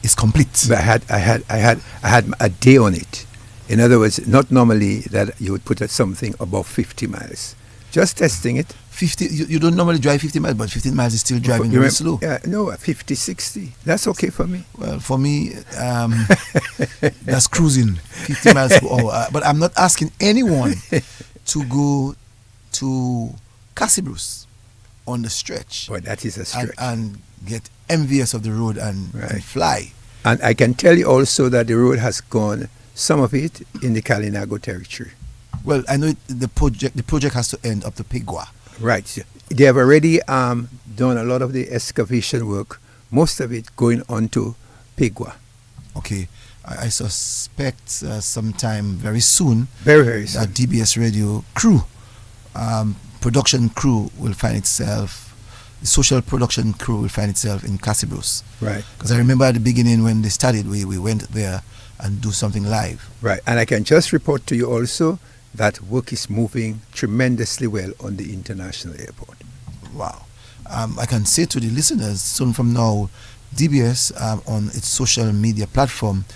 is complete. But I had a day on it. In other words, not normally that you would put something above 50 miles. Just testing it. 50. You don't normally drive 50 miles, but 15 miles is still driving very slow. No, 50, 60. That's okay for me. Well, for me, that's cruising 50 miles per hour. But I'm not asking anyone to go to Cassibrus on the stretch. Well, that is a stretch. And get envious of the road and fly. And I can tell you also that the road has gone, some of it, in the Kalinago territory. Well, I know the project has to end up to Pigwa. Right. They have already done a lot of the excavation work, most of it going on to Pigwa. Okay. I suspect sometime very soon, very soon, that DBS Radio crew, production crew will find itself, the social production crew will find itself in Cassibrus. Right. Because I remember at the beginning when they started, we went there and do something live. Right. And I can just report to you also that work is moving tremendously well on the international airport. Wow. I can say to the listeners, soon from now, DBS on its social media platform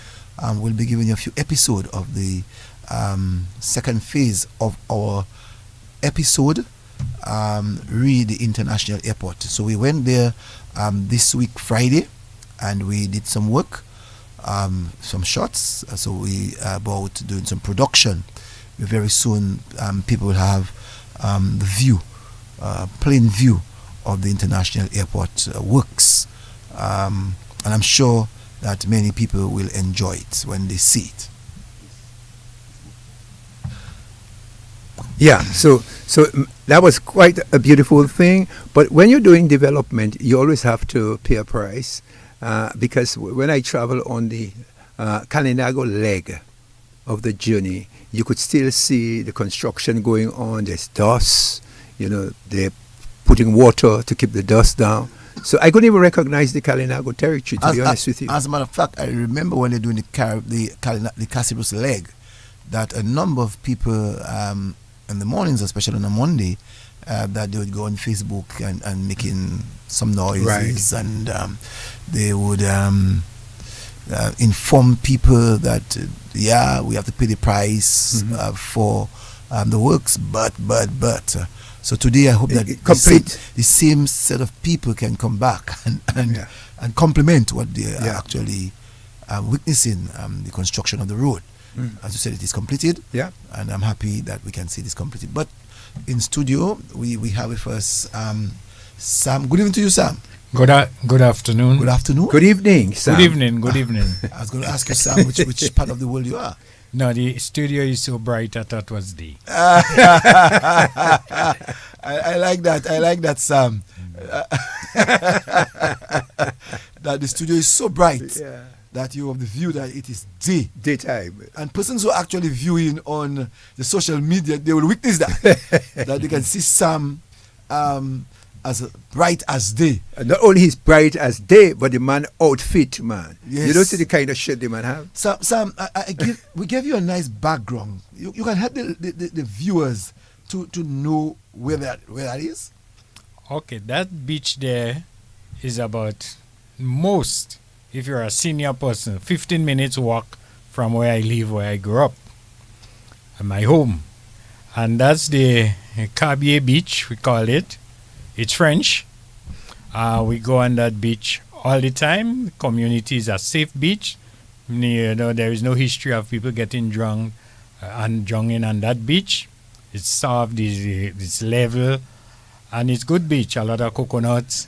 will be giving you a few episodes of the second phase of our episode, Read the International Airport. So we went there this week, Friday, and we did some work, some shots. So we are about doing some production. Very soon, people will have the view, plain view of the international airport works. And I'm sure that many people will enjoy it when they see it. Yeah, so that was quite a beautiful thing. But when you're doing development, you always have to pay a price because when I travel on the Kalinago leg of the journey, you could still see the construction going on. There's dust, they're putting water to keep the dust down. So I couldn't even recognize the Kalinago territory, to be honest with you. As a matter of fact, I remember when they're doing the Cassibrus leg, that a number of people in the mornings, especially on a Monday, that they would go on Facebook and making some noises, and they would inform people that we have to pay the price for the works, but so today I hope that the same set of people can come back and complement what they are actually witnessing, the construction of the road. As you said, it is completed, and I'm happy that we can see this completed. But in studio we have with us Sam. Good evening to you, Sam. Good afternoon. Good afternoon. Good evening, Sam. Good evening. I was going to ask you, Sam, which part of the world you are. No, the studio is so bright I thought it was day. I like that, Sam. That the studio is so bright that you have the view that it is daytime. And persons who are actually viewing on the social media, they will witness that they can see Sam as bright as day. Not only he's bright as day, but the man outfit, man. Yes. You don't see the kind of shirt the man have. Sam, we gave you a nice background. You can help the viewers to know where that is. Okay, that beach there is about most, if you're a senior person, 15 minutes walk from where I live, where I grew up, my home. And that's the Cabier Beach, we call it. It's French. We go on that beach all the time. The community is a safe beach. There is no history of people getting drunk and drowning on that beach. It's soft, it's level, and it's good beach. A lot of coconuts.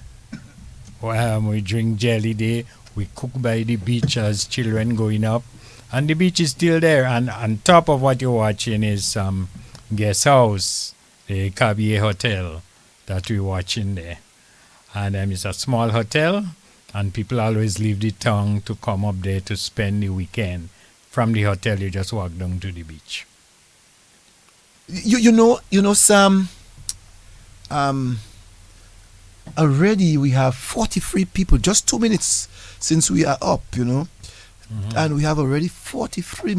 We drink jelly there. We cook by the beach as children growing up. And the beach is still there. And on top of what you're watching is guest house, the Cabier Hotel that we're watching there. And it's a small hotel, and people always leave the town to come up there to spend the weekend. From the hotel, you just walk down to the beach. You know, Sam, already we have 43 people, just 2 minutes since we are up, and we have already 43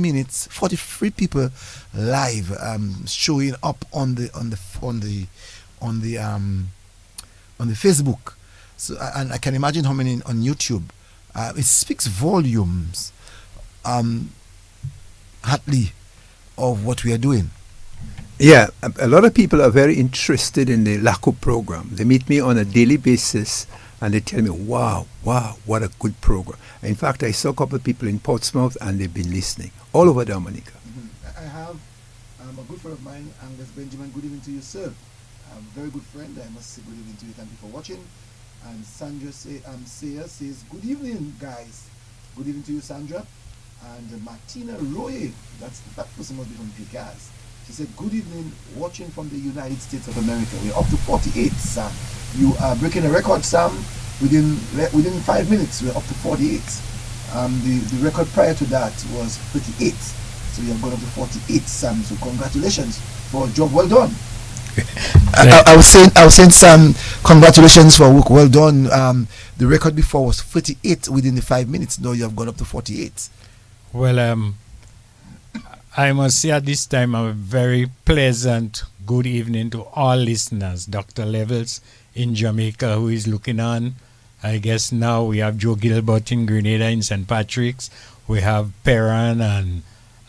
people live showing up on the Facebook. So and I can imagine how many on YouTube. It speaks volumes, Hatley, of what we are doing. Yeah, a lot of people are very interested in the Lakou program. They meet me on a daily basis and they tell me, wow, what a good program. In fact, I saw a couple of people in Portsmouth and they've been listening all over Dominica. I have a good friend of mine, Angus Benjamin. Good evening to you, sir. Very good friend. I must say good evening to you. Thank you for watching. And Sandra Sayer says, good evening, guys. Good evening to you, Sandra. And Martina Roye, that person must be from Podcas. She said, good evening, watching from the United States of America. We're up to 48, Sam. You are breaking a record, Sam. Within 5 minutes, we're up to 48. The record prior to that was 38. So you have gone up to 48, Sam. So congratulations for a job well done. I was saying, Sam, congratulations for work well done. The record before was 38 within the 5 minutes. Now you have gone up to 48. Well, I must say at this time a very pleasant good evening to all listeners. Dr. Levels in Jamaica, who is looking on. I guess now we have Joe Gilbert in Grenada in St. Patrick's. We have Perrin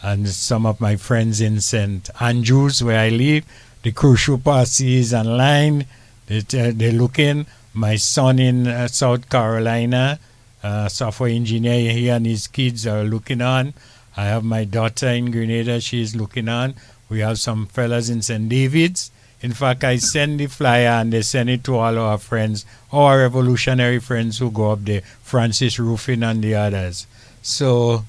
and some of my friends in St. Andrews, where I live. The crucial posse is online. They're looking. My son in South Carolina, software engineer, he and his kids are looking on. I have my daughter in Grenada. She's looking on. We have some fellas in St. David's. In fact, I send the flyer and they send it to all our friends, our revolutionary friends who go up there, Francis Ruffin and the others. So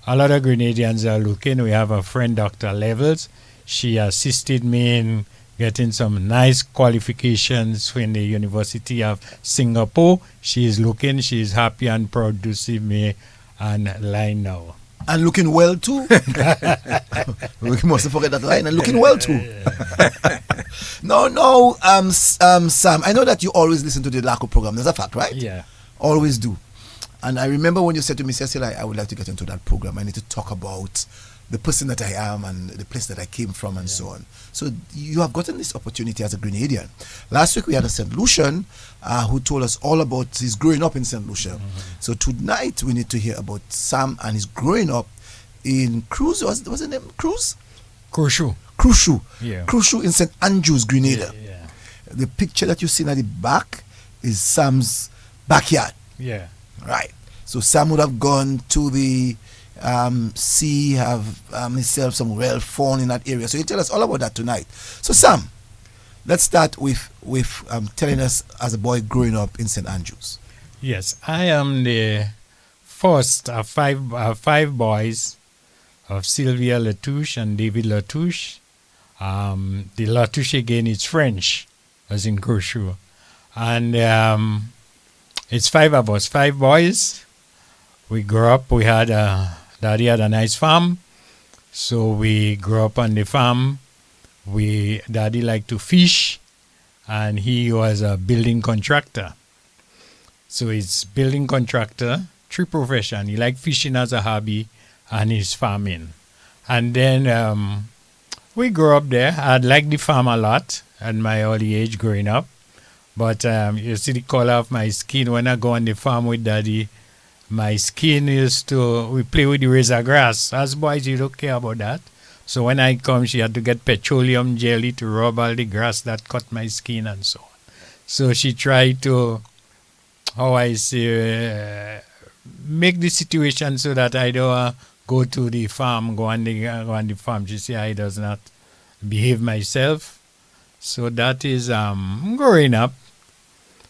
a lot of Grenadians are looking. We have a friend, Dr. Levels. She assisted me in getting some nice qualifications in the University of Singapore. She is looking. She is happy and proud to see me online now. And looking well too. We mustn't forget that line. And looking well too. No, Sam, I know that you always listen to the Lakou program. That's a fact, right? Yeah. Always do. And I remember when you said to me, Cecil, I would like to get into that program. I need to talk about the person that I am and the place that I came from and so on. So you have gotten this opportunity as a Grenadian. Last week we had a St. Lucian who told us all about his growing up in St. Lucia. Mm-hmm. So tonight we need to hear about Sam and his growing up in Cruz. Was the name Cruz? Crushu. Yeah. Crushu in St. Andrews, Grenada. Yeah. The picture that you see at the back is Sam's backyard. Yeah. Right. So Sam would have gone to the sea, have himself some real fun in that area. So you tell us all about that tonight. So Sam, let's start with telling us as a boy growing up in St. Andrews. Yes, I am the first of five boys of Sylvia Latouche and David Latouche. The Latouche again is French, as in Crochet. And it's five of us, five boys. We grew up, Daddy had a nice farm. So we grew up on the farm. Daddy liked to fish, and he was a building contractor. So he's building contractor, three profession. He liked fishing as a hobby, and he's farming. And then we grew up there. I liked the farm a lot at my early age growing up. But you see the color of my skin when I go on the farm with Daddy. My skin we play with the razor grass. As boys, you don't care about that. So when I come, she had to get petroleum jelly to rub all the grass that cut my skin and so on. So she tried to, make the situation so that I don't go to the farm, go on the farm. She said I does not behave myself. So that is growing up,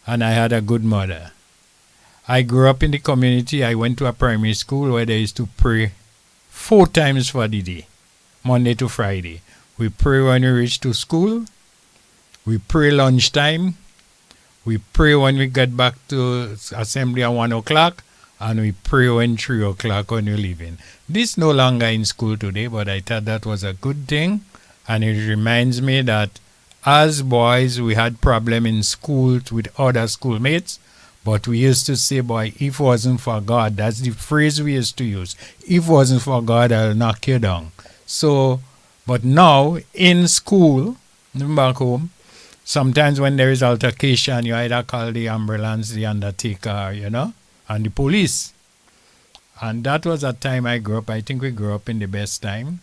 and I had a good mother. I grew up in the community. I went to a primary school where they used to pray 4 times for the day, Monday to Friday. We pray when we reach to school. We pray lunchtime. We pray when we get back to assembly at 1 o'clock. And we pray when 3 o'clock when we're leaving. This no longer in school today, but I thought that was a good thing. And it reminds me that as boys, we had problem in school with other schoolmates. But we used to say, boy, if it wasn't for God, that's the phrase we used to use. If it wasn't for God, I'll knock you down. So, but now, in school, back home, sometimes when there is altercation, you either call the ambulance, the undertaker, and the police. And that was a time I grew up. I think we grew up in the best time.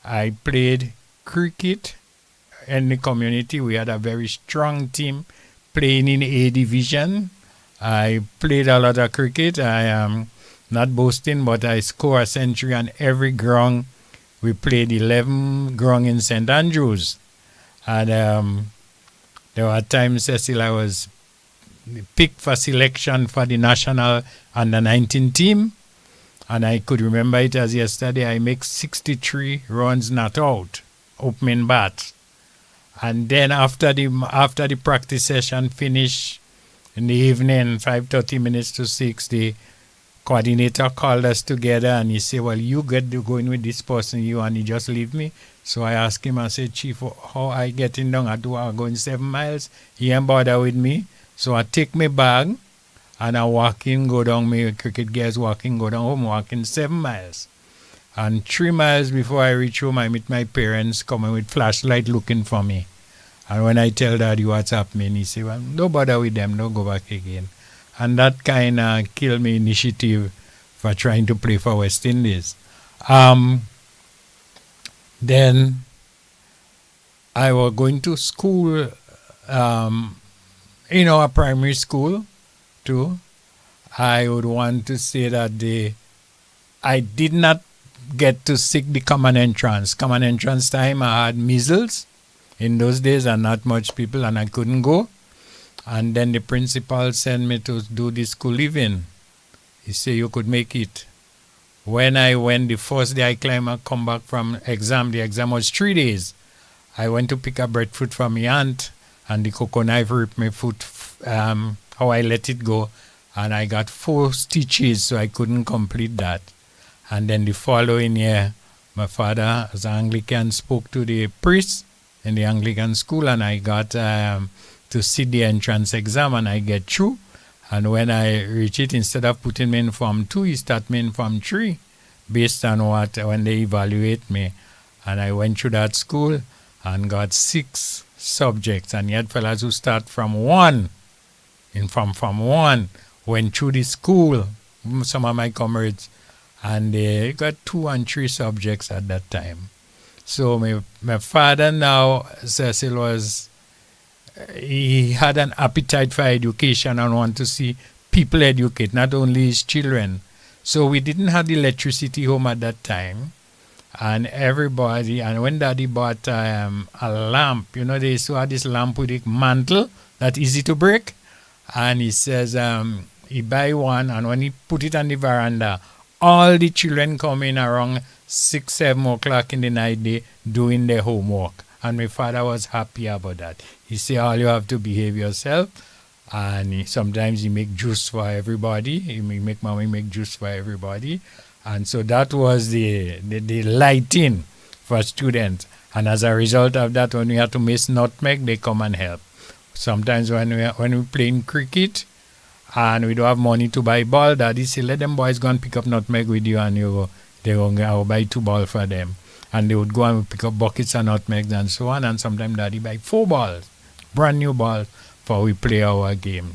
I played cricket in the community. We had a very strong team playing in A division. I played a lot of cricket. I am not boasting, but I scored a century on every ground. We played 11 ground in St. Andrews. And there were times, Cecil, I was picked for selection for the national under-19 team. And I could remember it as yesterday. I make 63 runs not out, opening bat. And then after the practice session finished in the evening, 5:30 minutes to 6, the coordinator called us together and he said, well, you get to go in with this person, and he just leave me. So I asked him, I said, Chief, how I getting down? I going 7 miles. He ain't bother with me. So I take my bag and I walking, go down, my cricket guys walking, go down home, walking 7 miles. And 3 miles before I reach home, I meet my parents coming with flashlight looking for me. And when I tell Daddy what's happening, he say, well, don't bother with them, don't go back again. And that kind of killed me initiative for trying to play for West Indies. Then I was going to school, in our primary school too. I would want to say that I did not get to seek the common entrance. Common entrance time, I had measles in those days and not much people, and I couldn't go. And then the principal sent me to do the school living. He said you could make it. When I went, the first day I climbed and come back from exam, the exam was 3 days. I went to pick up breadfruit from my aunt, and the cocoa knife ripped my foot, how I let it go. And I got 4 stitches, so I couldn't complete that. And then the following year, my father, as an Anglican, spoke to the priest in the Anglican school, and I got to sit the entrance exam, and I get through. And when I reach it, instead of putting me in Form 2, he start me in Form 3, based on when they evaluate me. And I went through that school and got 6 subjects. And yet fellas who start from 1, from 1, went through the school, some of my comrades, and they got 2 and 3 subjects at that time. So my father now, Cecil, he had an appetite for education and wanted to see people educate, not only his children. So we didn't have the electricity home at that time. And when Daddy bought a lamp, they used to have this lamp with a mantle that's easy to break. And he says he buy one, and when he put it on the veranda, all the children come in around 6, 7 o'clock in the night, they doing their homework. And my father was happy about that. He said, all you have to behave yourself. And sometimes he make juice for everybody. He make mommy make juice for everybody. And so that was the lighting for students. And as a result of that, when we had to miss nutmeg, they come and help. Sometimes when we playing cricket and we don't have money to buy ball, Daddy say, let them boys go and pick up nutmeg with you, and I'll buy 2 balls for them. And they would go and pick up buckets and nutmegs and so on. And sometimes Daddy buy 4 balls, brand new balls, for we play our game.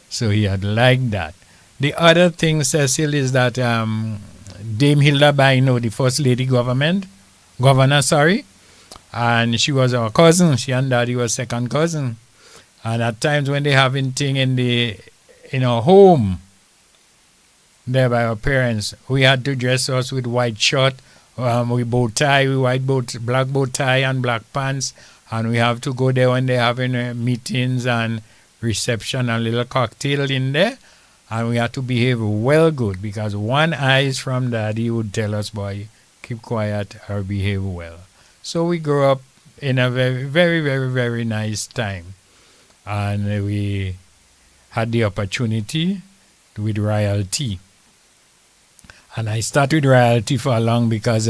So he had liked that. The other thing, Cecil, is that Dame Hilda Baino, the first lady governor, and she was our cousin. She and Daddy was second cousin. And at times when they having thing in our home, there by our parents, we had to dress us with white shirt, with bow tie, black bow tie and black pants, and we have to go there when they're having meetings and reception and little cocktail in there, and we had to behave well good, because one eyes from Daddy would tell us, boy, keep quiet or behave well. So we grew up in a very, very, very, very nice time, and we had the opportunity with royalty. And I started royalty for long because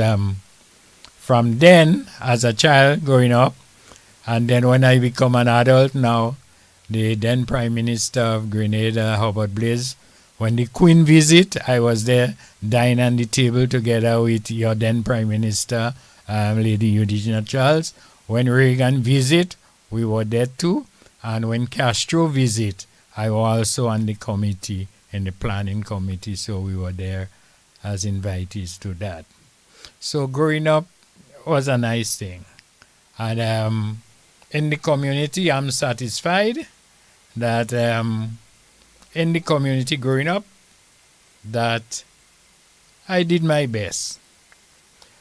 from then, as a child growing up, and then when I become an adult now, the then Prime Minister of Grenada, Hubert Blaise, when the Queen visit, I was there dining on the table together with your then Prime Minister, Lady Eugenia Charles. When Reagan visit, we were there too. And when Castro visit, I was also on the committee in the planning committee, so we were there as invitees to that. So growing up was a nice thing. And in the community, I'm satisfied that in the community growing up, that I did my best.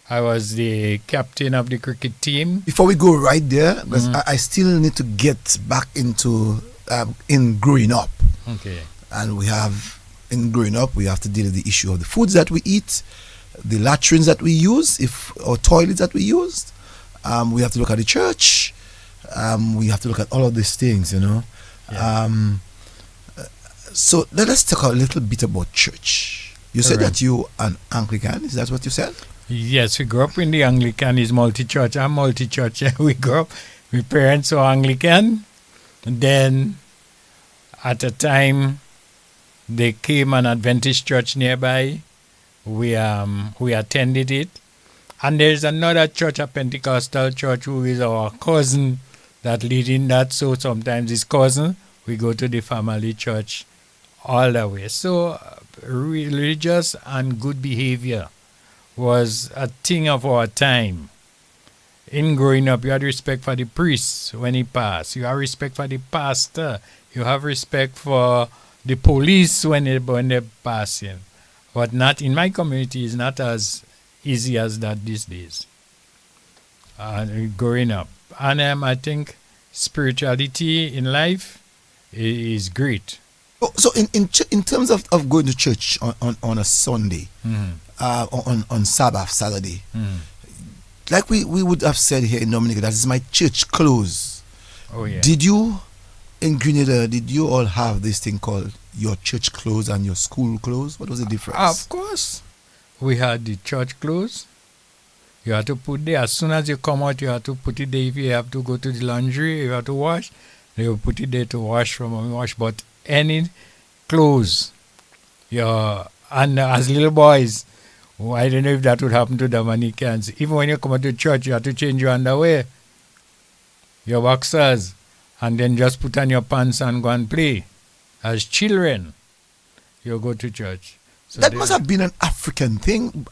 I was the captain of the cricket team. Before we go right there, because I still need to get back into in growing up. Okay. And in growing up, we have to deal with the issue of the foods that we eat, the latrines that we use, or toilets that we used. We have to look at the church. We have to look at all of these things, Yeah. So let us talk a little bit about church. You said that you are an Anglican. Is that what you said? Yes, we grew up in the Anglican. Is multi-church. I'm multi-church. We grew up. My parents were Anglican. And then, at a time, they came an Adventist church nearby. We attended it. And there's another church, a Pentecostal church, who is our cousin that leading that. So sometimes his cousin, we go to the family church all the way. So religious and good behavior was a thing of our time. In growing up, you had respect for the priest when he passed. You have respect for the pastor. You have respect for the police when they're passing. But not in my community, it's not as easy as that these days. Growing up. And I think spirituality in life is great. So in terms of going to church on a Sunday, on Sabbath, Saturday, like we would have said here in Dominica, that is my church clothes. Oh yeah. Did you, in Grenada, did you all have this thing called your church clothes and your school clothes? What was the difference? Of course. We had the church clothes. You had to put there, as soon as you come out, you have to put it there. If you have to go to the laundry, you have to wash, they will put it there to wash from and wash. But any clothes, and as little boys, I don't know if that would happen to Dominicans. Even when you come to church, you have to change your underwear, your boxers, and then just put on your pants and go and play. As children, you go to church. So that must have been an African thing,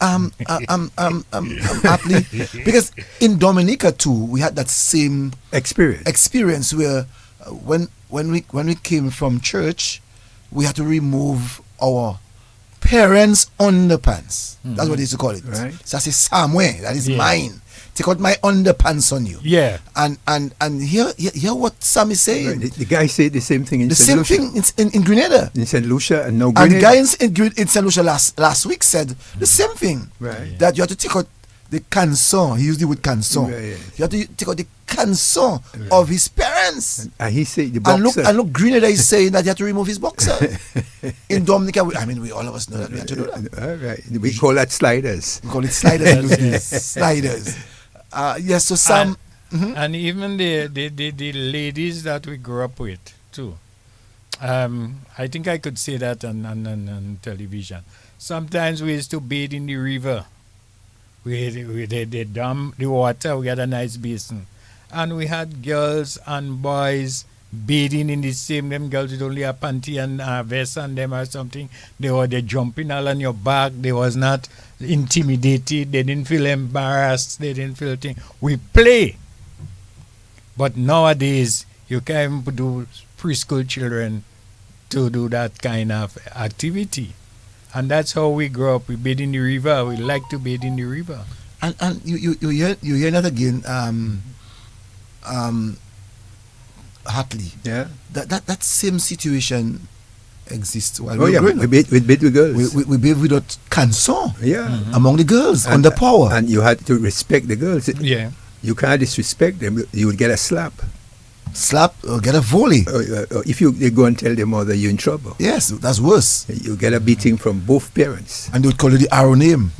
aptly, because in Dominica too, we had that same experience where when we came from church, we had to remove our parents' underpants. That's what they used to call it. Right. So I say, somewhere that is mine. Take out my underpants on you. Yeah. And hear what Sam is saying. Right. The guy said the same thing in St. Lucia. The same thing in Grenada. In St. Lucia and no Grenada. Grenada. And the guy in St. Lucia last week said the same thing. Right. That you have to take out the canson. He used the word canson. Right. You have to take out the canson of his parents. And he said the boxer. And look, Grenada is saying that you have to remove his boxer. In Dominica, we all of us know that we have to do that. All right. We call that sliders. We call it sliders. Sliders. Yes, so Sam. And even the ladies that we grew up with too. I think I could say that on television. Sometimes we used to bathe in the river. They dump the water. We had a nice basin, and we had girls and boys bathing in the same. Them girls with only a panty and a vest on them or something. They were jumping all on your back. They was not intimidated. They didn't feel embarrassed. They didn't feel thing. We play, but nowadays you can't even do preschool children to do that kind of activity. And that's how we grew up. We bathe in the river. We like to bathe in the river. And you hear that again, Hartley. Yeah. That same situation exists while we bathe with girls. We bathe without canson. Yeah. Among the girls, under power. And you had to respect the girls. Yeah. You can't disrespect them. You would get a slap. Slap or get a volley. If you go and tell their mother, you're in trouble. Yes, that's worse. You get a beating from both parents. And they would call you the arrow name.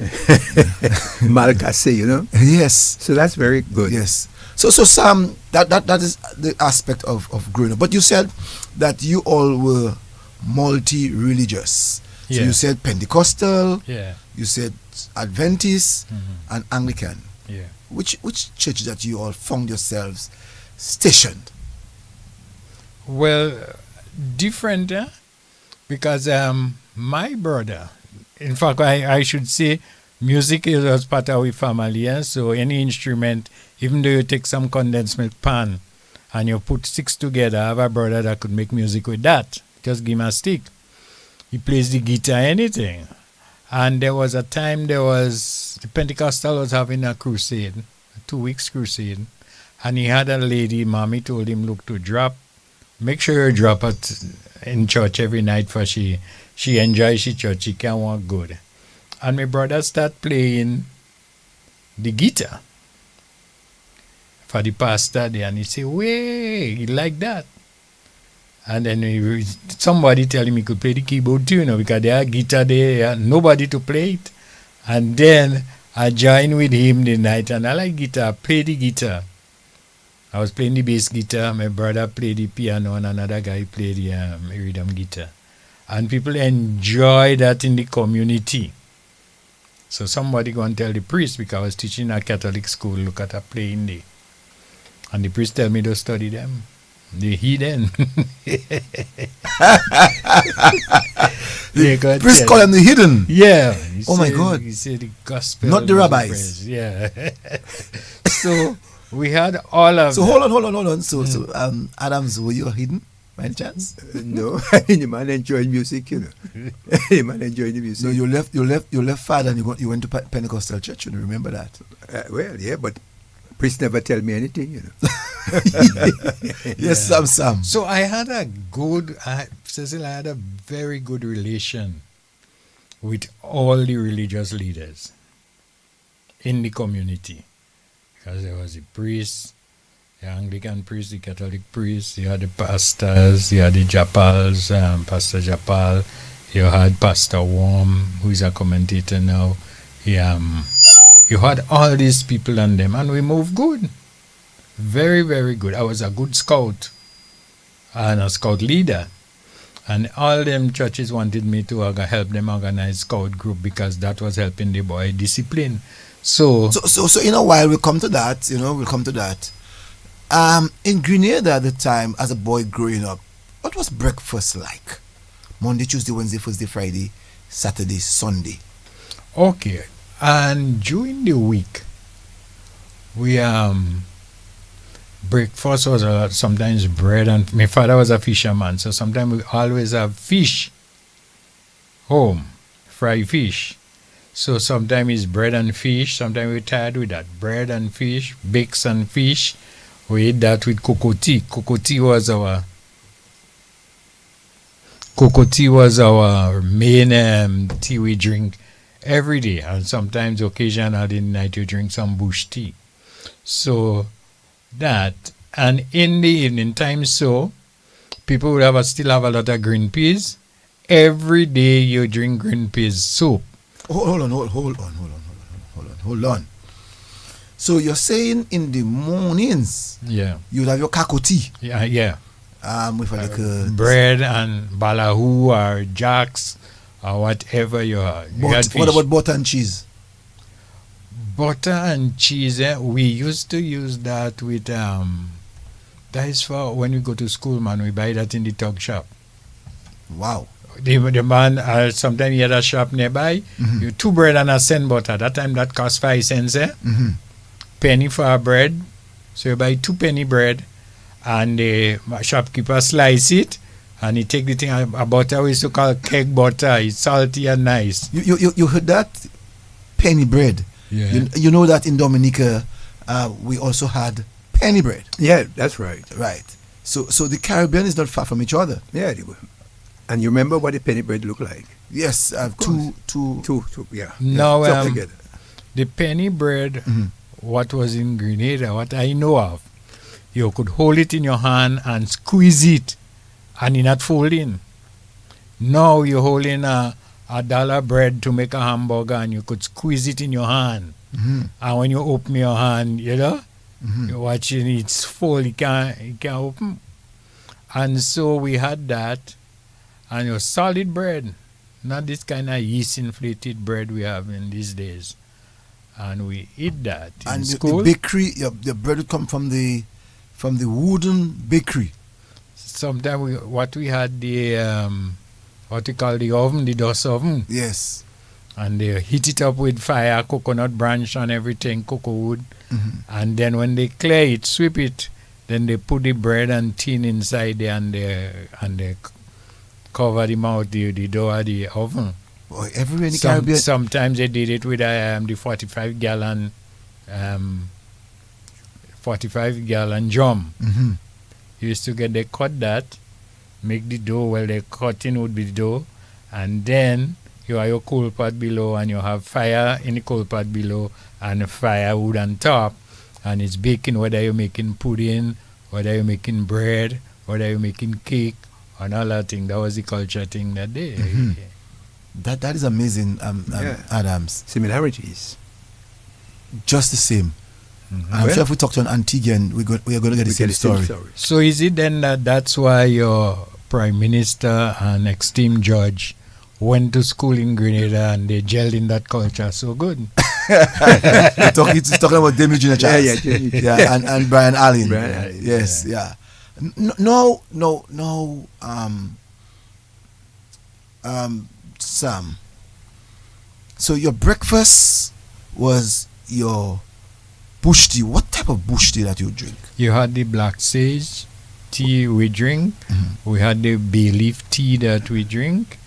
Malcasse, you know? Yes. So that's very good. Yes. So Sam, that is the aspect of growing up. But you said that you all were multi-religious. So Yeah. you said Pentecostal, Yeah. you said Adventist, and Anglican. Yeah. Which church that you all found yourselves stationed? Well, different. because my brother, in fact, I should say, music is as part of our family, so any instrument, even though you take some condensed milk pan and you put sticks together, I have a brother that could make music with that. Just give him a stick. He plays the guitar, anything. And there was a time the Pentecostal was having a crusade, a 2 weeks crusade, and he had a lady, mommy told him, look, to drop, make sure you drop it in church every night for she enjoys the church, she can walk good. And my brother started playing the guitar for the pastor there, and he said, "Way, he like that." And then somebody tell him he could play the keyboard too, because there are guitar there, nobody to play it. And then I joined with him the night, and I like guitar, I play the guitar. I was playing the bass guitar, my brother played the piano, and another guy played the rhythm guitar. And people enjoy that in the community. So somebody go and tell the priest, because I was teaching a Catholic school, look at her playing there. And the priest tell me to study them. The heathen. The priest call them the hidden. Yeah. My God. He said the gospel. Not the rabbis. Yeah. So we had all of So hold on. So Adams, were you hidden by any chance? No, the man enjoyed music, The man enjoyed the music. No, you left father and you went to Pentecostal church, you remember that? Well, yeah, but priest never tell me anything, Yes, Sam. So I had Cecil, I had a very good relation with all the religious leaders in the community. Because there was the priest, the Anglican priest, the Catholic priest, you had the pastors, you had the Japals, Pastor Japal, you had Pastor Worm, who is a commentator now. You had all these people on them, and we moved good. Very, very good. I was a good scout and a scout leader. And all them churches wanted me to help them organize scout group, because that was helping the boy discipline. So in a while we'll come to that, in Grenada at the time, as a boy growing up, what was breakfast like? Monday, Tuesday, Wednesday, Thursday, Friday, Saturday, Sunday. Okay. And during the week, we breakfast was sometimes bread, and my father was a fisherman, so sometimes we always have fish home, fried fish. So sometimes it's bread and fish, sometimes we're tired with that. Bread and fish, bakes and fish. We eat that with cocoa tea. Cocoa tea was our main tea we drink every day, and sometimes occasionally in the night you drink some bush tea. So that, and in the evening time, so people would still have a lot of green peas. Every day you drink green peas soup. Hold on. So you're saying in the mornings, you'd have your kakao tea. Yeah. With like bread and balahu or jacks or whatever you have. What about butter and cheese? Butter and cheese, we used to use that with that is for when we go to school, man. We buy that in the tuck shop. Wow. The man, sometimes he had a shop nearby. Mm-hmm. You 2 bread and a cent butter. That time that cost 5 cents. Mm-hmm. Penny for a bread. So you buy 2 penny bread, and the shopkeeper slice it, and he take the thing, a butter we used to call keg butter. It's salty and nice. You heard that? Penny bread. Yeah. You know that in Dominica we also had penny bread. Yeah, that's right. Right. So the Caribbean is not far from each other. Yeah, they were. And you remember what the penny bread looked like? Yes, two. Yeah. Now, together. The penny bread, what was in Grenada, what I know of, you could hold it in your hand and squeeze it, and it not fold in. Now you're holding a $1 bread to make a hamburger, and you could squeeze it in your hand. Mm-hmm. And when you open your hand, you're watching it's full, it can't open. And so we had that, and your solid bread, not this kind of yeast inflated bread we have in these days. And we eat that in and school. The bakery, the bread would come from the wooden bakery. Sometimes what we had, the what you call the oven, the dust oven. Yes. And they heat it up with fire, coconut branch and everything, cocoa wood. Mm-hmm. And then when they clear it, sweep it, then they put the bread and tin inside there and they cover the mouth, the door of the oven. Boy, everywhere in the Caribbean. Sometimes they did it with the 45 gallon drum. Mm-hmm. You used to they cut that, make the dough, well, the cutting would be the dough, and then you have your coal pot below, and you have fire in the coal pot below, and firewood on top, and it's baking, whether you're making pudding, whether you're making bread, whether you're making cake, and all that thing. That was the culture thing that day. Mm-hmm. That is amazing, Adams. Similarities. Just the same. Mm-hmm. I'm sure if we talk to an Antiguan, we are going to get the same story. So is it then that's why your Prime Minister and esteemed judge went to school in Grenada and they gelled in that culture so good? He's talking about Demi Junior Charles. Yeah. And Brian Allen. Brian Allen, Yes, yeah. No, Sam. So your breakfast was your bush tea. What type of bush tea that you drink? You had the black sage tea we drink. Mm-hmm. We had the bay leaf tea that we drink.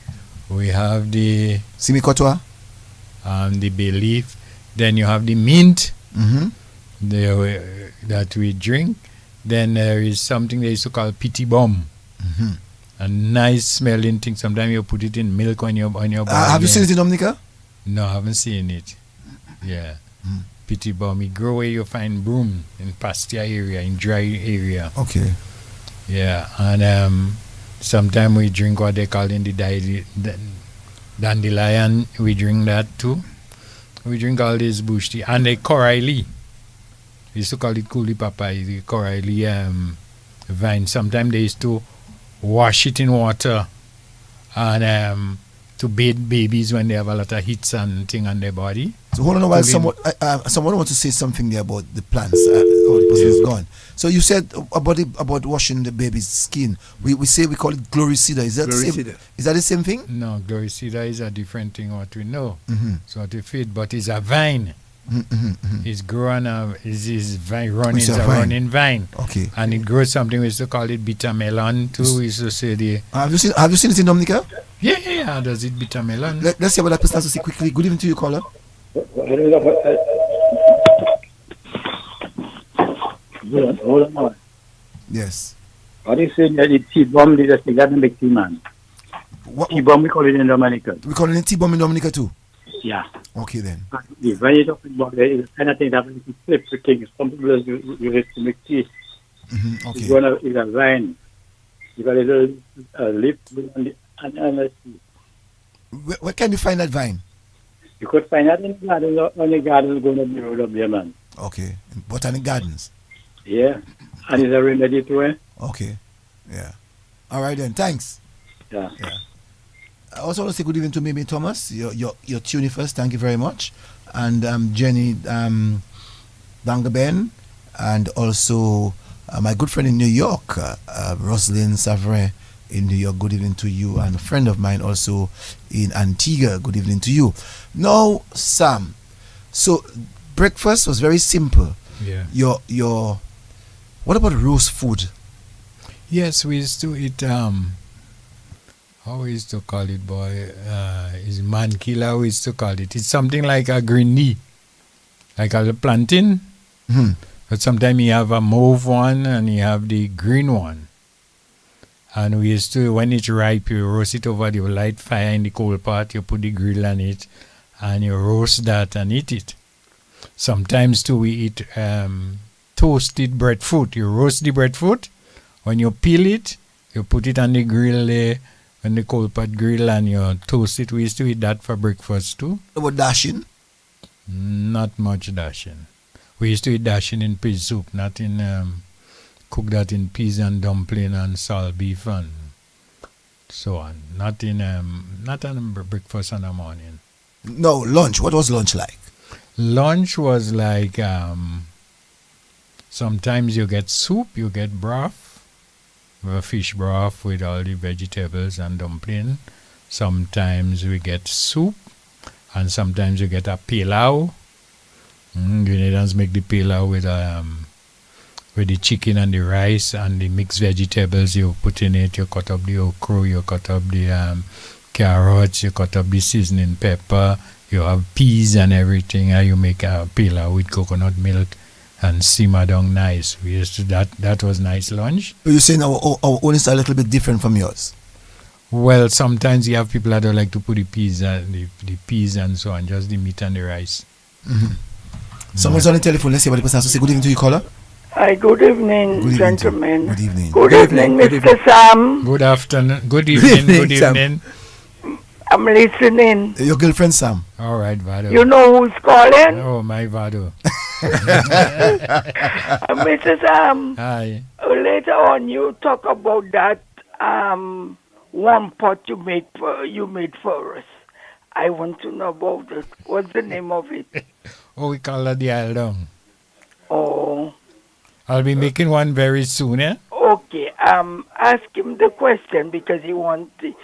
We have the Simicotwa? the bay leaf. Then you have the mint Mm-hmm. that we drink. Then there is something they used to call pity bomb. Mm-hmm. A nice smelling thing. Sometimes you put it in milk on your body. Have you seen it in Dominica? No, I haven't seen it. Yeah. Mm. Pity bomb. It grow where you find broom in pasture area, in dry area. Okay. Yeah. And sometimes we drink what they call in the dandelion. We drink that too. We drink all this bush tea. And the coralie. We used to call it coolie papai, the coralie vine. Sometimes they used to wash it in water and to bathe babies when they have a lot of heats and thing on their body. So hold on a while. Someone wants to say something there about the plants. The person is gone. So you said about washing the baby's skin. We call it gloricida. Is that Gloricida. Is that the same thing? No, gloricida is a different thing what we know. Mm-hmm. So what we feed, but it's a vine. Mm-hmm. Mm-hmm. It's growing is vine running. It's It's a a vine. running vine. Okay. And it grows something we used to call it bitter melon too. We used to say the Have you seen it in Dominica? yeah. Does it bitter melon? Let's see what that person has to say quickly. Good evening to you, caller. Hold on. Yes. What is it that the T-bomb is a cigar and big man? What T-bomb we call it in Dominica. we call it T-bomb in Dominica too? Yeah. Okay then. When you talk about there is kind of thing that happens to flip the thing. Some people use it to make tea. Mm-hmm. Okay. It's a vine. You got a little lip and a seed. Where can you find that vine? You could find that in the garden, on the garden going up the road up there, man. Okay. In Botanic Gardens. Yeah. And it's a remedy too, eh? Okay. Yeah. All right then. Thanks. Yeah. I also want to say good evening to Mimi Thomas, your tune first. Thank you very much. And Jenny Dangaben, and also my good friend in New York, Rosalind Savre in New York. Good evening to you. And a friend of mine also in Antigua. Good evening to you. Now, Sam, so breakfast was very simple. Yeah. Your what about roast food? Yes, we used to eat how we used to call it, boy? Is man killer we used to call it. It's something like a green knee, like a plantain. Mm-hmm. But sometimes you have a mauve one and you have the green one. And we used to, when it's ripe, you roast it over the light fire in the coal pot, you put the grill on it, and you roast that and eat it. Sometimes too we eat toasted breadfruit. You roast the breadfruit. When you peel it, you put it on the grill there, on the coal pot grill, and you toast it. We used to eat that for breakfast too. What about dashing? Not much dashing. We used to eat dashing in pea soup, not in cook that in peas and dumpling and salt beef and so on. Not on breakfast in the morning. No, lunch. What was lunch like? Lunch was like sometimes you get soup, you get broth, fish broth with all the vegetables and dumpling, Sometimes we get soup, and sometimes we get a pilau. Grenadians make the pilau with the chicken and the rice and the mixed vegetables you put in it. You cut up the okra, you cut up the carrots, you cut up the seasoning pepper, you have peas and everything, and you make a pilau with coconut milk and simmer down nice. We used to that was nice lunch. You're saying our own is a little bit different from yours? Well, sometimes you have people that don't like to put the peas and so on, just the meat and the rice. Someone's on the telephone. Let's see what the person has to say. Good evening to you, caller. Hi, good evening, gentlemen. Good evening. Good evening, Mr. Sam. Good afternoon. Good evening. Good evening. I'm listening. Your girlfriend, Sam. All right, Vado. You know who's calling? Oh, my Vado. Mr. Sam. Hi. Later on, you talk about that one pot you made for us. I want to know about it. What's the name of it? Oh, we call that the Aldong. Oh. I'll be making one very soon, eh? Okay. Ask him the question because he wanted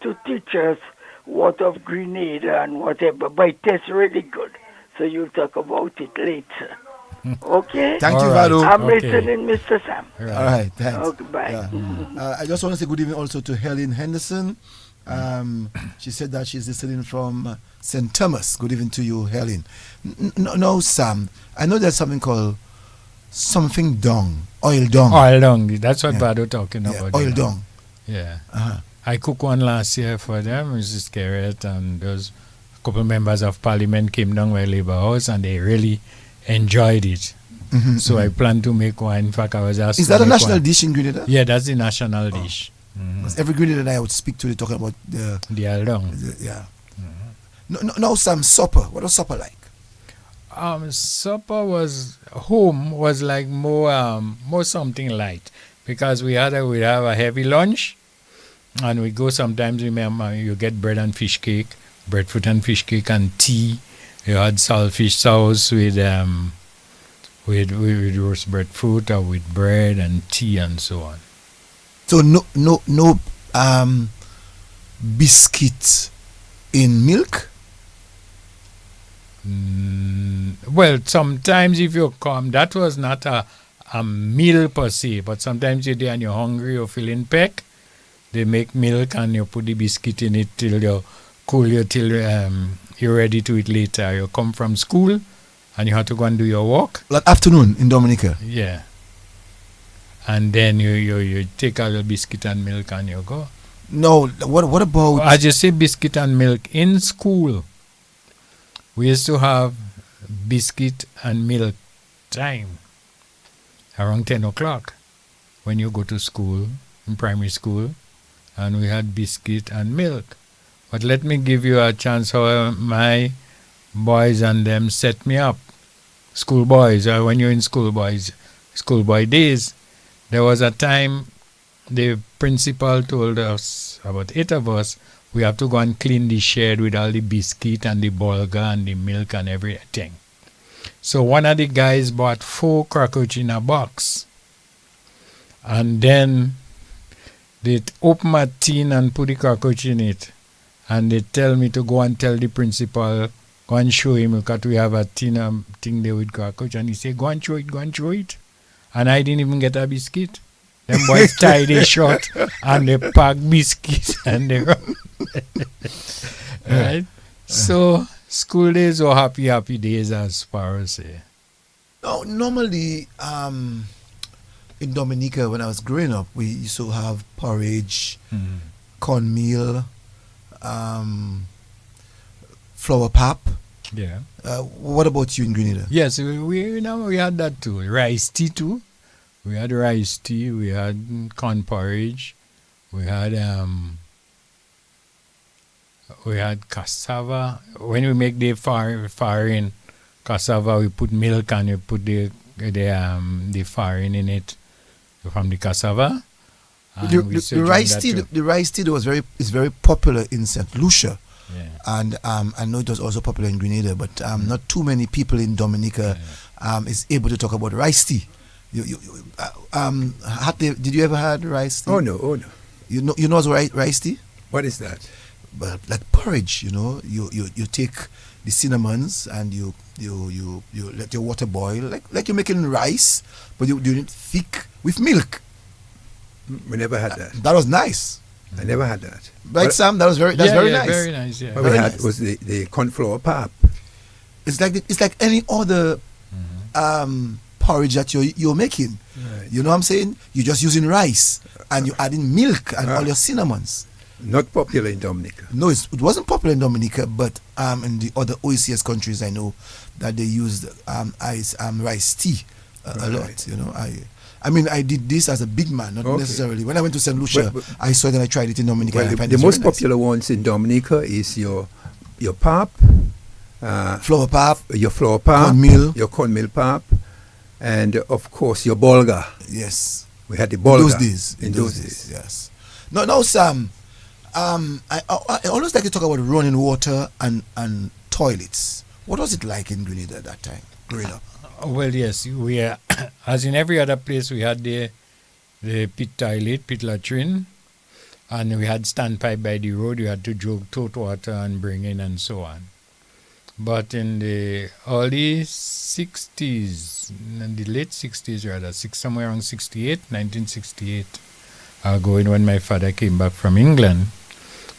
to teach us what of Grenada and whatever. But it tastes really good. So you'll talk about it later. Okay? Thank you, All right. Vado. I'm Okay. listening, Mr. Sam. Right. All right, thanks. Okay, bye. Yeah. I just want to say good evening also to Helen Henderson. She said that she's listening from St. Thomas. Good evening to you, Helen. No, Sam, I know there's something called something dung, oil dung. Oil dung. That's what Yeah. Vado talking about. Oil you know. dung. Yeah. Uh-huh. I cooked one last year for them, Mrs. Garrett, and those couple members of parliament came down my labor house and they really enjoyed it. So I plan to make one. In fact, I was asked Is to that a make national one. dish in Grenada? Yeah, that's the national dish. Because every Grenada that I would speak to, they talking about the The aldong. yeah. No, Sam, supper. What was supper like? Supper was like more something light because we'd have a heavy lunch, and we go sometimes. Remember, you get bread and fish cake, breadfruit and fish cake, and tea. You had saltfish sauce with roast breadfruit or with bread and tea and so on. So no biscuit in milk. Well, sometimes if you come, that was not a meal per se, but sometimes you're there and you're hungry, you're feeling peck. They make milk and you put the biscuit in it till you cool you till you're ready to eat later. You come from school and you have to go and do your walk. Like afternoon in Dominica. Yeah. And then you take a little biscuit and milk and you go. No, what about? I just say biscuit and milk in school. We used to have biscuit and milk time around 10 o'clock when you go to school, in primary school, and we had biscuit and milk. But let me give you a chance how my boys and them set me up. Schoolboys, when you're in schoolboy days, there was a time the principal told us, about 8 of us, we have to go and clean the shed with all the biscuit and the bulgur and the milk and everything. So one of the guys bought 4 cockroaches in a box. And then they open a tin and put the cockroach in it. And they tell me to go and tell the principal, go and show him, because we have a tin thing there with cockroach. And he said, go and show it. And I didn't even get a biscuit. Them boys tied it short and they pack biscuits and they run. Right? So school days were happy days as far as No, normally in Dominica when I was growing up, we used to have porridge, cornmeal, flour pap. yeah. What about you in Grenada? Yes, we had that too. Rice tea too. We had rice tea, we had corn porridge, we had cassava. When we make the farin cassava, we put milk and we put the farin in it from the cassava. The rice tea, the rice tea is very popular in St. Lucia. Yeah. And I know it was also popular in Grenada, but not too many people in Dominica is able to talk about rice tea. Did you ever had rice tea? Oh no. You know rice tea? What is that? But like porridge, you take the cinnamons and you let your water boil like you're making rice, but you do it thick with milk. We never had that. That was nice. I never had that. Right, Sam? That's very nice. Very nice. Yeah. What we Very had nice. was the corn flour pap. It's like any other porridge that you're making. Right. You know what I'm saying? You're just using rice and you're adding milk and all your cinnamons. Not popular in Dominica. No, it wasn't popular in Dominica, but in the other OECS countries, I know that they used rice tea a lot. I mean, I did this as a big man, not necessarily. When I went to St. Lucia, I saw it and I tried it in Dominica. Well, and I find the it's most very nice. popular ones in Dominica is your pap, Flour pap, your flour pap, cornmeal. your cornmeal pap, and of course your bolga. Yes. We had the In bolga those days, yes. No, Sam. I always like to talk about running water and toilets. What was it like in Grenada at that time, growing up? Well, yes, we as in every other place, we had the pit toilet, pit latrine, and we had standpipe by the road. You had to jog tote water and bring in and so on. But in the early 60s, in the late 60s rather, somewhere around 1968, going when my father came back from England,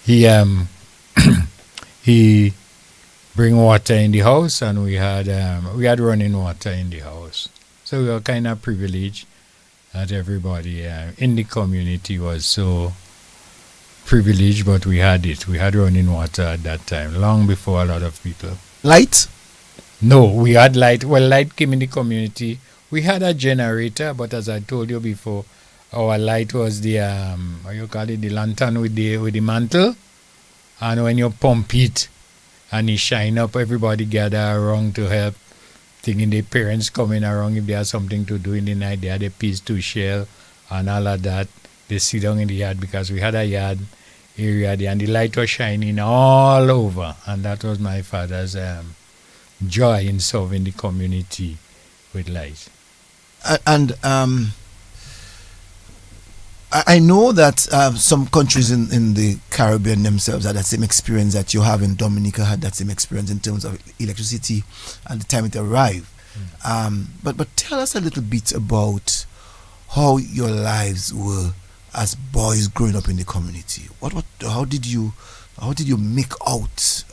he he bring water in the house, and we had running water in the house. So we were kind of privileged that everybody in the community was so privileged, but we had it. We had running water at that time, long before a lot of people. Light? No, we had light. Well, light came in the community. We had a generator, but as I told you before, our light was the the lantern with the mantle, and when you pump it and it shine up, everybody gather around to help. Thinking the parents coming around if they have something to do in the night. They had a piece to shell and all of that. They sit down in the yard because we had a yard area there, and the light was shining all over, and that was my father's joy in serving the community with light. And I know that some countries in the Caribbean themselves had that same experience that you have in Dominica, had that same experience in terms of electricity at the time it arrived. But tell us a little bit about how your lives were as boys growing up in the community. How did you make out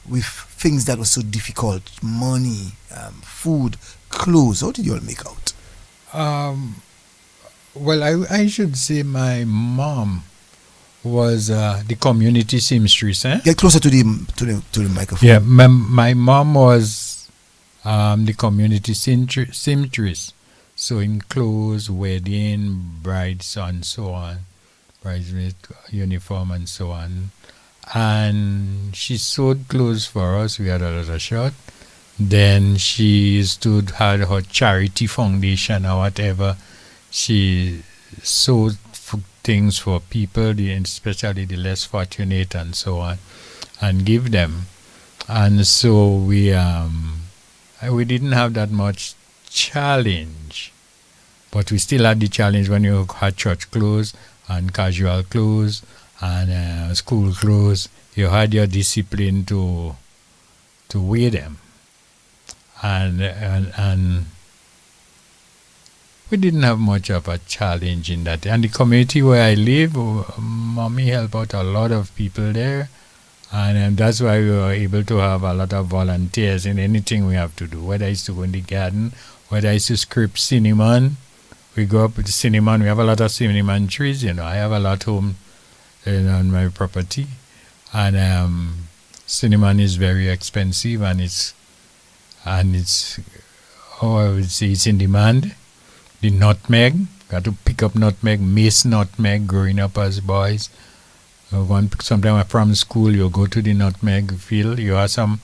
with things that were so difficult? Money, food, clothes. How did you all make out? Well, I should say my mom was the community seamstress. Get closer to the microphone. Yeah, my mom was the community seamstress. So in clothes, wedding, brides, and so on, bridesmaid uniform and so on. And she sewed clothes for us. We had a lot of shot. Then she had her charity foundation or whatever. She sewed things for people, especially the less fortunate and so on, and give them. And so we didn't have that much challenge, but we still had the challenge when you had church clothes and casual clothes and school clothes. You had your discipline to wear them, and we didn't have much of a challenge in that. And the community where I live, mommy helped out a lot of people there. And that's why we were able to have a lot of volunteers in anything we have to do. Whether it's to go in the garden, whether it's to scrape cinnamon. We go up with the cinnamon. We have a lot of cinnamon trees, I have a lot home on my property. And cinnamon is very expensive, and it's I would say it's in demand. The nutmeg, got to pick up nutmeg, mace nutmeg growing up as boys. Sometimes from school, you go to the nutmeg field. You have some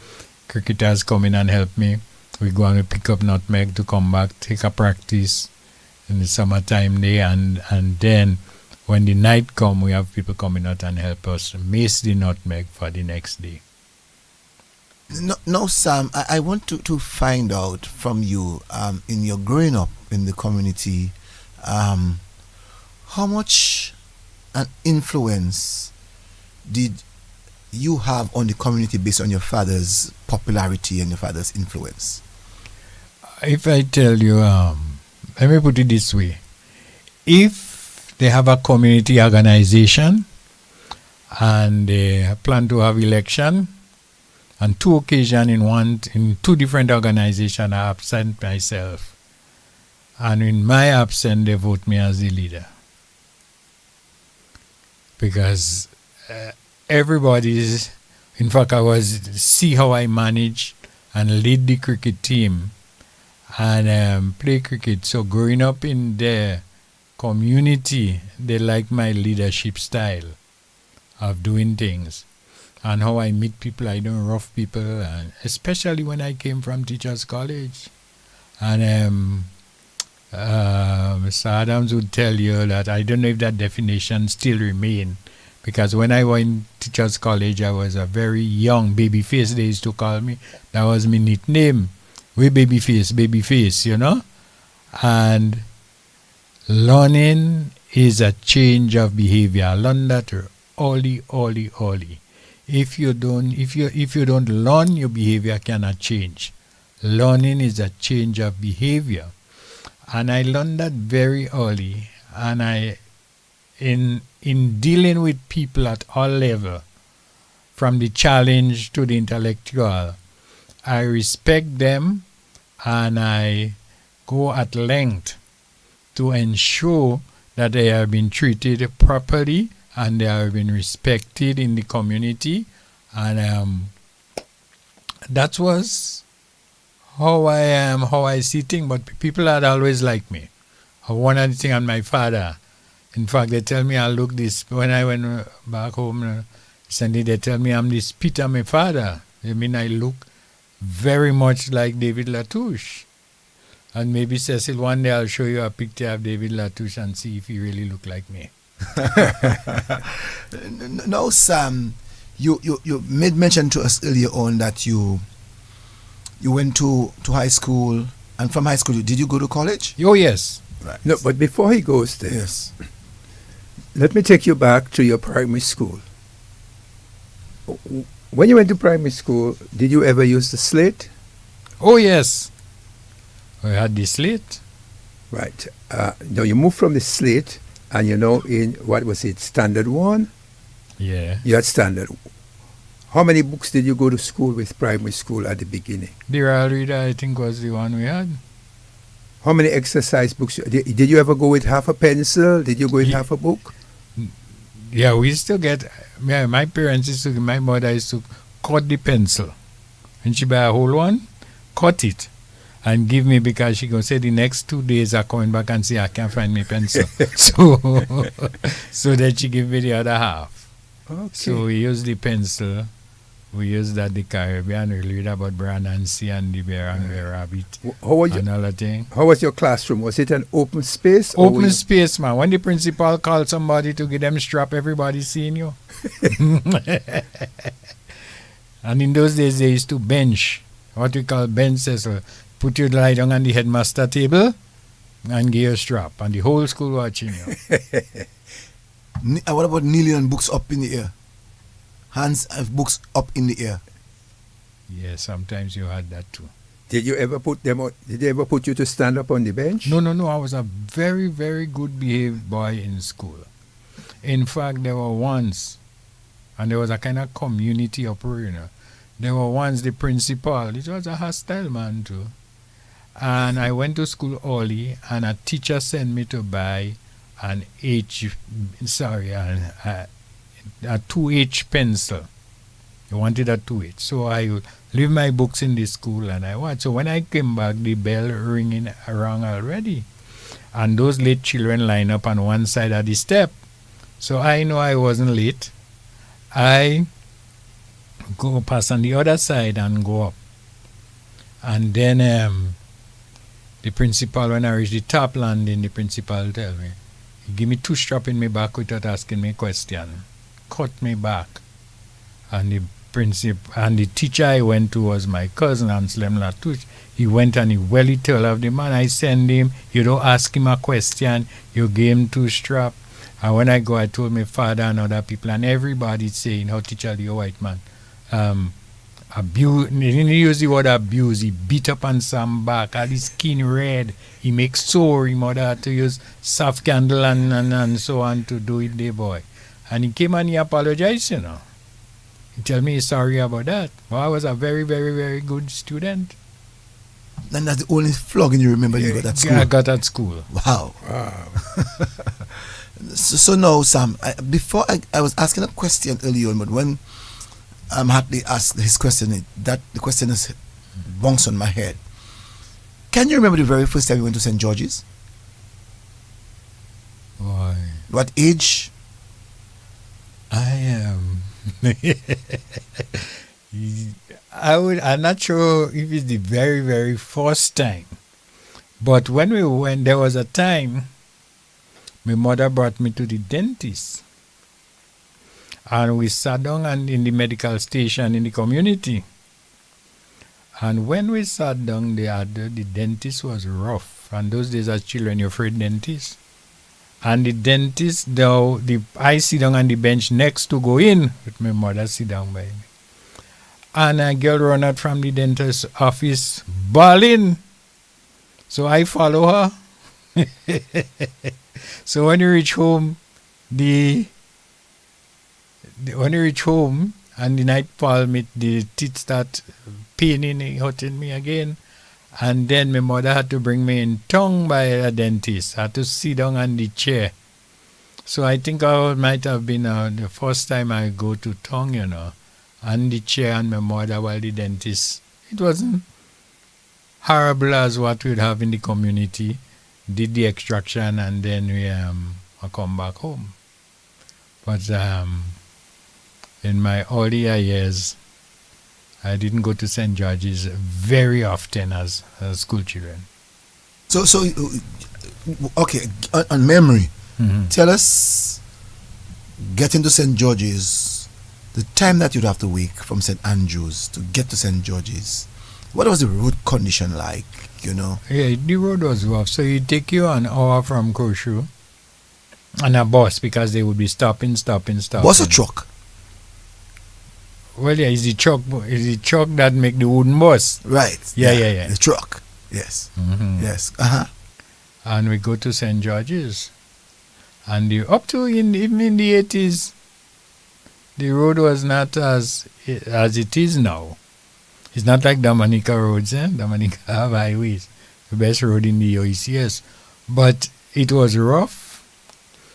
cricketers come in and help me. We go and pick up nutmeg to come back, take a practice in the summertime day. And then when the night come, we have people coming out and help us mace the nutmeg for the next day. No, Sam, I want to find out from you, in your growing up in the community, how much an influence did you have on the community based on your father's popularity and your father's influence? If I tell you, let me put it this way. If they have a community organization and they plan to have election, on 2 occasions in 2 different organizations, I absent myself. And in my absence, they vote me as the leader. Because everybody's, in fact, I was see how I manage and lead the cricket team and play cricket. So growing up in their community, they like my leadership style of doing things and how I meet people. I don't rough people, and especially when I came from Teachers College. And Mr. Adams would tell you that I don't know if that definition still remains, because when I went to Teachers College, I was a very young baby face, they used to call me. That was my nickname. We baby face, you know. And learning is a change of behavior. I learned that early. If you don't learn, your behavior cannot change. Learning is a change of behavior. And I learned that very early. And in dealing with people at all levels, from the challenge to the intellectual, I respect them and I go at length to ensure that they have been treated properly and they have been respected in the community. And that was how I am, how I see things. But people had always liked me. One of the things, and my father, in fact, they tell me I look this, when I went back home, Sunday, they tell me I'm the spit of my father. I mean, I look very much like David Latouche. And maybe, Cecil, one day I'll show you a picture of David Latouche and see if he really look like me. Now, Sam, you made mention to us earlier on that you went to high school, and from high school, did you go to college? Oh, yes. Right. No, but before he goes there, Yes. let me take you back to your primary school. When you went to primary school, did you ever use the slate? Oh, yes. We had the slate. Right. Now you moved from the slate, and in, what was it, Standard 1? Yeah. You had Standard. How many books did you go to school with primary school at the beginning? The Royal Reader, I think, was the one we had. How many exercise books? Did you ever go with half a pencil? Did you go with half a book? Yeah, we still get, my parents used to, my mother used to cut the pencil. When she buy a whole one, cut it and give me, because she going to say the next 2 days I coming back and say I can't find my pencil. so then she give me the other half. Okay. So we use the pencil. We used that the Caribbean. We read about Branancy and the Bear and the Rabbit and all that thing. How was your classroom? Was it an open space? Open space, man. When the principal called somebody to get them strap, everybody seeing you. And in those days, they used to bench, what we call benches. So put you lie down on the headmaster table and give you a strap. And the whole school watching you. What about kneeling and books up in the air? Hands of books up in the air. Yeah, sometimes you had that too. Did you ever put them on, did they ever put you to stand up on the bench? No. I was a very, very good behaved boy in school. In fact, there were once, and there was a kind of community uproar, There were once the principal, it was a hostile man too. And I went to school early, and a teacher sent me to buy a 2H pencil. He wanted a 2H. So I would leave my books in the school and I watched. So when I came back, the bell ringing around already. And those late children line up on one side of the step. So I know I wasn't late. I go past on the other side and go up. And then the principal, when I reach the top landing, the principal tell me, he give me 2 straps in my back without asking me a question. Cut me back. And the teacher I went to was my cousin, Anselm Latouche. He went and he welly told of the man. I send him, you don't ask him a question, you give him 2 straps. And when I go, I told my father and other people, and everybody saying how teacher the white man abuse. He didn't use the word abuse. He beat up on some back, had his skin red. He makes sore. He mother had to use soft candle and so on to do it, the boy. And he came and he apologized, you know. He tell me he's sorry about that. Well, I was a very, very, very good student. And that's the only flogging you remember you got at school? I got at school. Wow. So now, Sam, before I was asking a question earlier on, but when Hartley asked his question, the question is bounced on my head. Can you remember the very first time you went to St. George's? Why? What age? I am. I'm not sure if it's the very, very first time. But when we went, there was a time my mother brought me to the dentist. And we sat down in the medical station in the community. And when we sat down, the dentist was rough. And those days as children, you're afraid dentist. And the dentist, I sit down on the bench next to go in, with my mother sit down by me. And a girl run out from the dentist's office, bawling. So I follow her. So when you reach home, when you reach home and the nightfall, the teeth start paining, hurting me again. And then my mother had to bring me in tongue by a dentist. I had to sit down on the chair. So I think I might have been the first time I go to tongue, you know, on the chair and my mother while the dentist. It wasn't horrible as what we'd have in the community. Did the extraction and then we come back home. But in my earlier years, I didn't go to St. George's very often as school children. So okay, on memory, tell us, getting to St. George's, the time that you'd have to wake from St. Andrews to get to St. George's, what was the road condition like, you know? Yeah, the road was rough. So it take you an hour from Croshu on a bus because they would be stopping. Bus or truck? Well, yeah, it's the truck that make the wooden bus. Right. Yeah. The truck. Yes. Mm-hmm. Yes. And we go to St. George's. And up to even in the 80s, the road was not as it is now. It's not like Dominica roads, Dominica have highways. The best road in the OECS. But it was rough,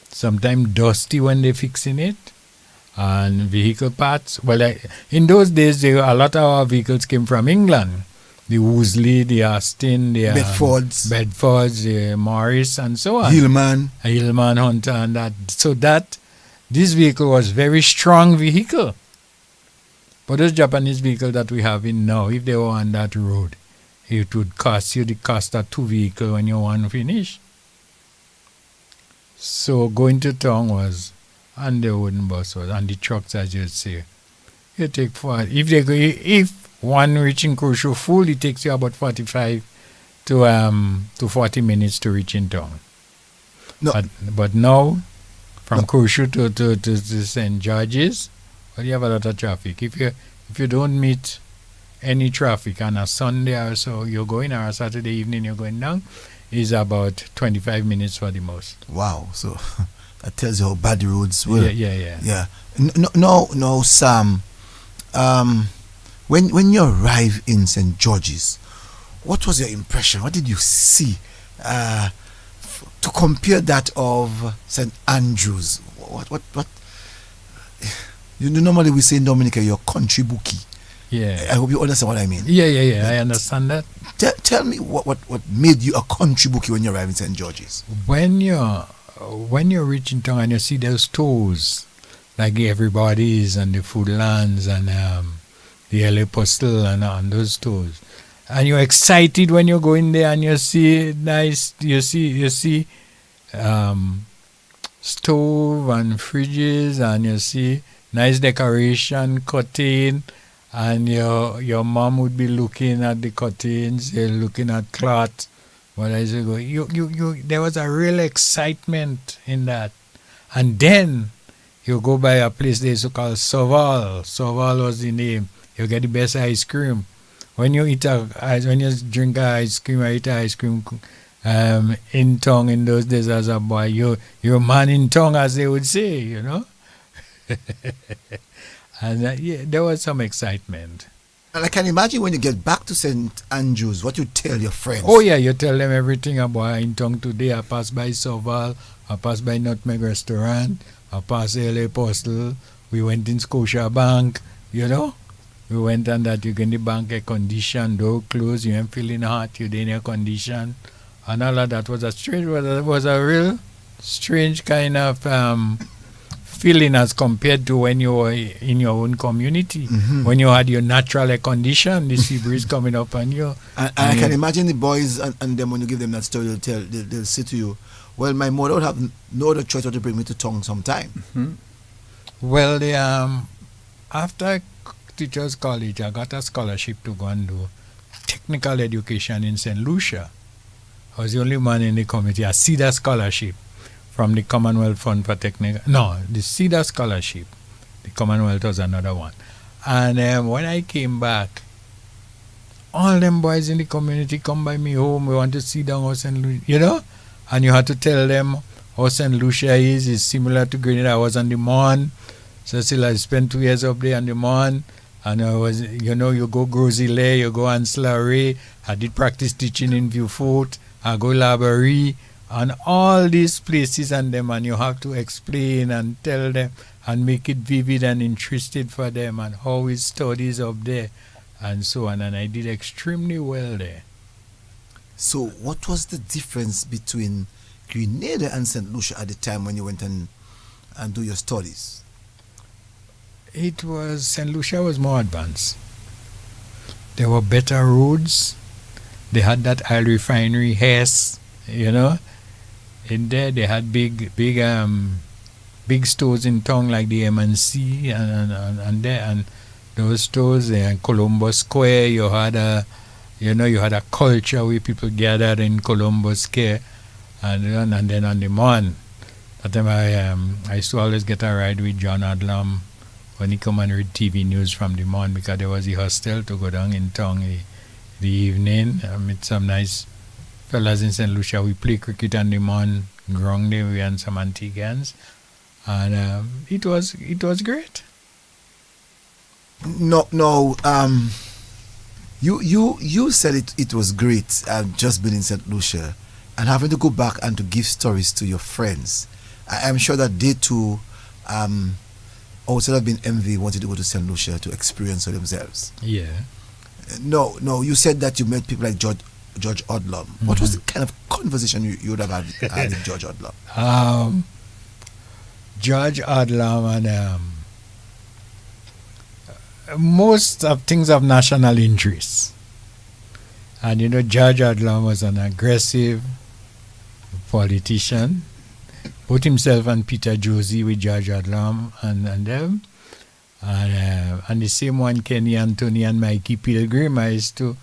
sometimes dusty when they're fixing it. And vehicle parts. Well, in those days, a lot of our vehicles came from England. The Wolseley, the Aston, the Bedfords, the Morris, and so on. Hillman, Hunter, and that. So this vehicle was very strong vehicle. But those Japanese vehicles that we have in now, if they were on that road, it would cost you the cost of two vehicles when you want to finish. So going to town was. And the wooden bus was, and the trucks, as you'd say. You take if one reaching Croshu full, it takes you about 45 to 40 minutes to reach in town. No. But now, from Croshu to St. George's, well, you have a lot of traffic. If you don't meet any traffic on a Sunday or so, you're going, or a Saturday evening you're going down, is about 25 minutes for the most. Wow. So that tells you how bad the roads were. Yeah. No, Sam. When you arrived in St. George's, what was your impression? What did you see? To compare that of St. Andrews, what? You know, normally we say in Dominica, you're country bookie. Yeah. I hope you understand what I mean. Yeah. I understand that. Tell me what made you a country bookie when you arrived in St. George's? When you're reaching town and you see those stores like Everybody's and the Foodlands and the LA Postal and those stores, and you're excited when you go in there and you see stove and fridges, and you see nice decoration curtain, and your mom would be looking at the curtains, looking at cloth. But as you go, there was a real excitement in that. And then you go by a place they used to call Soval. Soval was the name. You get the best ice cream. When you drink ice cream or eat ice cream in tongue in those days as a boy, you're a man in tongue, as they would say, you know. And there was some excitement. And I can imagine when you get back to St. Andrews, what you tell your friends. Oh yeah, you tell them everything about in tongue today. I passed by Soval, I passed by Nutmeg Restaurant, I passed LA Postal, we went in Scotia Bank, you know. We went on that, you get the bank air condition, door closed, you ain't feeling hot, you in air condition. And all of that was a real strange kind of feeling as compared to when you were in your own community. When you had your natural air condition, the sea breeze coming up on you. And I can imagine the boys and them, when you give them that story, they'll say to you, well, my mother would have no other choice but to bring me to tongue sometime. Well, after Teachers College, I got a scholarship to go and do technical education in St. Lucia. I was the only man in the community. I see that scholarship from the Commonwealth Fund for Technical. No, the Cedar Scholarship. The Commonwealth was another one. And when I came back, all them boys in the community come by me home. We want to see down how St. Lucia, you know? And you had to tell them how St. Lucia is similar to Grenada. I was on the Mon. So still I spent 2 years up there on the Mon. And I was, you know, you go Grosile, you go Ancillary. I did practice teaching in Vieux-Fort. I go Laborie. And all these places and them, and you have to explain and tell them and make it vivid and interesting for them and how it studies up there and so on. And I did extremely well there. So what was the difference between Grenada and St. Lucia at the time when you went and do your studies? It was, St. Lucia was more advanced. There were better roads. They had that oil refinery, Hess, you know. In there, they had big stores in town like the M&C and there, and those stores there in Columbus Square. You had a culture where people gathered in Columbus Square, and then on the Mon. That time I used to always get a ride with John Adlam when he come and read TV news from the Mon, because there was a hostel to go down in town the evening. I met some nice fellas in St. Lucia. We play cricket on the Mon ground there. We had some Antiguans, and it was great. No, you said it was great. Just being in St. Lucia and having to go back and to give stories to your friends. I'm sure that they too, outside of being envy, wanted to go to St. Lucia to experience for themselves. Yeah. No, you said that you met people like George Odlum. What was the kind of conversation you would have had with George Odlum? George Odlum and most of things of national interest. And you know, George Odlum was an aggressive politician. Put himself and Peter Josie with George Odlum and them. And the same one, Kenny Anthony and Mikey Pilgrim. I used to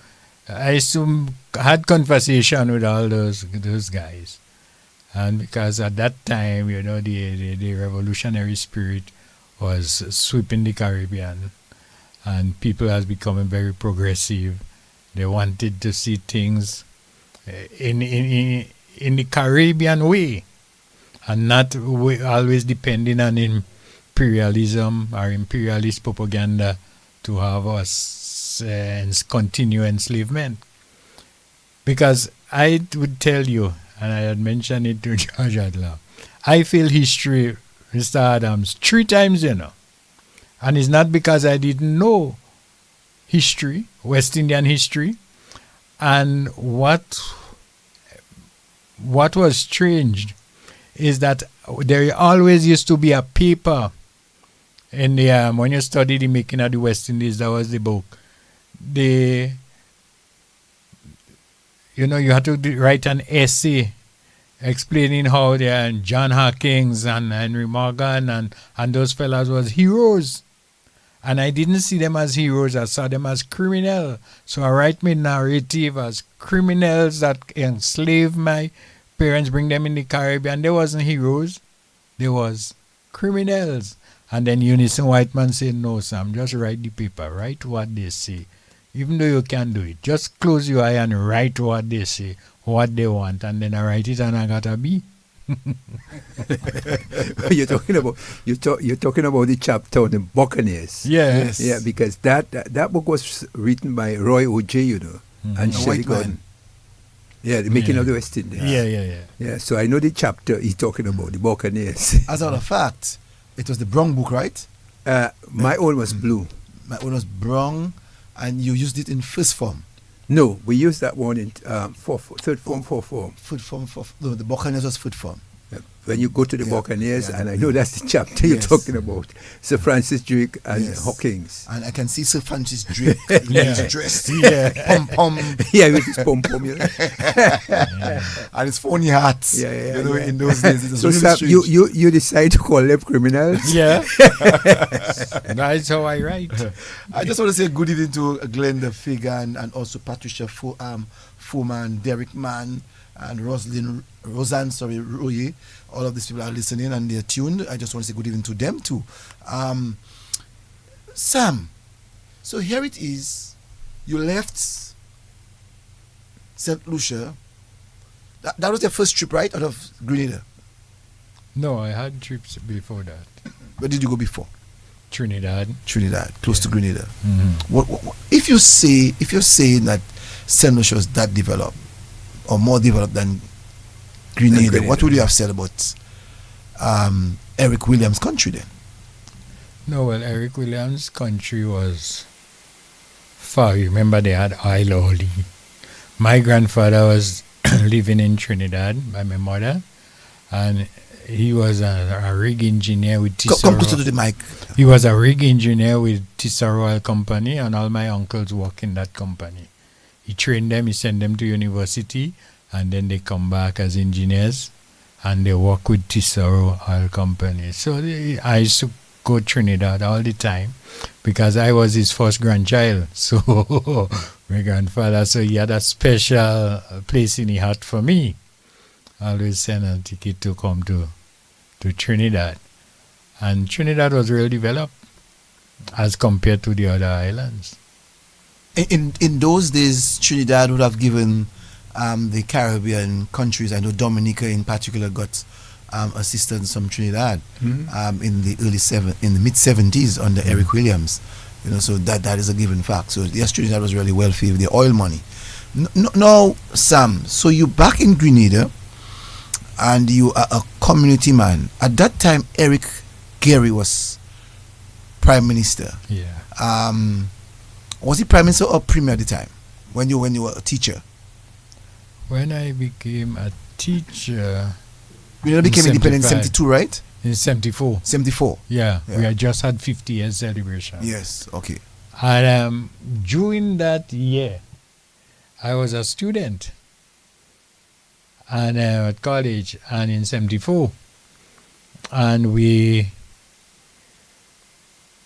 had conversation with all those guys. And because at that time, you know, the revolutionary spirit was sweeping the Caribbean, and people has become very progressive. They wanted to see things in the Caribbean way, and not always depending on imperialism or imperialist propaganda to have us continue enslavement. Because I would tell you, and I had mentioned it to George Adler, I failed history, Mr. Adams, 3 times, you know. And it's not because I didn't know history, West Indian history. And what was strange is that there always used to be a paper in the when you study the making of the West Indies. That was the book. You had to write an essay explaining how John Hawkins and Henry Morgan and those fellas was heroes. And I didn't see them as heroes. I saw them as criminals. So I write my narrative as criminals that enslaved my parents, bring them in the Caribbean. They wasn't heroes. There was criminals. And then Unison Whiteman said, no, Sam, just write the paper. Write what they say. Even though you can't do it, just close your eye and write what they say, what they want, and then I write it and I got a B. You're talking about the chapter on the Buccaneers. Yes. Yeah, because that book was written by Roy O.J., and Shelley Gordon. Yeah, the making of the West Indies. Yeah, so I know the chapter he's talking about, the Buccaneers. As a matter of fact, it was the brown book, right? My own was blue. My own was brown, and you used it in first form. No, we used that one in third form, fourth form. No, the Buccaneers was fourth form. When you go to the Buccaneers, and I know that's the chapter you're talking about, Sir Francis Drake and Hawkins. And I can see Sir Francis Drake dressed, pom-pom. Yeah, with his pom-pom, and his phony hats. In those days. It was so really Sam, strange. you decide to call them criminals? Yeah. That's how I write. I just want to say good evening to Glenda Fagan and also Patricia Foreman, Derek Mann, and Roseanne Roye. All of these people are listening and they're tuned. I just want to say good evening to them too. Sam, so here it is. You left St. Lucia. That was your first trip, right, out of Grenada? No, I had trips before that. Where did you go before? Trinidad, close to Grenada. Mm-hmm. What if you're saying that St. Lucia was that developed or more developed than Grenada, what would you have said about Eric Williams' country then? No, well, Eric Williams' country was far. Remember, they had oil only. My grandfather was living in Trinidad by my mother, and he was a rig engineer with Tisserand. Come closer to the mic. He was a rig engineer with Tisserand Oil Company, and all my uncles work in that company. He trained them, he sent them to university, and then they come back as engineers, and they work with Tisserand Oil Company. So I used to go to Trinidad all the time because I was his first grandchild. So my grandfather, so he had a special place in his heart for me. I always send a ticket to come to Trinidad. And Trinidad was really developed as compared to the other islands. In those days, Trinidad would have given the Caribbean countries, I know Dominica in particular got assistance from Trinidad in the in the mid 70s under Eric Williams. So that is a given fact. So yes, Trinidad was really wealthy with the oil money. Now, Sam, so you back in Grenada, and you are a community man. At that time, Eric Gary was Prime Minister. Yeah. Was he Prime Minister or Premier at the time when you were a teacher? When I became a teacher, Grenada became independent in 72, right? In 74. 74. Yeah, we had just had 50 years celebration. Yes, okay. And during that year, I was a student and at college, and in 74. And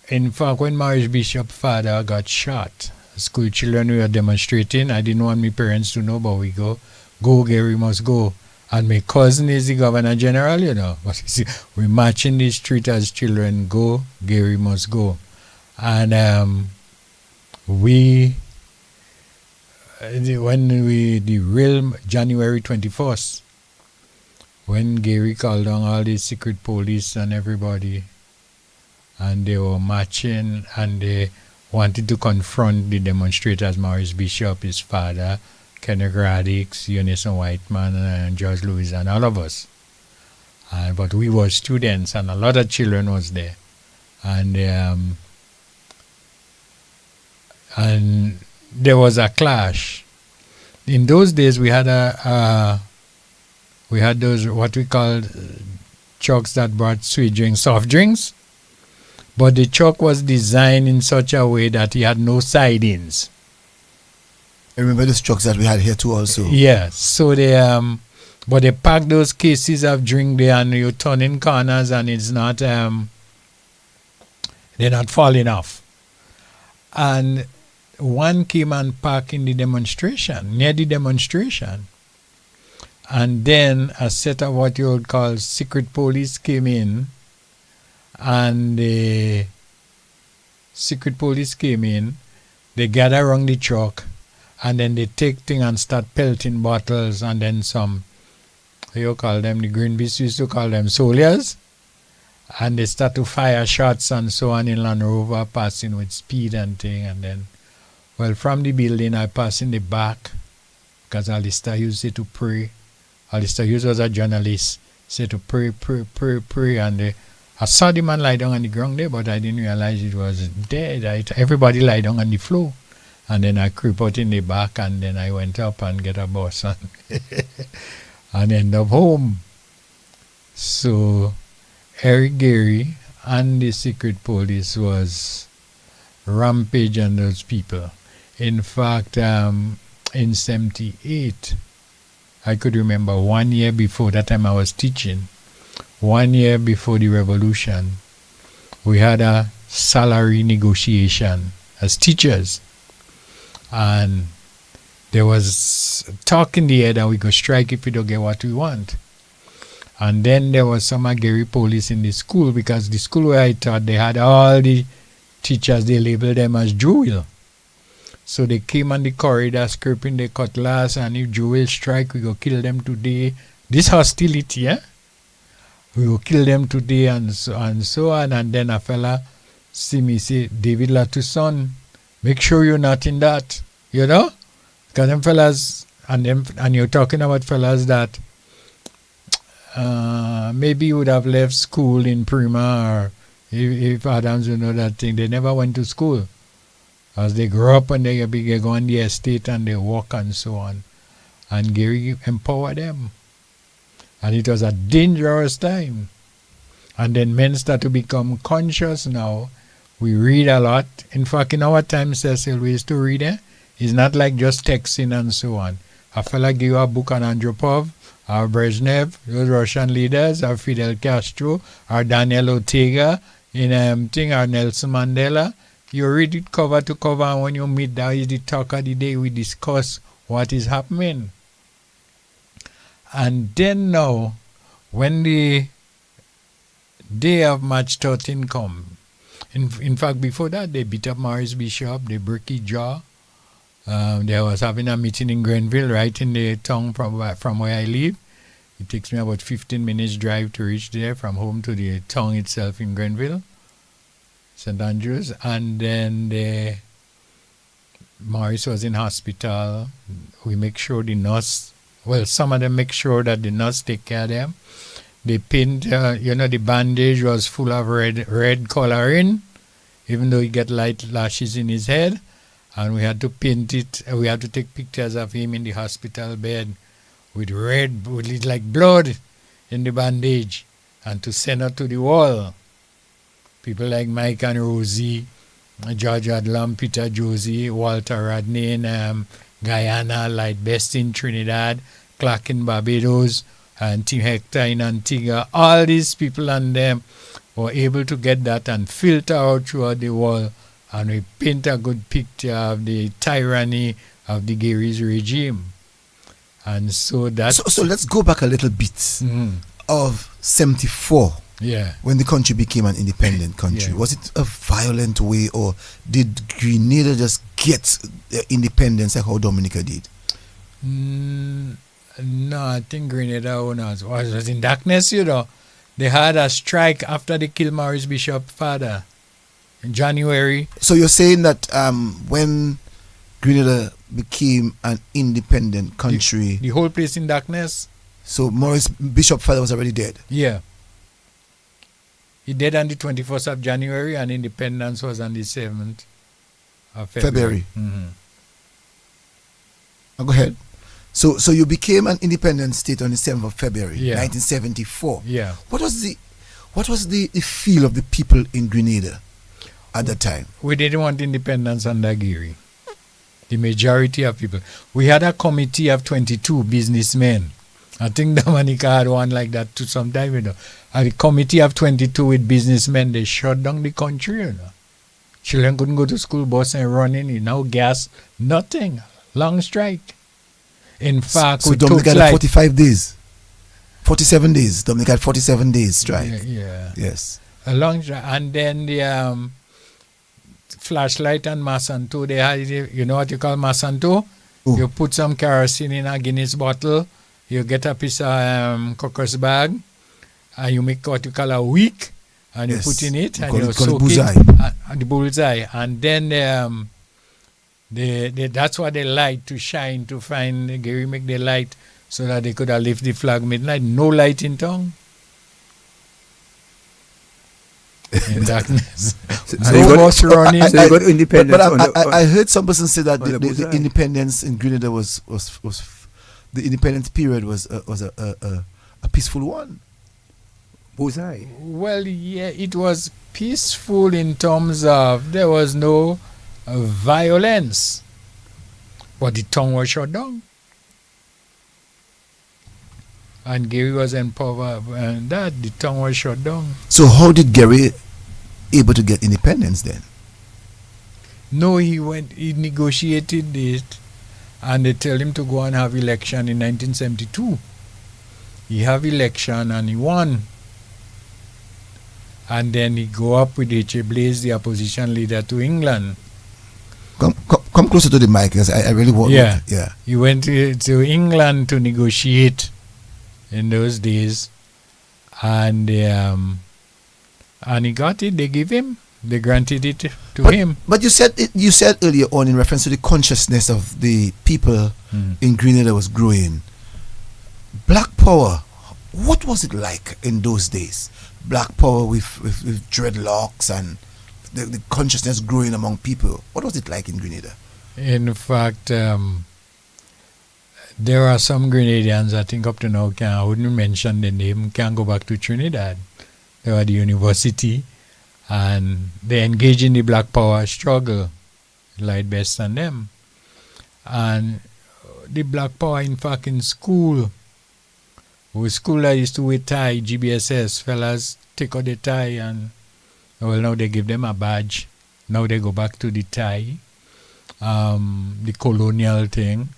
in fact, when Maurice Bishop's father got shot, school children were demonstrating. I didn't want my parents to know, but we go, Gary must go. And my cousin is the Governor General, But you see, we march in the street as children, go, Gary must go. And the real January 21st, when Gary called down all the secret police and everybody, and they were marching and they wanted to confront the demonstrators, Maurice Bishop, his father, Kenneth Radix, Unison Whiteman, and George Lewis, and all of us. But we were students, and a lot of children was there. And there was a clash. In those days, we had those what we called trucks that brought sweet drinks, soft drinks. But the truck was designed in such a way that he had no sidings. I remember those trucks that we had here too also. Yeah, so but they packed those cases of drink there, and you turn in corners and it's not, they're not falling off. And one came and parked in the demonstration, near the demonstration. And then a set of what you would call secret police came in, and the secret police came in, they gather around the truck, and then they take thing and start pelting bottles, and then some, you call them, the Green Beast used to call them soldiers, and they start to fire shots and so on in Land Rover, passing with speed and thing, and then, well, from the building I pass in the back, because Alistair used to pray. Alistair Hughes was a journalist, said to pray, and I saw the man lie down on the ground there, but I didn't realize it was dead. Everybody lie down on the floor. And then I creep out in the back, and then I went up and get a bus and end up home. So Eric Gary and the secret police was rampage on those people. In fact, in 78, I could remember 1 year before that time I was teaching. 1 year before the revolution, we had a salary negotiation as teachers. And there was talk in the air that we could strike if we don't get what we want. And then there was some Gary police in the school, because the school where I taught, they had all the teachers, they labeled them as Jewel. So they came on the corridor scraping their cutlass, and if Jewel strike, we go kill them today. This hostility, eh? We will kill them today, and so on. And then a fella see me say, David Latou's son, make sure you're not in that, you know? Because them fellas, and you're talking about fellas that maybe would have left school in Prima, or if Adams would know that thing, they never went to school. As they grow up and they go on the estate and they walk and so on. And Gary empowered them. And it was a dangerous time. And then men start to become conscious now. We read a lot. In fact, in our time, Cecil, we used to read it. It's not like just texting and so on. A fella give you a book on Andropov, or Brezhnev, those Russian leaders, or Fidel Castro, or Daniel Ortega, or Nelson Mandela. You read it cover to cover, and when you meet that is the talk of the day, we discuss what is happening. And then now, when the day of March 13 come, in fact, before that, they beat up Maurice Bishop, they break his jaw. They was having a meeting in Grenville, right in the town from where I live. It takes me about 15 minutes drive to reach there, from home to the town itself in Grenville, St. Andrews. And then Maurice was in hospital. We make sure the nurse, well, some of them make sure that the nurse take care of them. They paint, the bandage was full of red coloring, even though he got light lashes in his head. And we had to paint it. We had to take pictures of him in the hospital bed with red, with like blood in the bandage, and to send it to the wall. People like Mike and Rosie, George Adlam, Peter Josie, Walter Rodney in Guyana, Light Best in Trinidad, Clark in Barbados, and Tim Hector in Antigua. All these people and them were able to get that and filter out throughout the wall. And we paint a good picture of the tyranny of the Gary's regime. And so that's... So let's go back a little bit of 74. Yeah. When the country became an independent country. Yeah. Was it a violent way, or did Grenada just get independence like how Dominica did? No, I think Grenada was in darkness, They had a strike after they killed Maurice Bishop's father in January. So you're saying that when Grenada became an independent country... The whole place in darkness. So Maurice Bishop's father was already dead? Yeah. He died on the 21st of January, and independence was on the 7th of February. Mm-hmm. Go ahead. So you became an independent state on the 7th of February, 1974. Yeah. What was the feel of the people in Grenada at that time? We didn't want independence under Gary. The majority of people. We had a committee of 22 businessmen. I think Dominica had one like that too sometime, A committee of 22 with businessmen, they shut down the country, Children couldn't go to school, bus and running, no gas, nothing. Long strike. In fact, So we took Dominica had like 45 days. 47 days. Dominica had 47 days strike. yeah, Yes. a long strike, and then the flashlight and Masanto. They had, you know what you call Masanto? Ooh. You put some kerosene in a Guinness bottle. You get a piece of cockers bag, and you make what you call a wick, and you Yes. put in it, We and call you it- call it soak bullseye. it, and the bullseye, and then that's what they light to shine to find. Gary make the light so that they could have lift the flag midnight. No light in town. In darkness. So No you got- bus running. So you got independence But on the- I heard some person say that on the the bullseye. independence in Grenada was the independence period was a peaceful one. bullseye. Well, yeah, it was peaceful in terms of there was no violence, but the town was shut down. And Gary was in power, and that the town was shut down. So how did Gary able to get independence then? No, he negotiated it, and they tell him to go and have election in 1972. He have election and he won. And then he go up with H.A. Blaze, the opposition leader, to England. Come closer to the mic, because I really want. Yeah. Yeah. He went to England to negotiate in those days, and he got it. They give him. They granted it to him. But you said earlier on in reference to the consciousness of the people in Grenada was growing. Black power, what was it like in those days? Black power with dreadlocks and the consciousness growing among people. What was it like in Grenada? In fact, there are some Grenadians, I think up to now, I wouldn't mention the name, can go back to Trinidad. They were at the university, and they engage in the Black Power struggle, light best on them. And the Black Power, in fact, in school, with school I used to wear tie, GBSS, fellas take out the tie, and well, now they give them a badge. Now they go back to the tie, the colonial thing.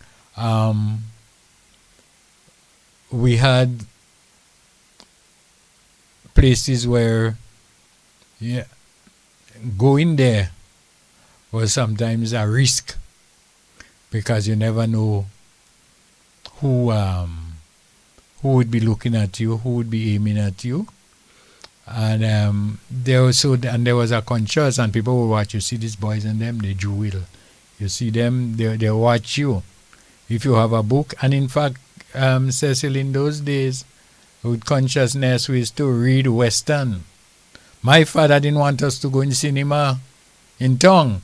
We had places where, going there was sometimes a risk, because you never know who would be looking at you, who would be aiming at you. And there was a conscience, and people would watch. You see these boys and them, they jewel. You see them, they watch you. If you have a book, and in fact, Cecil, in those days, with consciousness, we used to read Western. My father didn't want us to go in cinema in town.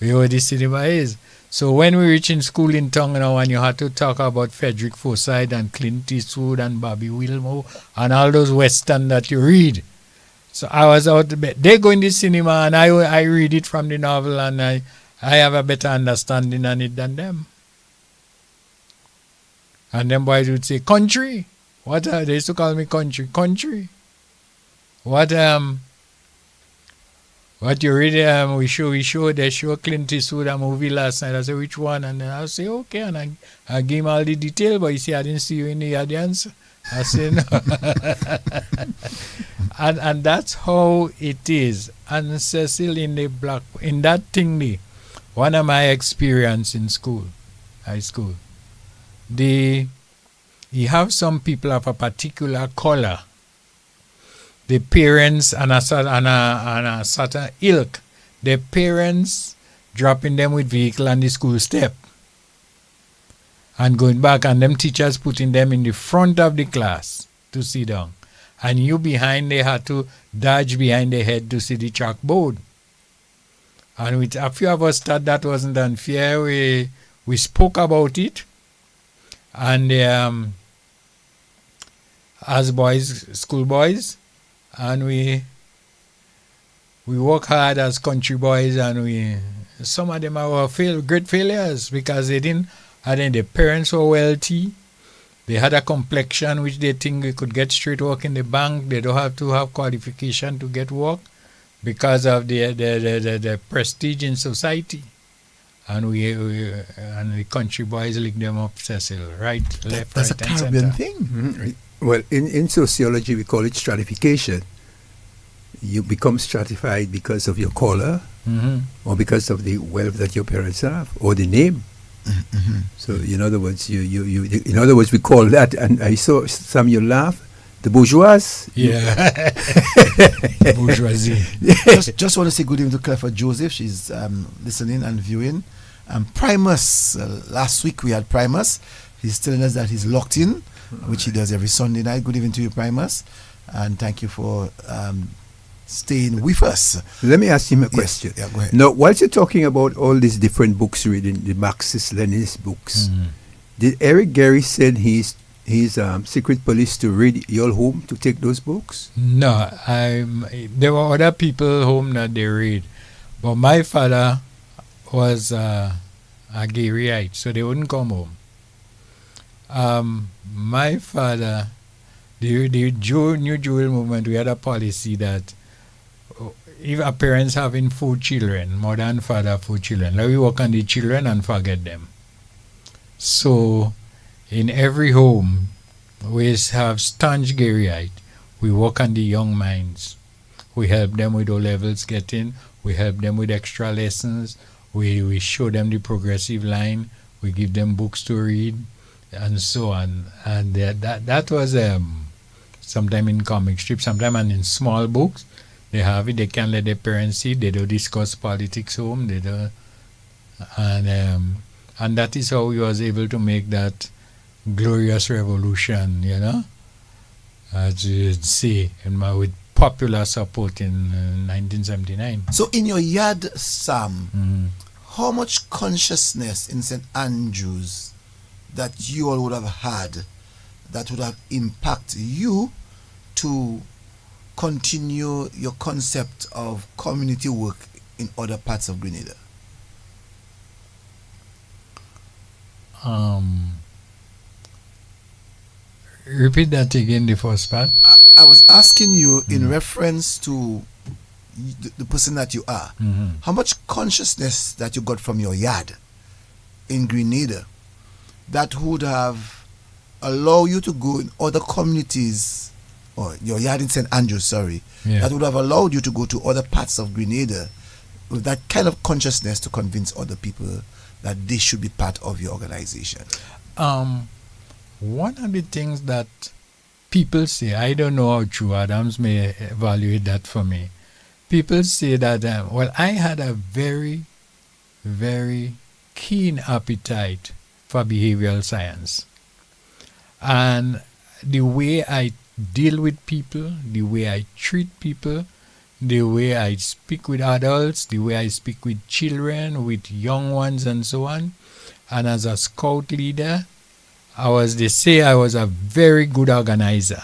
We know where the cinema is. So when we reach in school in town now, and you had to talk about Frederick Forsyth and Clint Eastwood and Bobby Wilmore and all those Western that you read. So I was out, they go in the cinema, and I read it from the novel, and I have a better understanding on it than them. And them boys would say, country. What they used to call me country. Country. What you read, they show Clint Eastwood a movie last night. I said, which one? And then I'll say, okay, and I give him all the detail, but you see, I didn't see you in the audience. I said, no. and that's how it is. And Cecil, in that thing, one of my experience in school, high school, you have some people of a particular color. The parents and a certain ilk. The parents dropping them with vehicle on the school step and going back, and them teachers putting them in the front of the class to sit down. And you behind, they had to dodge behind the head to see the chalkboard. And with a few of us thought that wasn't unfair. We spoke about it. And as boys, school boys, and we work hard as country boys, and some of them are great failures, because they didn't, and then their parents were wealthy. They had a complexion which they think they could get straight work in the bank. They don't have to have qualification to get work because of the prestige in society. and and the country boys lick them up, Cecil, right, left, That's right, a and Caribbean center. thing. Mhm. Well, in sociology, we call it stratification. You become stratified because of your color, Mm-hmm. or because of the wealth that your parents have, or the name. Mm-hmm. So, in other words, in other words, we call that, and I saw some you laugh, the bourgeois. Yeah. Bourgeoisie. just want to say good evening to Clever Joseph. She's listening and viewing. Primus, last week we had Primus. He's telling us that he's locked in, which he does every Sunday night. Good evening to you, Primus, and thank you for staying with us. Let me ask him a Yes. question. Yeah, go ahead. Now, whilst you're talking about all these different books, reading the Marxist-Leninist books, Mhm. did Eric Gary send his secret police to raid your home to take those books? No, there were other people home that they read, but my father was a Garyite, so they wouldn't come home. My father, the New Jewel movement, we had a policy that if our parents having 4 children, mother and father 4 children, let we work on the children and forget them. So in every home, we have staunch Garyite. We work on the young minds. We help them with O-levels getting. We help them with extra lessons. We show them the progressive line. We give them books to read, and so on. And that was sometime in comic strips, sometime and in small books. They have it. They can let their parents see. They don't discuss politics home. They don't, and that is how we was able to make that glorious revolution, as you'd see, with popular support in 1979. So in your yard, Sam, Mhm. how much consciousness in St. Andrews that you all would have had that would have impacted you to continue your concept of community work in other parts of Grenada? Repeat that again, the first part. I was asking you in reference to the person that you are, Mhm. how much consciousness that you got from your yard in Grenada that would have allowed you to go in other communities, or your yard in St. Andrews, sorry, Yeah. that would have allowed you to go to other parts of Grenada with that kind of consciousness to convince other people that they should be part of your organization? One of the things that people say, I don't know how true, Adams may evaluate that for me. People say that, I had a very, very keen appetite for behavioral science. And the way I deal with people, the way I treat people, the way I speak with adults, the way I speak with children, with young ones and so on. And as a scout leader, they say I was a very good organizer.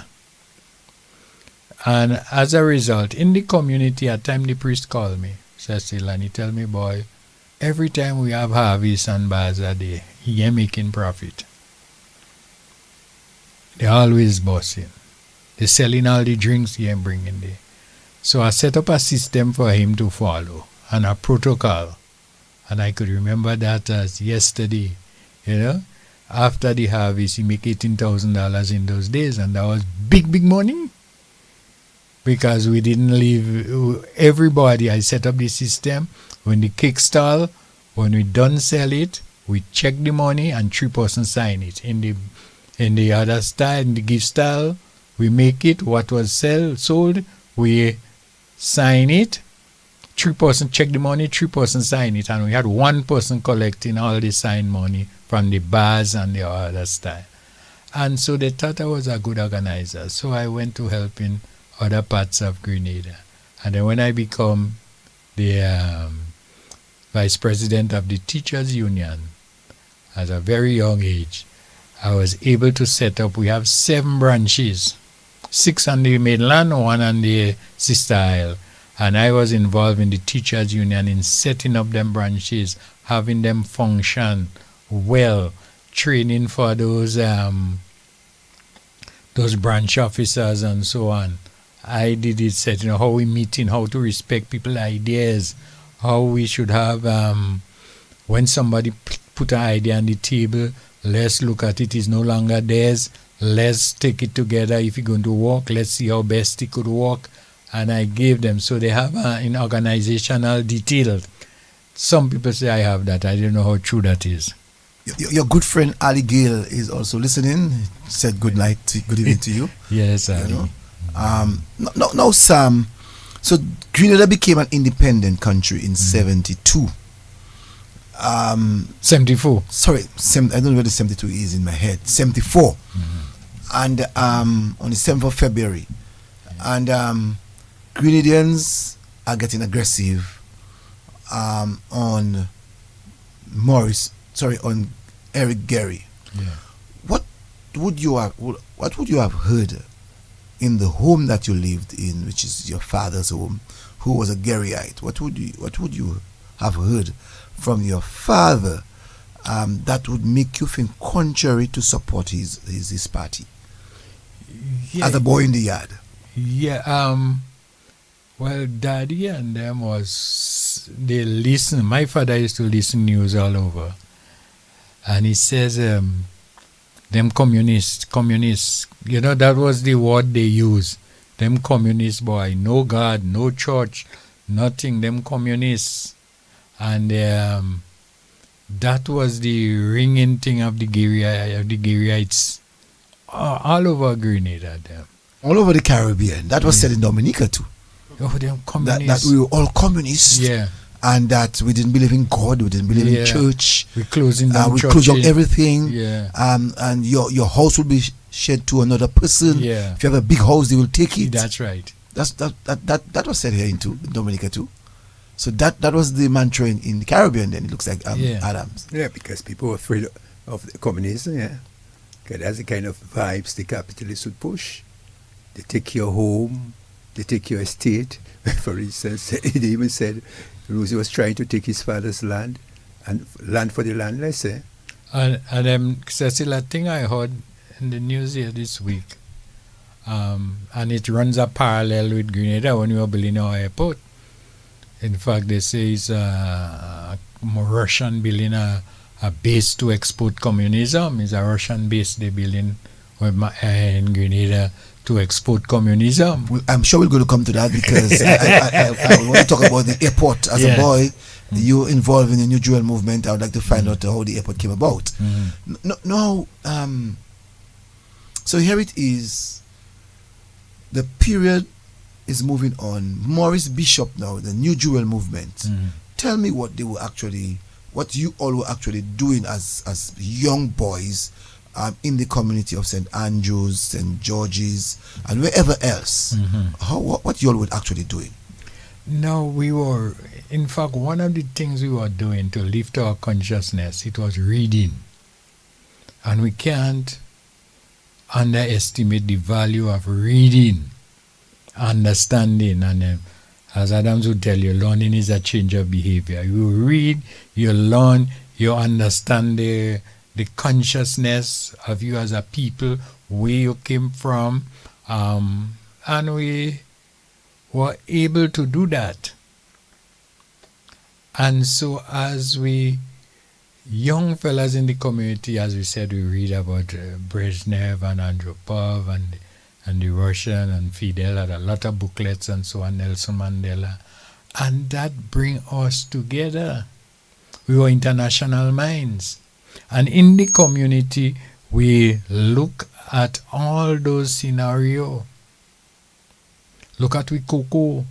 And as a result, in the community, at time the priest called me, Cecil, and he tell me, boy, every time we have harvest and bazaar day, he ain't making profit. They always bossing. They selling all the drinks he ain't bringing there. So I set up a system for him to follow and a protocol. And I could remember that as yesterday, After the harvest, he make $18,000 in those days, and that was big, big money. Because we didn't leave everybody. I set up the system. When the cake stall, when we done sell it, we check the money and 3 persons sign it. In the other style, in the gift style, we make it. What was sold, we sign it. 3 persons check the money, 3 persons sign it, and we had 1 person collecting all the signed money from the bars and the other style. And so they thought I was a good organizer. So I went to help in other parts of Grenada. And then when I become the vice president of the teachers union at a very young age, I was able to set up, we have 7 branches, 6 on the mainland, 1 on the sister isle. And I was involved in the teachers union in setting up them branches, having them function well, training for those branch officers and so on. I did it, setting how we meeting, how to respect people's ideas, how we should have when somebody put an idea on the table, let's look at it. It's no longer theirs. Let's take it together. If you're going to work, let's see how best it could work. And I gave them. So they have in organizational detail. Some people say I have that. I don't know how true that is. Your good friend Ali Gale is also listening. He said good night, good evening to you. Yes, Ali. You know? Now, Sam, so Grenada became an independent country in 72. 74. Sorry, I don't know where the 72 is in my head. 74. And on the 7th of February. And Grenadians are getting aggressive on Eric Gary. Yeah. What would you have heard in the home that you lived in, which is your father's home, who was a Garyite? What would you have heard from your father that would make you think contrary to support his party? Yeah. As a boy in the yard. Yeah. Well, Daddy and them they listen. My father used to listen news all over. And he says, them communists, you know, that was the word they used. Them communists, boy, no God, no church, nothing, them communists. And that was the ringing thing of the Garyites all over Grenada. Them. All over the Caribbean. That was said in Dominica too. Oh, them communists. That we were all communists. Yeah. And that we didn't believe in God, we didn't believe in church. We're closing down we churches. closed down everything. Yeah. And your house will be shared to another person. Yeah. If you have a big house, they will take it. That's right. That was said here in Dominica too. So that was the mantra in the Caribbean then, it looks like, Adams. Yeah, because people were afraid of the communism, yeah. Because that's the kind of vibes the capitalists would push. They take your home, they take your estate. For instance, they even said Lucia was trying to take his father's land, and land for the landless, eh? And Cecil, a thing I heard in the news here this week, and it runs a parallel with Grenada when we were building our airport. In fact, they say it's Russian building a base to export communism. It's a Russian base they're building in Grenada to export communism. I'm sure we're going to come to that because I want to talk about the airport. As a boy, you involved in the New Jewel movement. I would like to find out how the airport came about. So here it is. The period is moving on. Maurice Bishop now, the New Jewel movement. Tell me what you all were actually doing as young boys in the community of St. Andrews, St. George's, and wherever else. What you all were actually doing? No, we were, in fact, one of the things we were doing to lift our consciousness, it was reading. And we can't underestimate the value of reading, understanding, and as Adams would tell you, learning is a change of behavior. You read, you learn, you understand the consciousness of you as a people, where you came from, and we were able to do that. And so as we young fellas in the community, as we said, we read about Brezhnev and Andropov and the Russian, and Fidel had a lot of booklets and so on, Nelson Mandela. And that bring us together. We were international minds. And in the community, we look at all those scenarios. Look at we cocoa.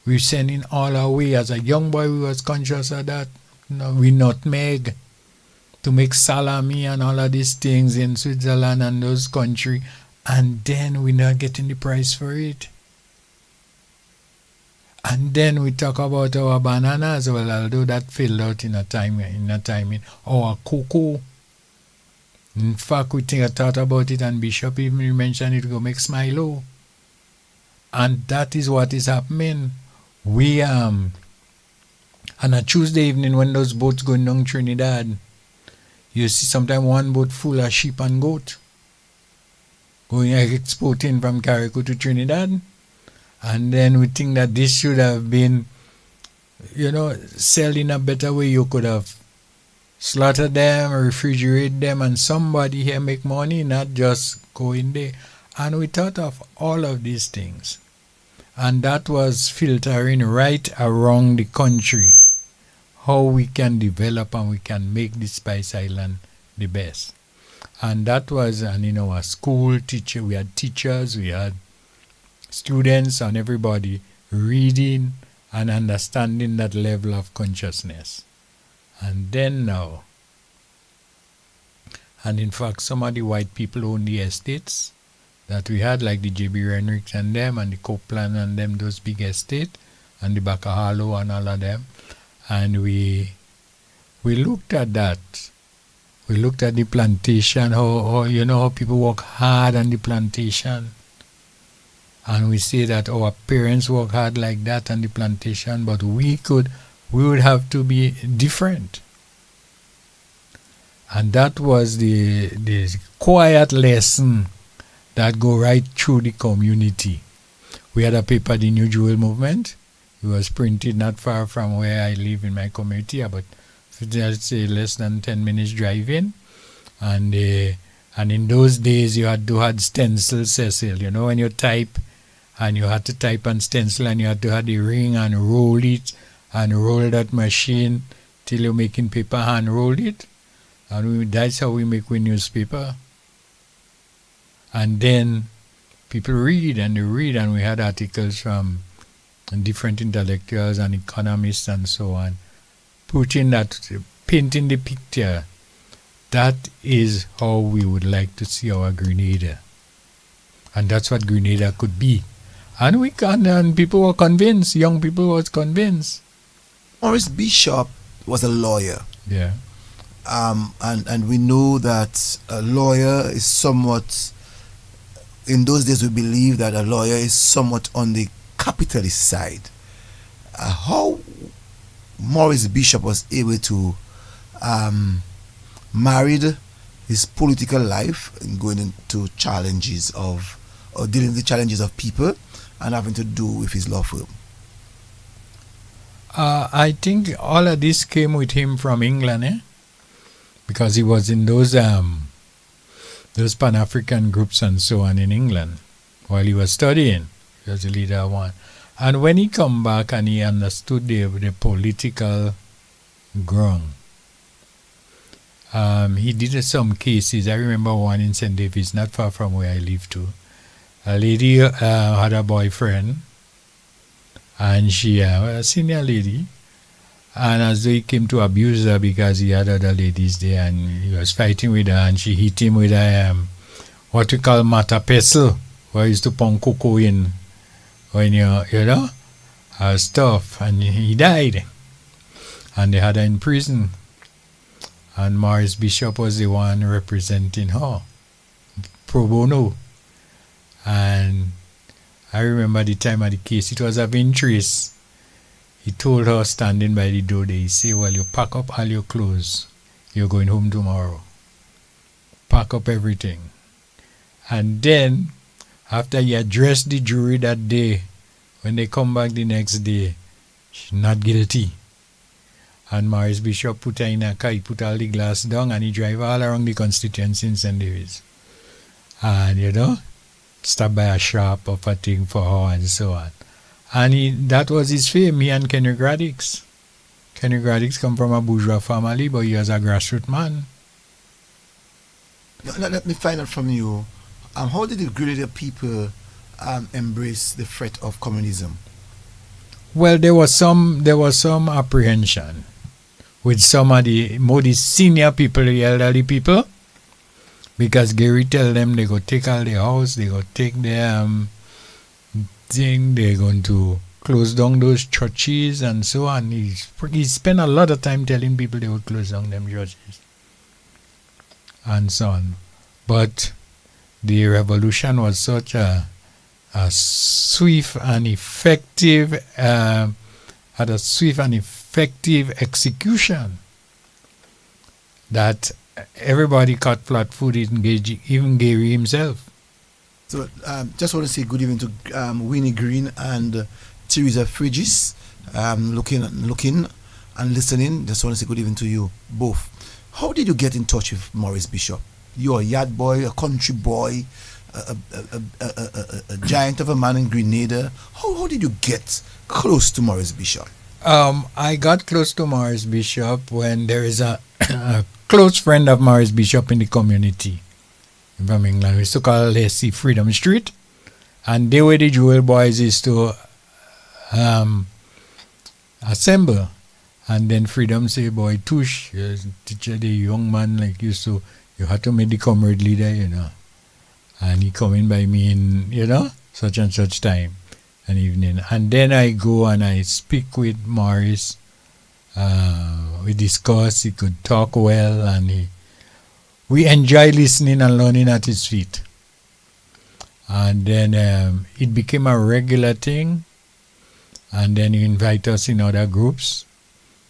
We sending all our way. As a young boy, we was conscious of that. We nutmeg to make salami and all of these things in Switzerland and those countries. And then we're not getting the price for it. And then we talk about our bananas. Well, although that failed out in a timing. Our cocoa. In fact, I thought about it, and Bishop even mentioned it to make Smilo. And that is what is happening. We on a Tuesday evening when those boats going down Trinidad, you see sometimes one boat full of sheep and goat going exporting from Carriacou to Trinidad. And then we think that this should have been sell in a better way. You could have slaughter them, refrigerate them, and somebody here make money, not just go in there. And we thought of all of these things. And that was filtering right around the country, how we can develop and we can make the Spice Island the best. And that was, and in our school, we had teachers, we had students and everybody reading and understanding that level of consciousness. And then now, and in fact, some of the white people own the estates that we had, like the J.B. Renricks and them, and the Copeland and them, those big estates, and the Bacahalo and all of them. And we looked at that. We looked at the plantation, how people work hard on the plantation. And we say that our parents work hard like that on the plantation, but we would have to be different. And that was the quiet lesson that go right through the community. We had a paper, the New Jewel Movement. It was printed not far from where I live in my community, about let's say less than 10 minutes driving. And in those days you had to have stencil, Cecil. When you type, and you had to type and stencil, and you had to have the ring and roll it, and roll that machine till you're making paper, hand roll it. And that's how we make our newspaper. And then people read, and we had articles from different intellectuals and economists and so on, painting the picture. That is how we would like to see our Grenada. And that's what Grenada could be. And people were convinced, young people was convinced. Maurice Bishop was a lawyer. Yeah. And we know that a lawyer is somewhat, in those days we believe that a lawyer is somewhat on the capitalist side. How Maurice Bishop was able to married his political life and going into challenges or dealing with the challenges of people and having to do with his law firm. I think all of this came with him from England, because he was in those Pan-African groups and so on in England while he was studying. He was the leader of one. And when he come back and he understood the political ground, he did some cases. I remember one in St. David's, not far from where I live too. A lady had a boyfriend, and she a senior lady, and as though he came to abuse her because he had other ladies there, and he was fighting with her, and she hit him with a what we call mata pestle, where he used to pound cocoa in when stuff, and he died, and they had her in prison, and Maurice Bishop was the one representing her pro bono. And I remember the time of the case, it was of interest. He told her standing by the door there, he said, well, you pack up all your clothes. You're going home tomorrow. Pack up everything. And then, after he addressed the jury that day, when they come back the next day, she's not guilty. And Maurice Bishop put her in a car, he put all the glass down, and he drive all around the constituency in St. David's. And, stop by a shop of a thing for her and so on. And that was his fame, he and Kenny Graddix. Kenny Graddix come from a bourgeois family, but he was a grassroots man. Let me find out from you, how did the Grenada people embrace the threat of communism? Well, there was some apprehension with some of the more senior people, the elderly people, because Gary tell them they go take all their house, they go take their thing, they're going to close down those churches and so on. He spent a lot of time telling people they would close down them churches and so on. But the revolution was such a swift and effective, had a swift and effective execution that everybody caught flat-footed, even Gary himself. So just want to say good evening to Winnie Green and Teresa Frigis. looking and listening. Just want to say good evening to you both. How did you get in touch with Maurice Bishop? You're a yard boy, a country boy, a giant of a man in Grenada. How did you get close to Maurice Bishop? I got close to Maurice Bishop when there is a close friend of Maurice Bishop in the community from England. We used to call it Freedom Street. And they were the jewel boys used to assemble. And then Freedom say, boy, Touche, teacher, the young man, like used to, you had to make the comrade leader, you know. And he come in by me in, you know, such and such time, an evening. And then I go and I speak with Maurice. We discuss, he could talk well, and we enjoy listening and learning at his feet. And then it became a regular thing. And then he invite us in other groups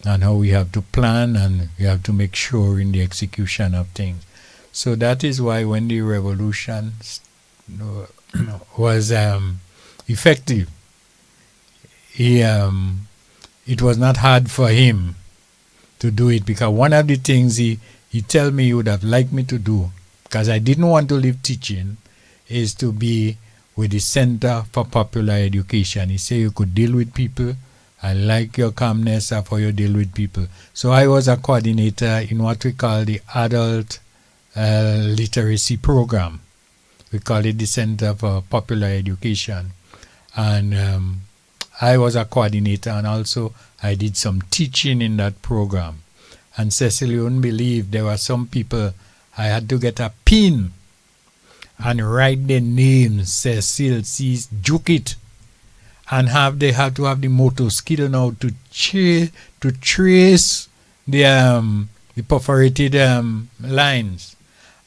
and how we have to plan and we have to make sure in the execution of things. So that is why when the revolution was effective, it was not hard for him to do it, because one of the things he tell me he would have liked me to do, because I didn't want to leave teaching, is to be with the Center for Popular Education. He said you could deal with people. I like your calmness of how you deal with people. So I was a coordinator in what we call the adult literacy program. We call it the Center for Popular Education. And I was a coordinator, and also I did some teaching in that program. And Cecily, you wouldn't believe, there were some people I had to get a pin and write their names, Cecil, C's, juke it, and they have to have the motor skill now to trace the perforated lines.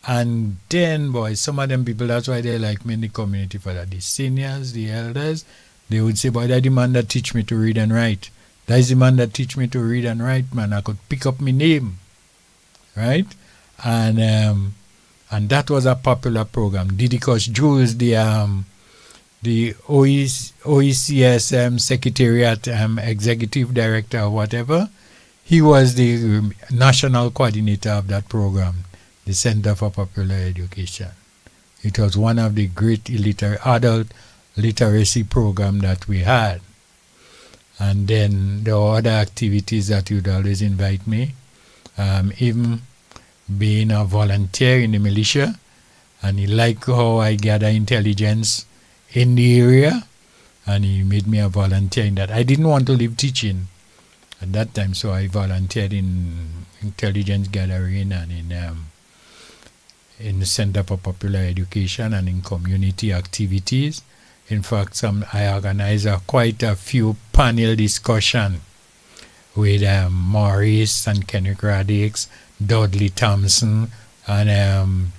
And then, boy, some of them people, that's why they like me in the community for that. The seniors, the elders, they would say, boy, that's the man that teach me to read and write. That is the man that teach me to read and write, man. I could pick up my name, right? And that was a popular program. Didikos Jules, the OECS Secretariat Executive Director or whatever, he was the national coordinator of that program, the Center for Popular Education. It was one of the great adult literacy program that we had. And then there were other activities that you'd always invite me, even being a volunteer in the militia, and he liked how I gather intelligence in the area, and he made me a volunteer in that. I didn't want to leave teaching at that time, so I volunteered in intelligence gathering and in the Center for Popular Education and in community activities. In fact, I organized quite a few panel discussion with Maurice and Kenrick Radix, Dudley Thompson, and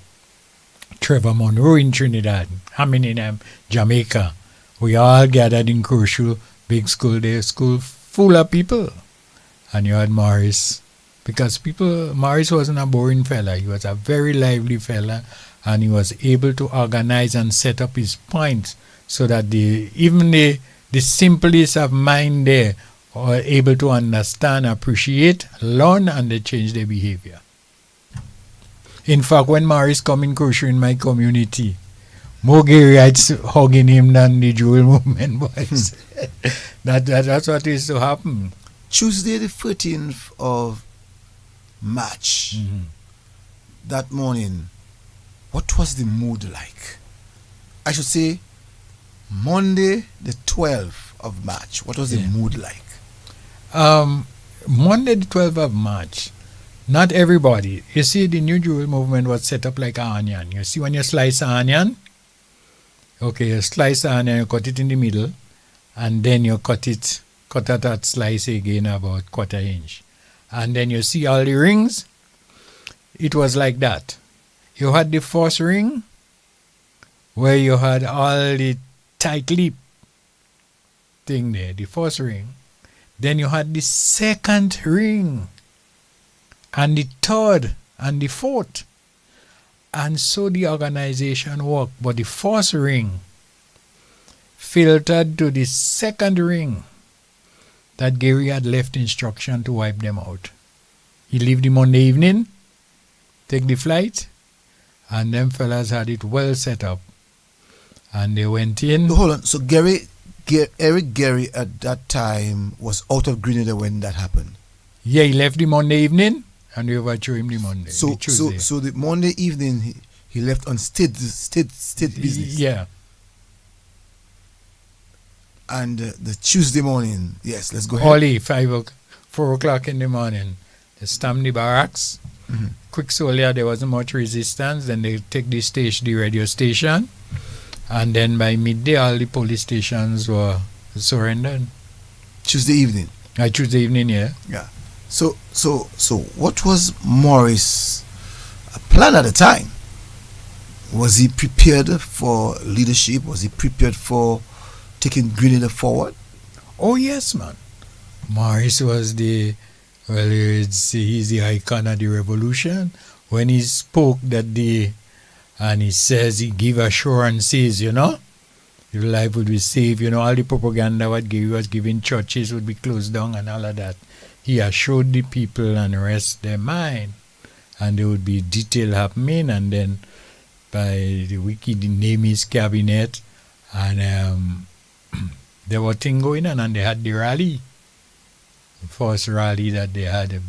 Trevor Monroe in Trinidad. In Jamaica. We all gathered in Crucial, big school there, school full of people. And you had Maurice, because Maurice wasn't a boring fella. He was a very lively fella, and he was able to organize and set up his points so that even the simplest of mind there are able to understand, appreciate, learn, and they change their behavior. In fact, when Maurice come in Crucial in my community, more Garyite hugging him than the Jewel Movement boys. That's what is to happen. Tuesday the 13th of March, that morning, what was the mood like? I should say Monday the 12th of March, what was the mood like? Monday the 12th of March, not everybody. You see, the New Jewel Movement was set up like an onion. You see when you slice an onion, you slice the onion, you cut it in the middle, and then you cut out that slice again about 1/4 inch. And then you see all the rings, it was like that. You had the first ring, where you had all the tight lip thing there, the first ring. Then you had the second ring, and the third, and the fourth. And so the organization worked. But the first ring filtered to the second ring. that Gary had left instruction to wipe them out. He left the Monday evening, take the flight, and them fellas had it well set up. And they went in. So hold on. So Eric Gary at that time was out of Grenada when that happened. Yeah, he left the Monday evening, and we overthrew him the Monday. So the Tuesday. so the Monday evening he left on state business. Yeah. And the Tuesday morning, yes, let's go ahead. Early, 4 o'clock in the morning. They stormed the barracks. Mm-hmm. Quick soldier, there wasn't much resistance. Then they take the radio station. And then by midday, all the police stations were surrendered. Tuesday evening. Tuesday evening, yeah. Yeah. So what was Morris' plan at the time? Was he prepared for leadership? Was he prepared for taking Grenada forward? Oh yes, man. Morris was he's the icon of the revolution. When he spoke that day, and he says, he give assurances, your life would be safe, all the propaganda what Gary was giving, churches would be closed down and all of that. He assured the people and rest their mind, and there would be detail happening, and then by the week he named his cabinet, and there were things going on, and they had the rally. The first rally that they had,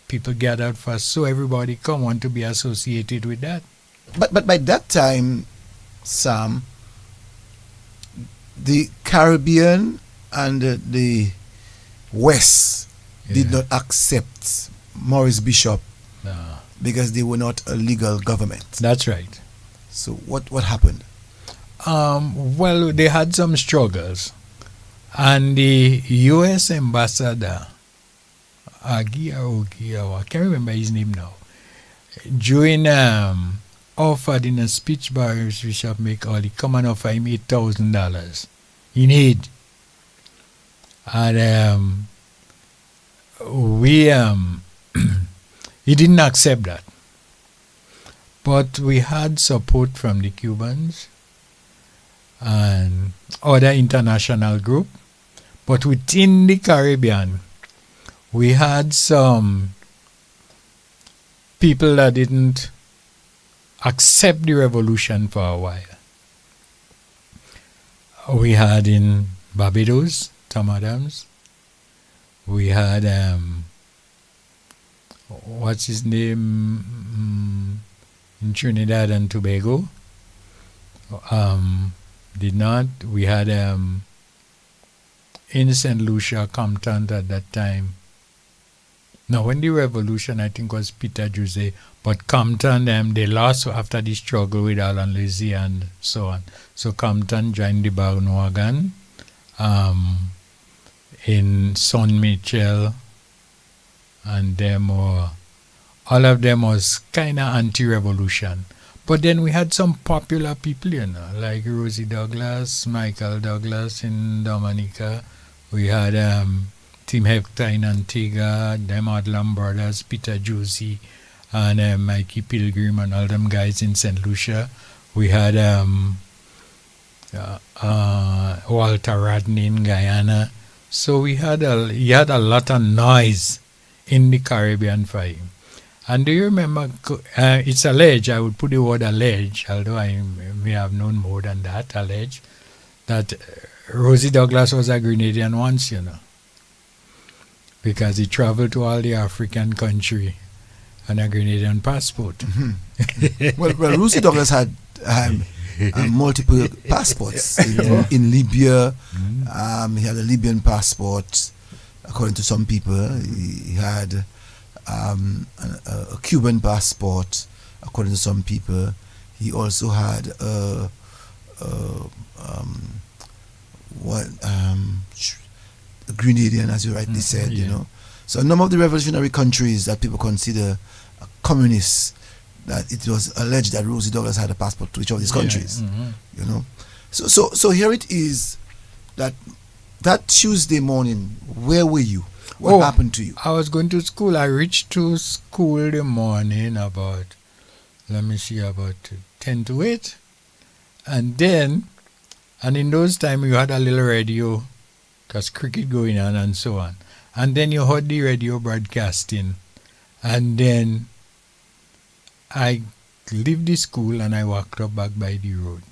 people gathered first, so everybody want to be associated with that. But by that time, Sam, the Caribbean and the West did not accept Morris Bishop because they were not a legal government. That's right. So what happened? Well, they had some struggles, and the U.S. ambassador, I can't remember his name now, during offered in a speech by Bishop McCauley, come and offer him $8,000 in aid, and he didn't accept that, but we had support from the Cubans and other international group. But within the Caribbean, we had some people that didn't accept the revolution for a while. We had in Barbados, Tom Adams. We had, what's his name, in Trinidad and Tobago. We had in St. Lucia, Compton at that time. No, when the revolution, I think, was Peter Jose, but Compton, they lost after the struggle with Alan Lizzie and so on. So Compton joined the bandwagon. In Son Mitchell, and all of them was kind of anti-revolution. But then we had some popular people, like Rosie Douglas, Michael Douglas in Dominica. We had Tim Hector in Antigua, them Adlam brothers, Peter Josie, and Mikey Pilgrim, and all them guys in St. Lucia. We had Walter Rodney in Guyana. So he had a lot of noise in the Caribbean for him. And do you remember, it's alleged, I would put the word alleged, although I may have known more than that, alleged, that Rosie Douglas was a Grenadian once, because he traveled to all the African country on a Grenadian passport. Mm-hmm. well, Rosie Douglas had multiple passports in Libya. He had a Libyan passport, according to some people. He had a Cuban passport, according to some people. He also had a Grenadian, as you rightly said, So a number of the revolutionary countries that people consider communists, that it was alleged that Rosie Douglas had a passport to each of these countries. So here it is, that Tuesday morning, where were you? What happened to you? I was going to school. I reached to school the morning about 10 to 8. And in those times you had a little radio because cricket going on and so on. And then you heard the radio broadcasting. And then I left the school and I walked up back by the road.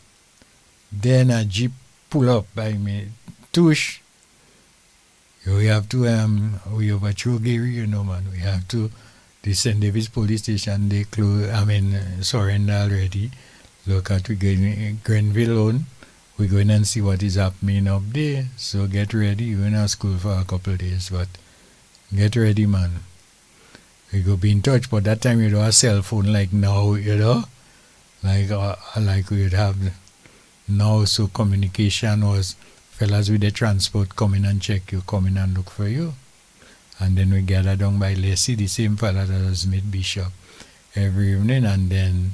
Then a jeep pull up by me. Touche, we have to we overthrow Gary, you know, man. We have to the St. David's police station, they surrender already. Look at we going Grenville on. We're going and see what is happening up there. So get ready. You're in our school for a couple of days, but get ready, man. We go be in touch. But that time you don't have a cell phone like now, you know, like we'd have now. So communication was fellas with the transport come in and check you, come in and look for you. And then we gather down by Lacy, the same fella that was made bishop every evening. And then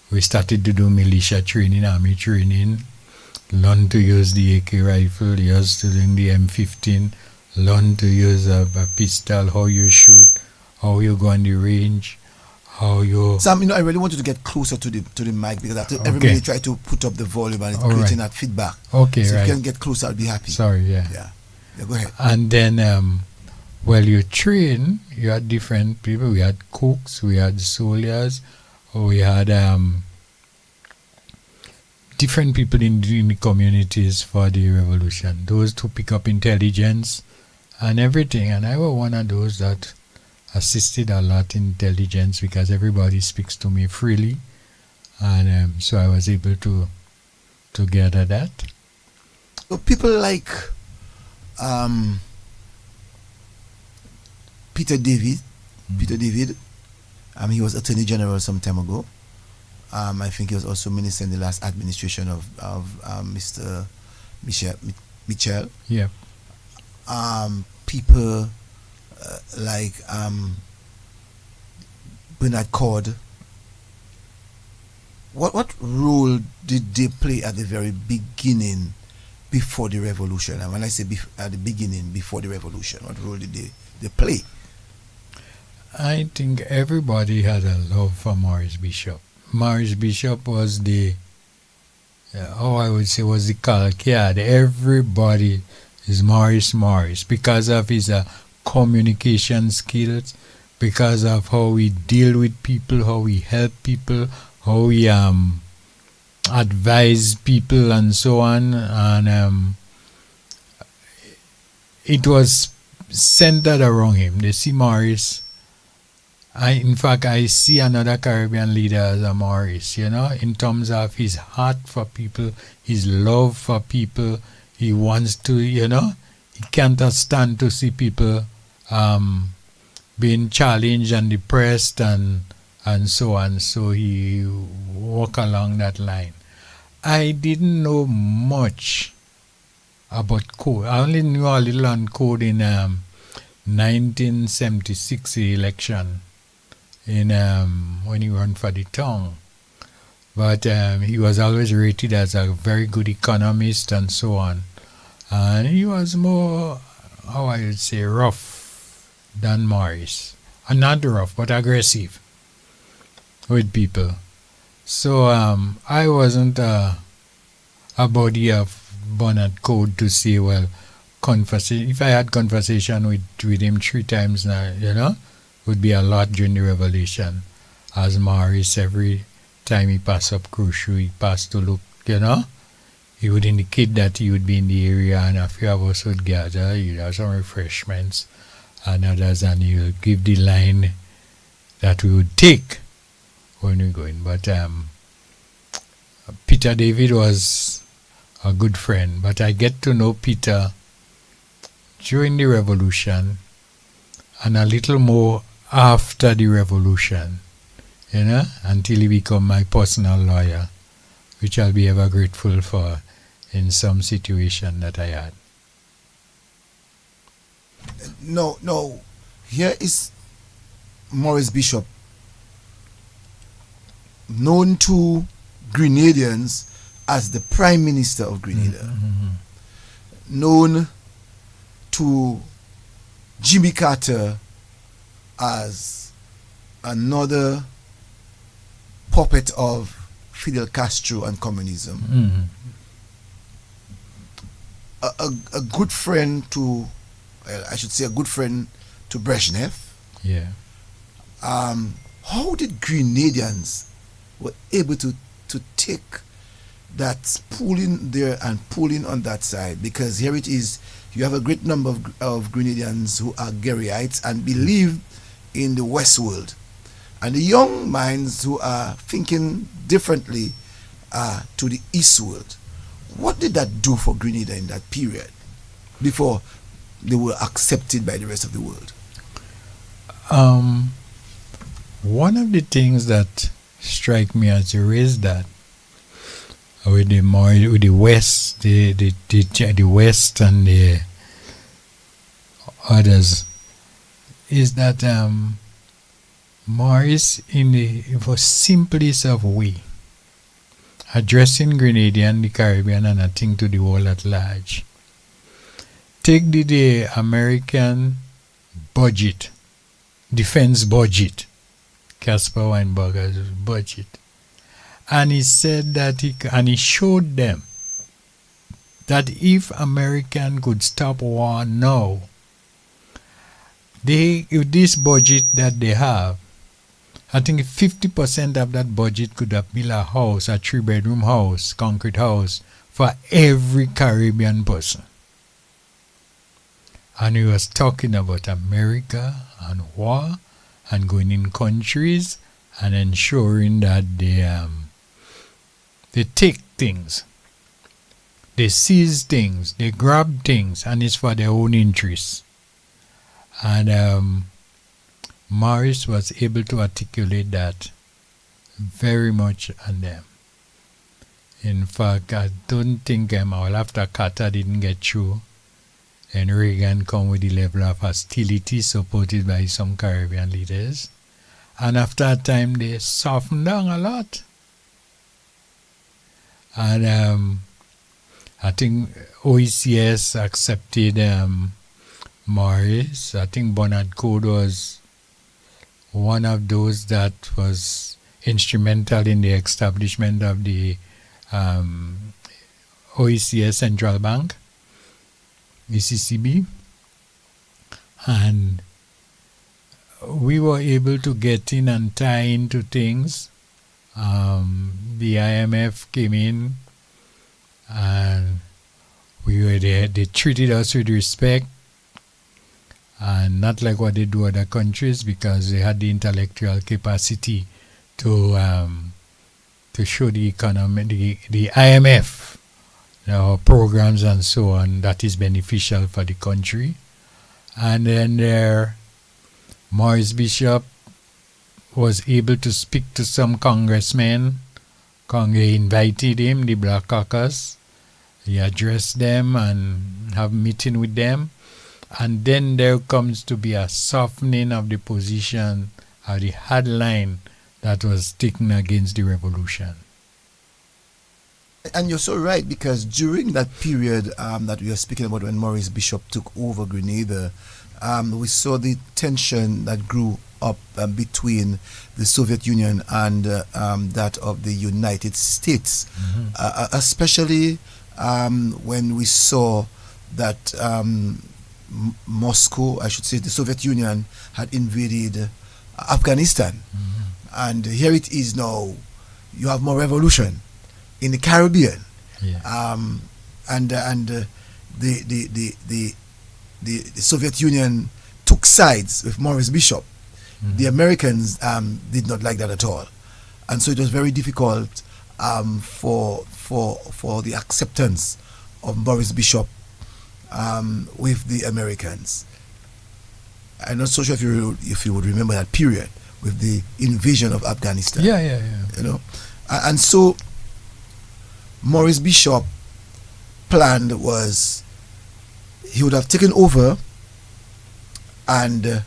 we started to do militia training, army training, learn to use the AK rifle, used to doing the M15, learn to use a pistol, how you shoot, how you go on the range, how you... Sam, I really want you to get closer to the mic because everybody try to put up the volume and it's creating that feedback. Okay, so right. if you can get closer, I'll be happy. Sorry, yeah. Yeah, go ahead. And then, you train, you had different people. We had cooks, we had soldiers, we had different people in the communities for the revolution. Those to pick up intelligence and everything. And I was one of those that assisted a lot in intelligence because everybody speaks to me freely. And so I was able to gather that. So people like Peter David, he was Attorney General some time ago. I think he was also minister in the last administration of Mr. Michel. Yeah. People like Bernard Cord. What role did they play at the very beginning before the revolution? And when I say at the beginning, before the revolution, what role did they play? I think everybody had a love for Maurice Bishop. Maurice Bishop was the calcade. Everybody is Maurice because of his communication skills, because of how we deal with people, how we help people, how we advise people and so on. And it was centered around him. They see Maurice. I see another Caribbean leader as a Maurice, in terms of his heart for people, his love for people. He wants to, he can't stand to see people being challenged and depressed and so on. So he walked along that line. I didn't know much about code. I only knew a little on code in 1976 election. When he ran for the town. But he was always rated as a very good economist and so on. And he was more, how I would say, rough than Maurice. Not rough, but aggressive with people. So I wasn't a body of Bernard Code to say, well, if I had conversation with him 3 times now, would be a lot during the revolution. As Maurice, every time he passed up Crucial, he passed to look, he would indicate that he would be in the area, and a few of us would gather, he'd have some refreshments and others, and he would give the line that we would take when we're going. But Peter David was a good friend, but I get to know Peter during the revolution and a little more after the revolution, until he become my personal lawyer, which I'll be ever grateful for in some situation that I had. No. Here is Maurice Bishop, known to Grenadians as the Prime Minister of Grenada, known to Jimmy Carter as another puppet of Fidel Castro and communism. a good friend to, I should say, a good friend to Brezhnev. Yeah. How did Grenadians were able to take that pulling there and pulling on that side? Because here it is, you have a great number of Grenadians who are Garyites and believe in the West world, and the young minds who are thinking differently to the East world. What did that do for Grenada in that period before they were accepted by the rest of the world? One of the things that strike me as you raised that with the West, the West and the others, is that Morris, in the simplest of way, addressing Grenadian, the Caribbean, and I think to the world at large. Take the American budget, defense budget, Caspar Weinberger's budget, and he said that he showed them that if American could stop war now, with this budget that they have, I think 50% of that budget could have built a house, a 3-bedroom house, concrete house, for every Caribbean person. And he was talking about America and war and going in countries and ensuring that they take things, they seize things, they grab things, and it's for their own interests. And Morris was able to articulate that very much on them. In fact, I don't think all after Carter didn't get through, and Reagan come with the level of hostility supported by some Caribbean leaders. And after a time, they softened down a lot. And I think OECS accepted Morris. I think Bernard Code was one of those that was instrumental in the establishment of the OECS Central Bank, ECCB, and we were able to get in and tie into things. The IMF came in and we were there. They treated us with respect, and not like what they do other countries, because they had the intellectual capacity to show the economy, the IMF, programs and so on, that is beneficial for the country. And then Morris Bishop was able to speak to some congressmen. They invited him, the Black Caucus. He addressed them and have a meeting with them. And then there comes to be a softening of the position of the hard line that was taken against the revolution. And you're so right, because during that period that we are speaking about, when Morris Bishop took over Grenada, we saw the tension that grew up between the Soviet Union and that of the United States, especially when we saw that Moscow, I should say the Soviet Union, had invaded Afghanistan. And here it is now, you have more revolution in the Caribbean. And the Soviet Union took sides with Morris Bishop. The Americans did not like that at all, and so it was very difficult for the acceptance of Morris Bishop with the Americans. I'm not so sure if you would remember that period with the invasion of Afghanistan. You know, and so Morris Bishop planned was he would have taken over and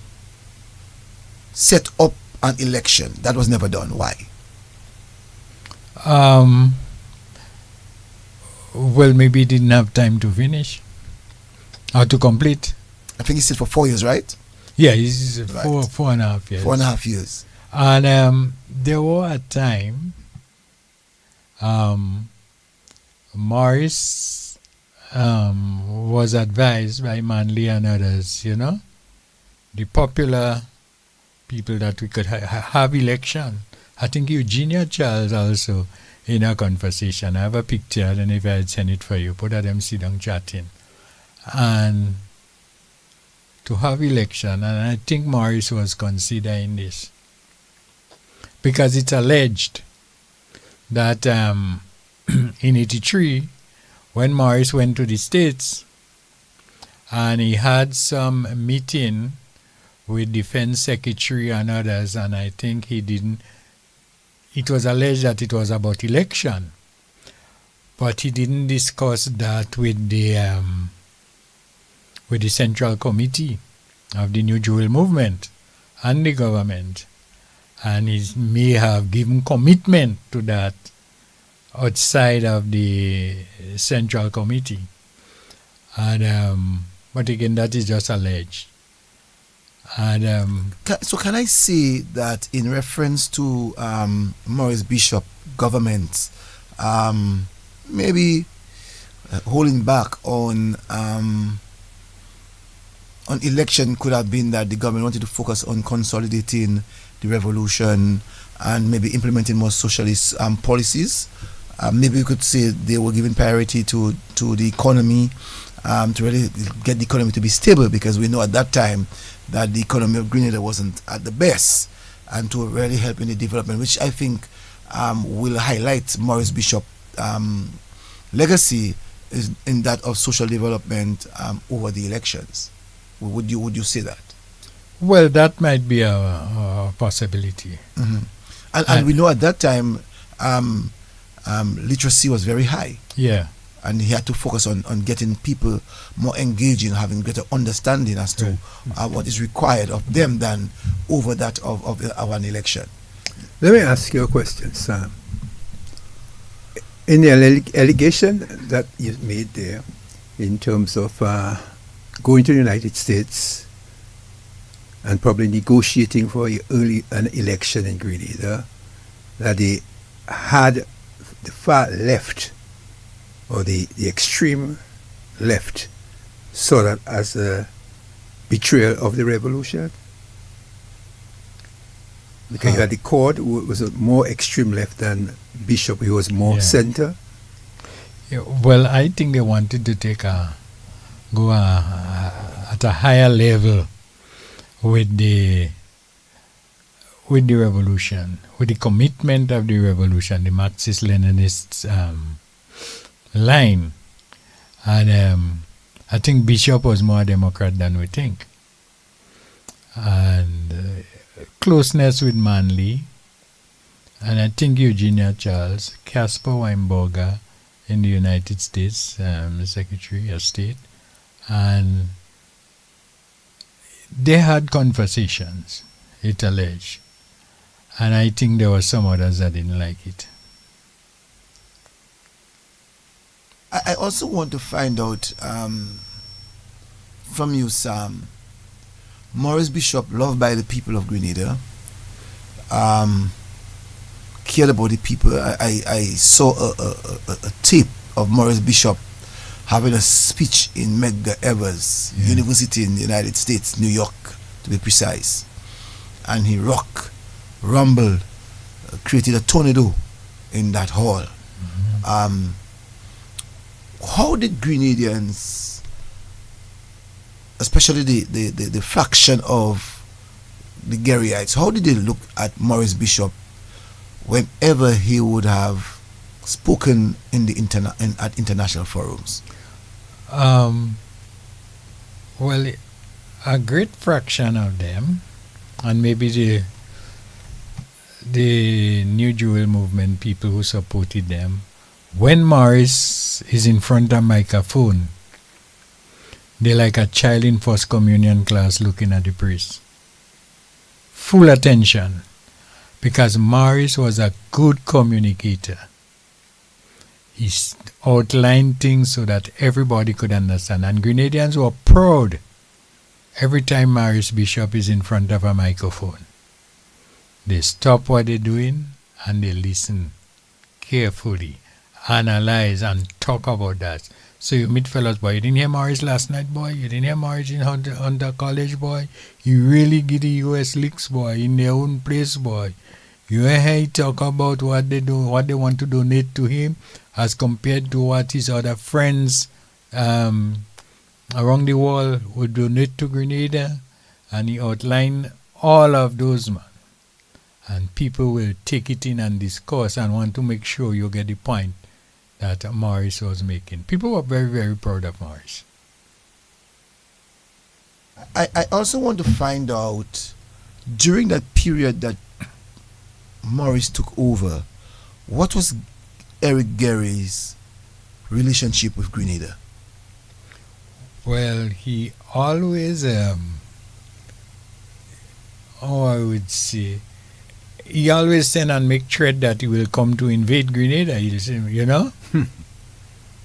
set up an election. That was never done. Why? Well, maybe he didn't have time to finish or to complete. I think he said for 4 years, right? Yeah, he's Right. 4.5 years. 4.5 years. And there were a time Morris was advised by Manley and others, the popular people that we could have election. I think Eugenia Charles also in a conversation. I have a picture, I don't know if I'd send it for you. Both of them sit down chatting. And to have election, and I think Morris was considering this. Because it's alleged that in 83, when Morris went to the States and he had some meeting with Defense Secretary and others, and I think it was alleged that it was about election, but he didn't discuss that with the Central Committee of the New Jewel Movement and the government, and he may have given commitment to that outside of the Central Committee, and but again, that is just alleged. And so can I say that in reference to Maurice Bishop government maybe holding back on election could have been that the government wanted to focus on consolidating the revolution and maybe implementing more socialist policies. Maybe we could say they were giving priority to the economy, to really get the economy to be stable, because we know at that time that the economy of Grenada wasn't at the best, and to really help in the development, which I think will highlight Maurice Bishop's legacy is in that of social development over the elections. Would you say that? Well, that might be a possibility. Mm-hmm. And we know at that time literacy was very high. Yeah. And he had to focus on getting people more engaging, having greater understanding as to what is required of them than over that of an election. Let me ask you a question, Sam. In the allegation that you made there, in terms of going to the United States and probably negotiating for an election in Grenada, that they had the far left or the extreme left saw that as a betrayal of the revolution? Because you had the court who was a more extreme left than Bishop, who was more center. Yeah, well, I think they wanted to go at a higher level with the revolution, with the commitment of the revolution, the Marxist-Leninist line. And I think Bishop was more Democrat than we think. And closeness with Manley, and I think Eugenia Charles, Caspar Weinberger in the United States, Secretary of State, and they had conversations, it alleged. And I think there were some others that didn't like it. I also want to find out from you, Sam. Maurice Bishop, loved by the people of Grenada, cared about the people. I saw a tape of Maurice Bishop having a speech in Medgar Evers University in the United States, New York, to be precise. And he rumbled, created a tornado in that hall. Mm-hmm. How did Grenadians, especially the faction of the Garryites, how did they look at Maurice Bishop whenever he would have spoken in the at international forums? Well, a great fraction of them, and maybe the New Jewel movement people who supported them, when Maurice is in front of a microphone, they're like a child in first communion class looking at the priest. Full attention, because Maurice was a good communicator. He outlined things so that everybody could understand. And Grenadians were proud every time Maurice Bishop is in front of a microphone. They stop what they're doing and they listen carefully, analyze and talk about that. So you meet fellas, boy. You didn't hear Morris last night, boy. You didn't hear Morris in Hunter College, boy. You really get the US licks, boy, in their own place, boy. You hear he talk about what they do, what they want to donate to him, as compared to what his other friends around the world would donate to Grenada, and he outlined all of those, man. And people will take it in and discuss and want to make sure you get the point that Morris was making. People were very, very proud of Morris. I also want to find out, during that period that Morris took over, what was Eric Gary's relationship with Grenada? Well, he always, I would say, he always send and make threat that he will come to invade Grenada, you know,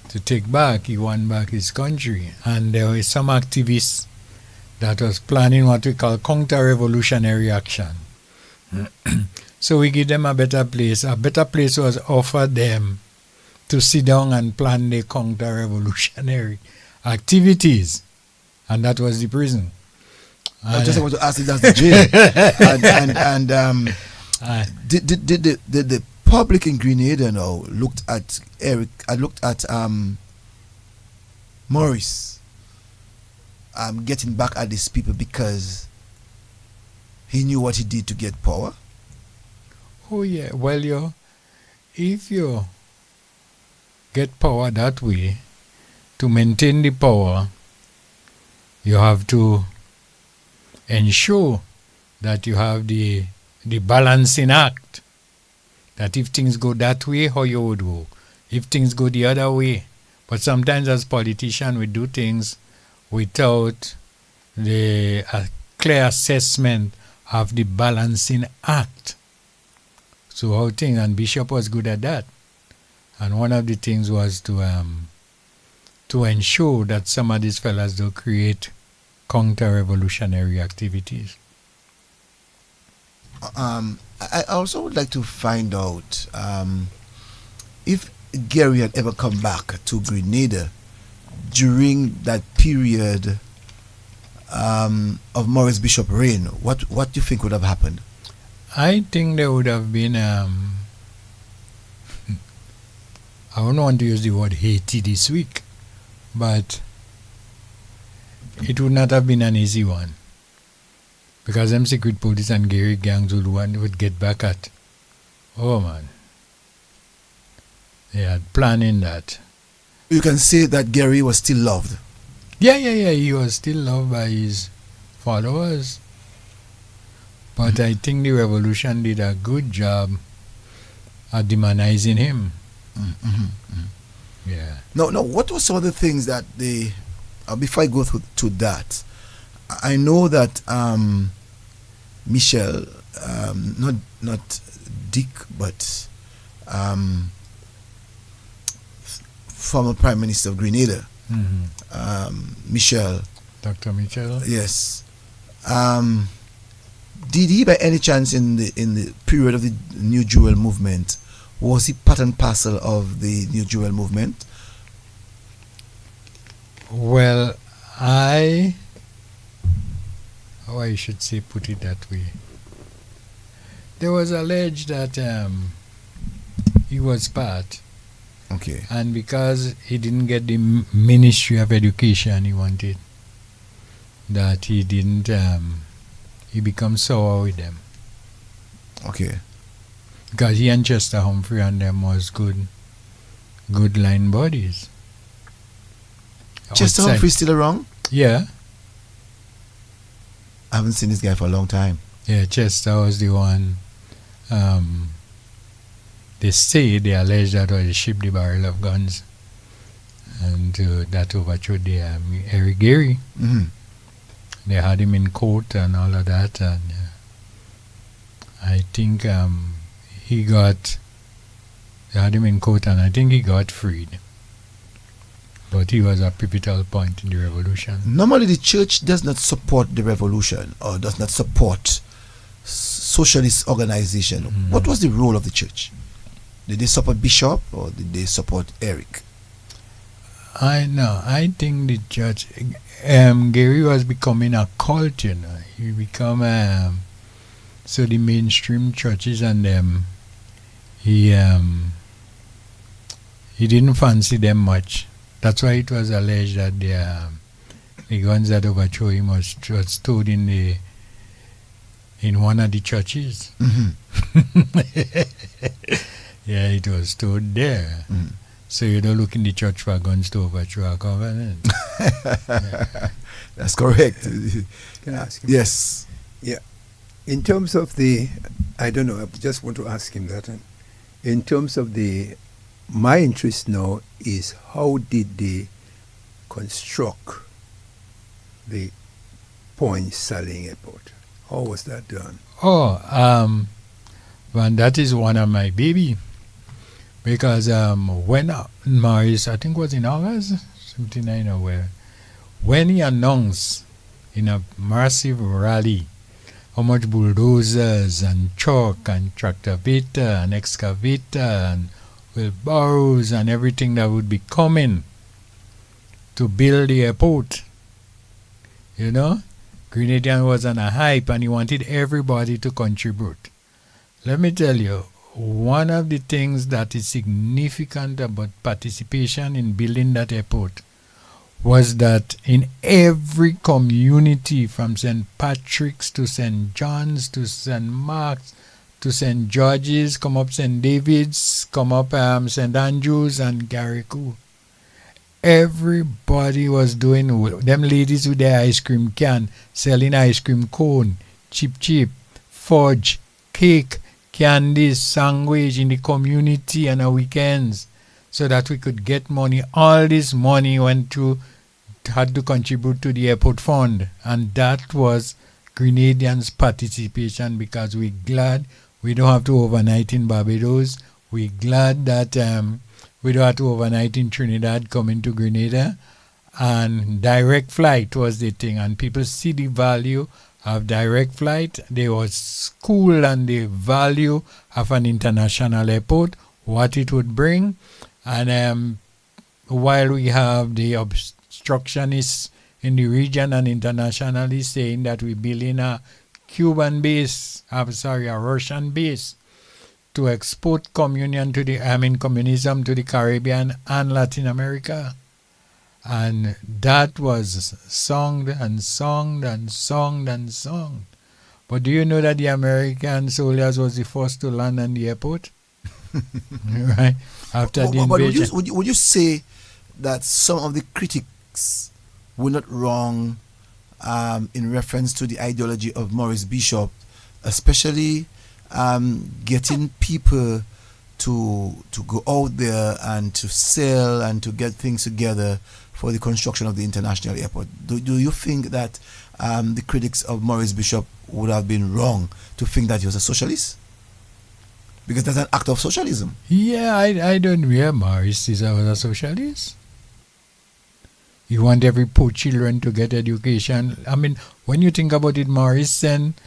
to take back. He won back his country. And there were some activists that was planning what we call counter-revolutionary action. So we give them a better place. A better place was offered them to sit down and plan the counter-revolutionary activities. And that was the prison. I just want to ask if that's the jail. Did the public in Grenada now looked at Morris getting back at these people because he knew what he did to get power? Oh yeah, well, if you get power that way, to maintain the power, you have to ensure that you have the balancing act. That if things go that way, how you would go. If things go the other way. But sometimes as politicians, we do things without the clear assessment of the balancing act. So how things, and Bishop was good at that. And one of the things was to ensure that some of these fellas don't create counter-revolutionary activities. I also would like to find out if Gary had ever come back to Grenada during that period of Morris Bishop reign. What do you think would have happened? I think there would have been, I don't want to use the word Haiti this week, but it would not have been an easy one. Because them secret police and Gary gangs would get back at. Oh man. They had planning that. You can say that Gary was still loved. Yeah. He was still loved by his followers. But I think the revolution did a good job at demonizing him. Yeah. No, what were some of the things that they, before I go to that, I know that Michel, not Dick, but former Prime Minister of Grenada, Michel. Dr. Michel? Yes. Did he, by any chance, in the period of the New Jewel movement, was he part and parcel of the New Jewel movement? Well, I should say, put it that way. There was alleged that he was part. Okay. And because he didn't get the Ministry of Education he wanted, that he didn't, he become sour with them. Okay. Because he and Chester Humphrey and them was good line buddies. Chester Outside. Humphrey still around? Yeah. I haven't seen this guy for a long time. Yeah, Chester was the one. They allege that was shipped the barrel of guns, and that overthrew the Eric Gary. Mm-hmm. They had him in court and all of that, and I think they had him in court, and I think he got freed. But he was a pivotal point in the revolution. Normally the church does not support the revolution or does not support socialist organization. Mm-hmm. What was the role of the church? Did they support Bishop or did they support Eric? I know. I think the church, Gary was becoming a cult, you know. He become so the mainstream churches and he didn't fancy them much. That's why it was alleged that the guns that overthrew him was stored in one of the churches. Yeah, it was stored there. So you don't look in the church for guns to overthrow a government. That's correct. Can I ask him? Yes. Yeah. In terms of I don't know, I just want to ask him that. In terms of my interest now is how did they construct the Point Saling Airport? How was that done? Oh, and that is one of my baby. Because when Morris, I think was in August, 79 or where, when he announced in a massive rally how much bulldozers and chalk and tractor-vita and excavator and wheelbarrows and everything that would be coming to build the airport, you know, Grenadian was on a hype and he wanted everybody to contribute. Let me tell you, one of the things that is significant about participation in building that airport was that in every community from St. Patrick's to St. John's to St. Mark's to St. George's, come up St. David's, come up St. Andrew's and Garrick. Everybody was doing, them ladies with their ice cream can, selling ice cream cone, cheap, fudge, cake, candies, sandwich in the community and on weekends so that we could get money. All this money had to contribute to the airport fund, and that was Grenadians' participation because we're glad we don't have to overnight in Barbados. We're glad that we don't have to overnight in Trinidad coming to Grenada, and direct flight was the thing, and people see the value of direct flight. There was cool and the value of an international airport, what it would bring. And while we have the obstructionists in the region and internationally saying that we're building a Russian base to export communism to the Caribbean and Latin America. And that was sung. But do you know that the American soldiers was the first to land on the airport? Right? After the invasion. But would you say that some of the critics were not wrong in reference to the ideology of Maurice Bishop, especially getting people to go out there and to sell and to get things together for the construction of the international airport? Do you think that the critics of Maurice Bishop would have been wrong to think that he was a socialist? Because that's an act of socialism. Yeah, I don't hear Maurice is a socialist. You want every poor children to get education. I mean, when you think about it, Maurice sent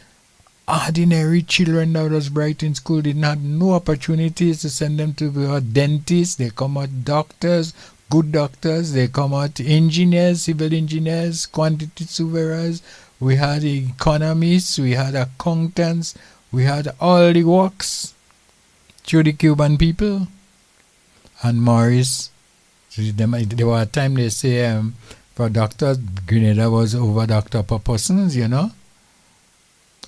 ordinary children that was bright in school, didn't have no opportunities to send them to be a dentist. They come out doctors, good doctors. They come out engineers, civil engineers, quantity surveyors. We had economists, we had accountants, we had all the works through the Cuban people. And Maurice, there were a time they say for doctors, Grenada was over doctor per persons, you know.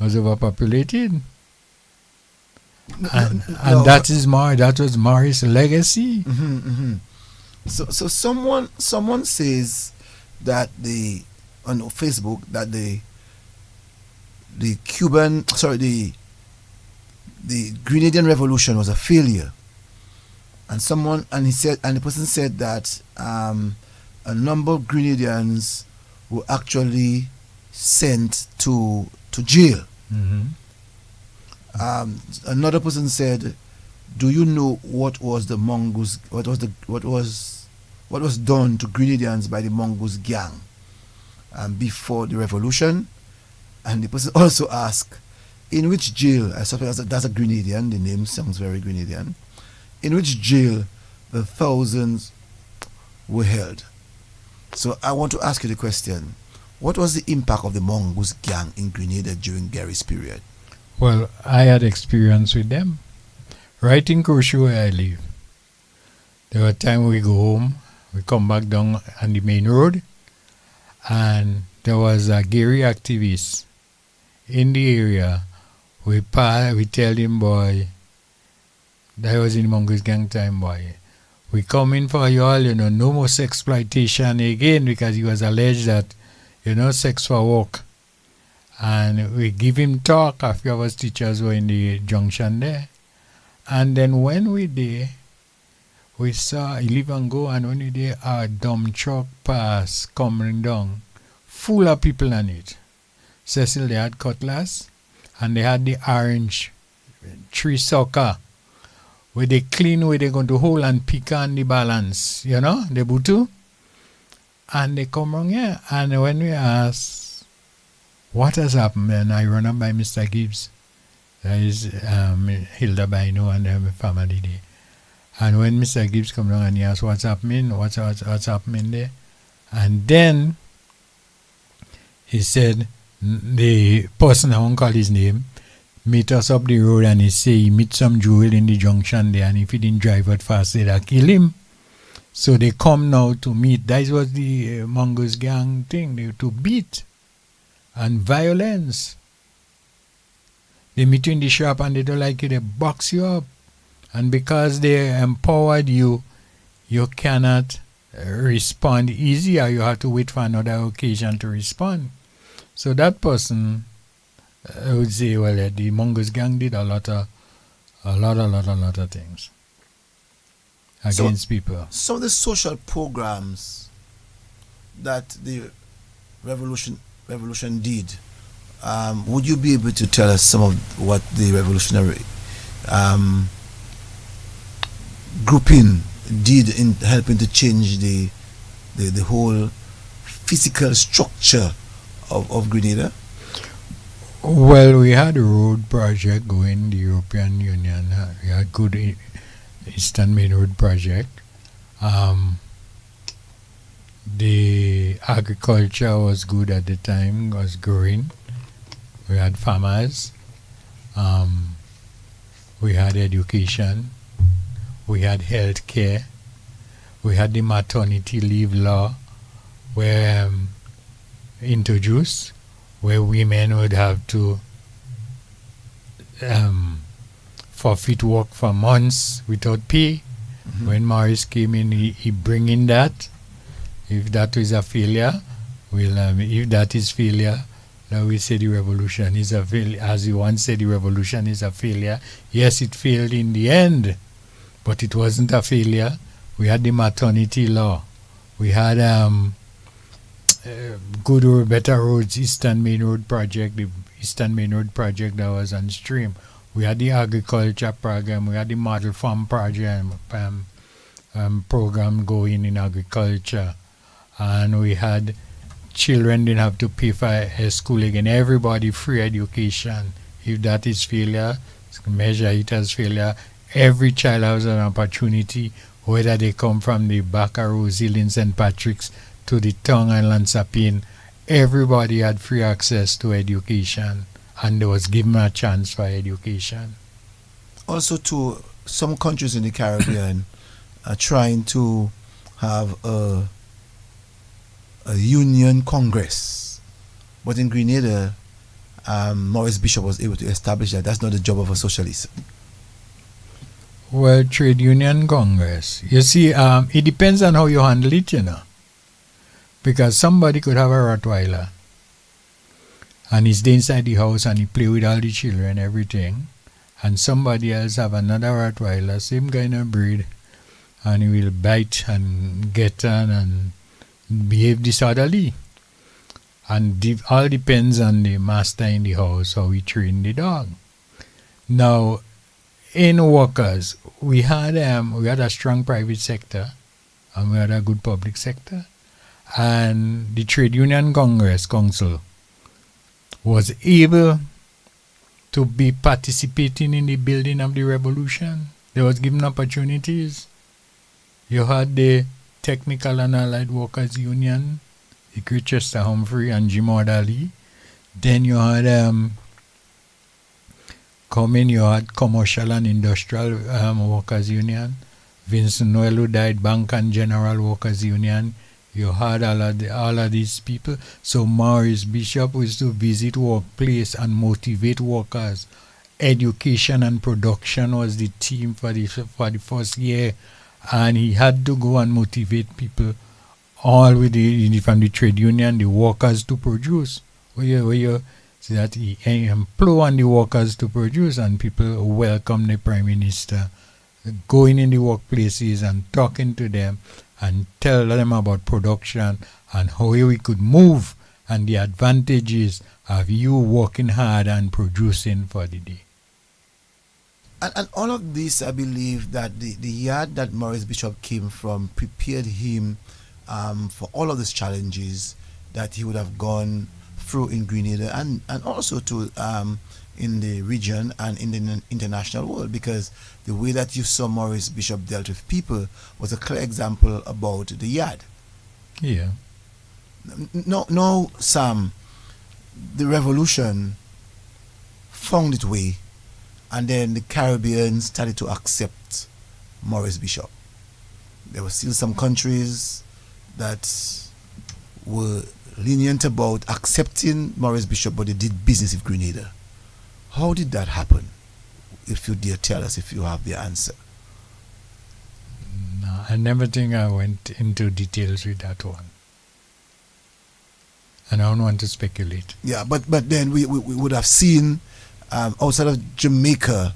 Was overpopulated. And that was Maurice's legacy. So someone says that on Facebook that the Grenadian Revolution was a failure, and the person said that a number of Grenadians were actually sent to jail. Another person said, "Do you know what was done to Grenadians by the Mongoose gang before the revolution?" And the person also asked, "In which jail?" I suppose that's a Grenadian. The name sounds very Grenadian. "In which jail the thousands were held?" So I want to ask you the question: what was the impact of the Mongoose gang in Grenada during Gary's period? Well, I had experience with them. Right in Crochu where I live. There were times we go home, we come back down on the main road, and there was a Gary activist in the area. We tell him, boy, that was in the Mongoose gang time, boy. We come in for you all, no more sex exploitation again, because he was alleged that, sex for work. And we give him talk. A few of us teachers were in the junction there. And then when we there, we saw he leave and go, and when we there, a dump truck pass coming down, full of people on it. Cecil, they had cutlass, and they had the orange tree sucker, where they clean, where they going to hold and pick on the balance, the butu. And they come around here, and when we ask, what has happened, and I run up by Mr. Gibbs, that is Hilda Baino and my family there. And when Mr. Gibbs come down and he asks what's happening, what's happening there, and then he said, the person, I won't call his name, meet us up the road, and he say he meet some jewel in the junction there, and if he didn't drive out fast, they'd kill him. So they come now to meet. That was the Mongoose gang thing, they to beat and violence. They meet you in the shop and they don't like you, they box you up. And because they empowered you, you cannot respond easy, or you have to wait for another occasion to respond. So that person, I would say, well, the Mongoose gang did a lot of things against people. Some of the social programs that the revolution did, would you be able to tell us some of what the revolutionary grouping did in helping to change the whole physical structure of Grenada? Well, we had a road project going, the European Union. We had good Eastern Main Road project. The agriculture was good at the time, was growing. We had farmers. We had education. We had health care. We had the maternity leave law where introduced, where women would have to forfeit work for months without pay. Mm-hmm. When Morris came in, he bring in that. If that is a failure, if that is failure, now we say the revolution is a failure. As you once said, the revolution is a failure. Yes, it failed in the end, but it wasn't a failure. We had the maternity law. We had good or better roads, Eastern Main Road project, the Eastern Main Road project that was on stream. We had the agriculture program. We had the model farm program program going in agriculture. And we had children didn't have to pay for school again. Everybody free education. If that is failure, measure it as failure. Every child has an opportunity, whether they come from the Baccaroo, Zilin, St. Patrick's to the Tongue and Lansapine. Everybody had free access to education, and they was given a chance for education. Also, to some countries in the Caribbean are trying to have a union congress, but in Grenada, Maurice Bishop was able to establish that that's not the job of a socialist. Well, trade union congress, you see, it depends on how you handle it, because somebody could have a Rottweiler and he's inside the house and he play with all the children and everything, and somebody else have another Rottweiler, same kind of breed, and he will bite and get on and behave disorderly. And all depends on the master in the house, how he train the dog. Now, in workers, we had a strong private sector and we had a good public sector. And the Trade Union Congress Council was able to be participating in the building of the revolution. They was given opportunities. You had the Technical and Allied Workers Union, the great Chester Humphrey and Jim Ordali. Then you had you had Commercial and Industrial Workers Union. Vincent Noel, who died, Bank and General Workers Union. You had all of these people. So Maurice Bishop was to visit workplace and motivate workers. Education and production was the theme for the first year, and he had to go and motivate people, all with from the trade union, the workers to produce. Where you see that he employed the workers to produce, and people welcome the Prime Minister going in the workplaces and talking to them and tell them about production and how we could move and the advantages of you working hard and producing for the day. And all of this, I believe that the yard that Maurice Bishop came from prepared him for all of these challenges that he would have gone through in Grenada and also to in the region and in the international world, because the way that you saw Maurice Bishop dealt with people was a clear example about the yard. Yeah. No, Sam, the revolution found its way, and then the Caribbean started to accept Maurice Bishop. There were still some countries that were lenient about accepting Maurice Bishop, but they did business with Grenada. How did that happen? If you dare tell us, if you have the answer. No, I never think I went into details with that one. And I don't want to speculate. Yeah, but then we would have seen, outside of Jamaica,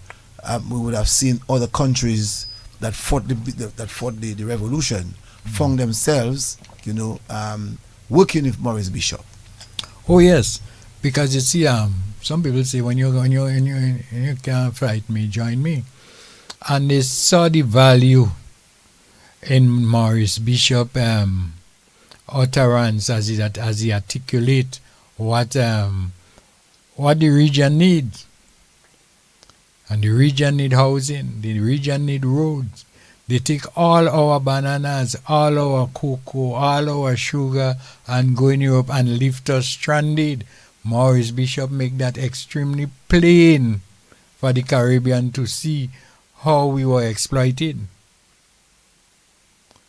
we would have seen other countries that fought the revolution, found themselves, working with Maurice Bishop. Oh yes, because you see, some people say when you can't fight me, join me, and they saw the value in Maurice Bishop utterance as he articulate what the region needs, and the region need housing, the region need roads. They take all our bananas, all our cocoa, all our sugar, and go in Europe and leave us stranded. Maurice Bishop make that extremely plain for the Caribbean to see how we were exploited.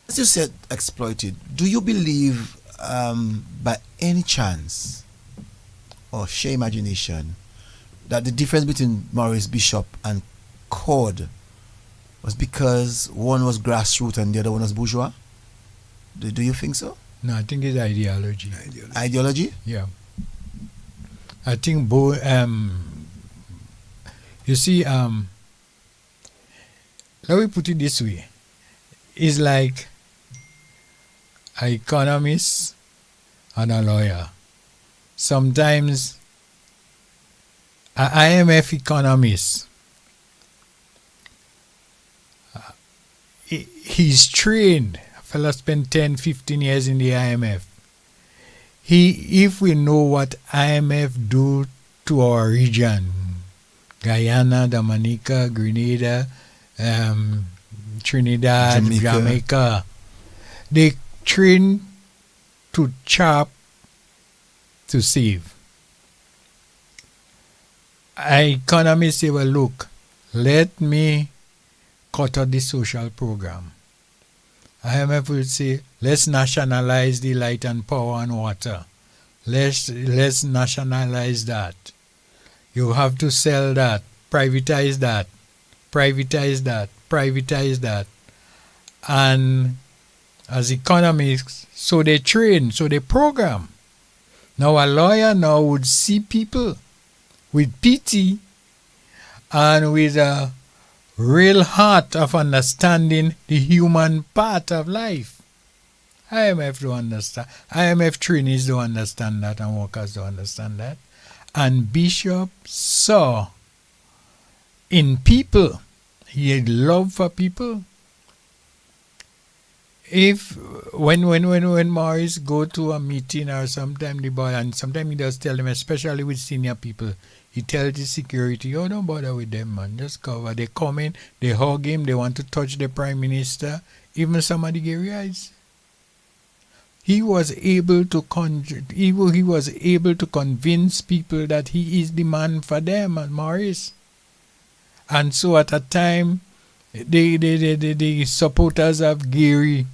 As you said, exploited, do you believe by any chance or sheer imagination that the difference between Maurice Bishop and Cord was because one was grassroots and the other one was bourgeois? Do you think so? No, I think it's ideology. Ideology? Yeah. I think you see, let me put it this way. It's like an economist and a lawyer. Sometimes an IMF economist, he's trained. A fella spent 10, 15 years in the IMF. If we know what IMF do to our region, Guyana, Dominica, Grenada, Trinidad, Jamaica, they train to chop to save. Economists say, well, look, let me cut out the social program. IMF will say, let's nationalize the light and power and water. Let's nationalize that. You have to sell that, privatize that, privatize that, privatize that. And as economists, so they train, so they program. Now a lawyer now would see people with pity and with a real heart of understanding the human part of life. IMF don't understand. IMF trainees don't understand that, and workers don't understand that. And Bishop saw in people, he had love for people. If when Maurice go to a meeting or sometime the boy, and sometimes he does tell them, especially with senior people, he tells the security, oh, don't bother with them, man, just cover. They come in, they hug him, they want to touch the Prime Minister. Even somebody get realized. he was able to he was able to convince people that he is the man for them, Morris. And so at a time, the supporters of Gary,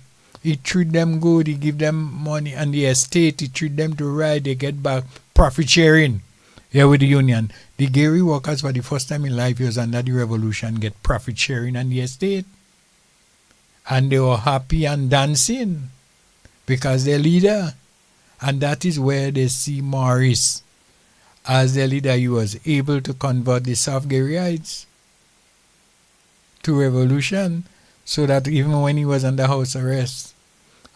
he treat them good, he give them money, and the estate, he treat them to ride, they get back profit sharing here with the union. The Gary workers, for the first time in life, was under the revolution, get profit sharing on the estate. And they were happy and dancing because their leader. And that is where they see Morris as their leader. He was able to convert the South Garyites to revolution, so that even when he was under house arrest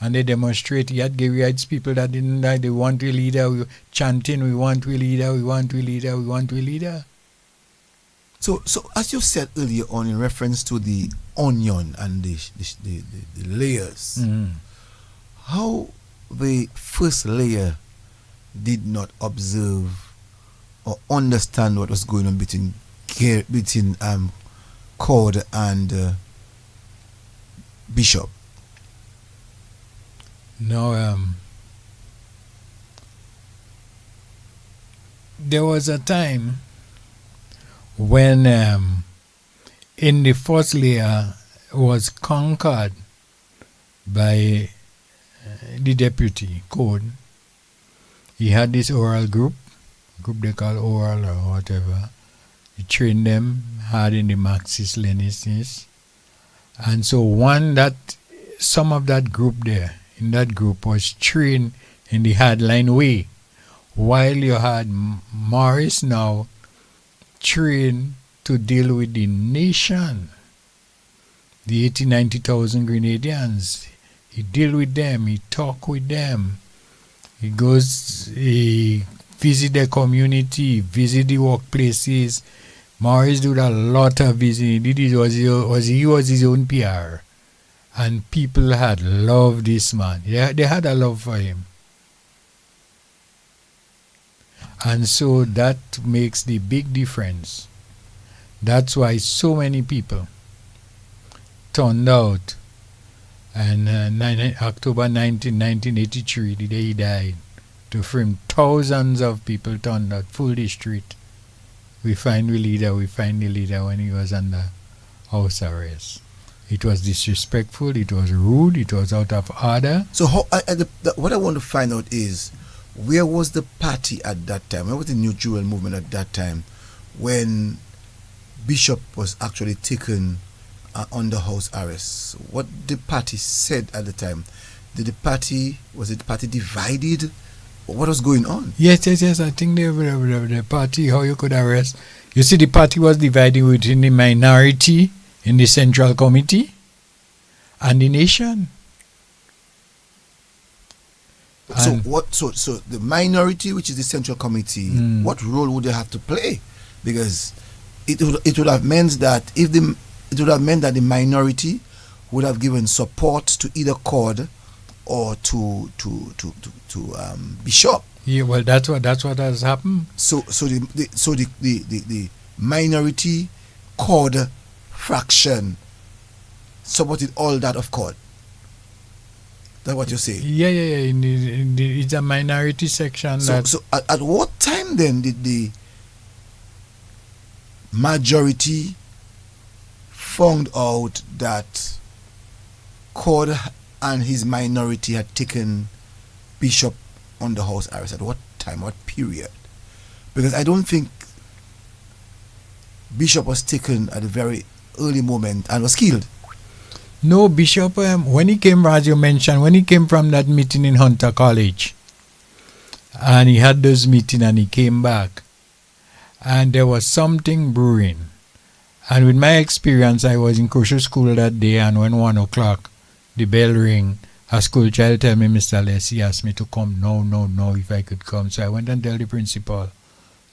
and they demonstrate, he had Garyites people that didn't like, they want a leader, chanting, we want a leader, we want a leader, we want a leader. So as you said earlier on in reference to the onion and the layers, how the first layer did not observe or understand what was going on between Cord and Bishop? No, there was a time when in the first layer was conquered by the deputy Code. He had this oral group they call oral or whatever. He trained them hard in the Marxist-Leninists. And so some of that group there, in that group, was trained in the hardline way, while you had Morris now trained to deal with the nation, the 90,000 Grenadians. He deal with them, he talk with them, he visit their community, visit the workplaces. Morris did a lot of visiting. He was his own PR. And people had loved this man. They had a love for him. And so that makes the big difference. That's why so many people turned out. And October 1983, the day he died, to frame thousands of people turned out, full the street. We find the leader when he was under house arrest. It was disrespectful, it was rude, it was out of order. So what I want to find out is, where was the party at that time? Where was the New Jewel movement at that time when Bishop was actually taken under house arrest? What the party said at the time? Was the party divided? What was going on? Yes. I think the party, how you could arrest. You see, the party was divided within the minority in the Central Committee and the nation. So the minority, which is the Central Committee, what role would they have to play? Because it would have meant that the minority would have given support to either Cord or to Bishop. Yeah, well, that's what has happened. So the minority Cord fraction supported all that of Cord. That's what you say? Yeah. It's a minority section. So at what time then did the majority found out that Cord and his minority had taken Bishop under house arrest? At what time? What period? Because I don't think Bishop was taken at a very early moment and was killed. No, Bishop, when he came, as you mentioned, when he came from that meeting in Hunter College, and he had those meetings and he came back, and there was something brewing. And with my experience, I was in Kosher school that day, and when 1 o'clock, the bell ring, a school child tell me, Mr. Leslie asked me to come. No, if I could come. So I went and tell the principal,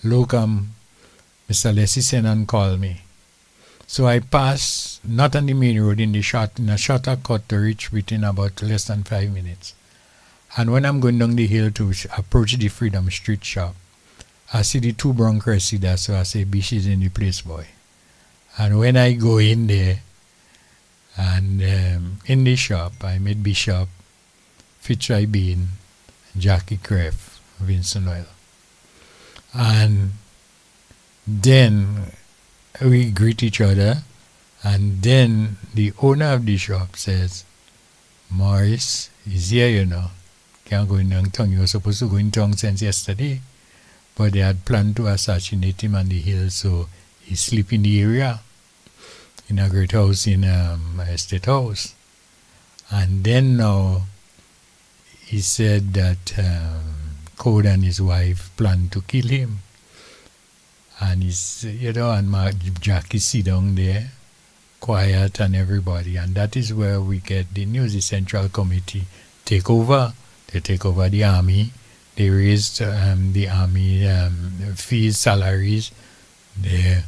look, Mr. Leslie sent and called me. So I passed, not on the main road, in a shorter cut to reach within about less than 5 minutes. And when I'm going down the hill to approach the Freedom Street shop, I see the two brown cressida, so I say, Bish is in the place, boy. And when I go in there, and in the shop, I met Bishop Fitzroy Bean, Jackie Creff, Vincent Oil. And then we greet each other, and then the owner of the shop says, Morris is here, you know. Can't go in Youngtown. You were supposed to go in town since yesterday. But they had planned to assassinate him on the hill, so he sleep in the area, in a great house in estate house. And then now, he said that Code and his wife planned to kill him. And he's, you know, and Jackie sit down there, quiet and everybody. And that is where we get the news. The Central Committee take over. They take over the army. They raised the army fees, salaries there.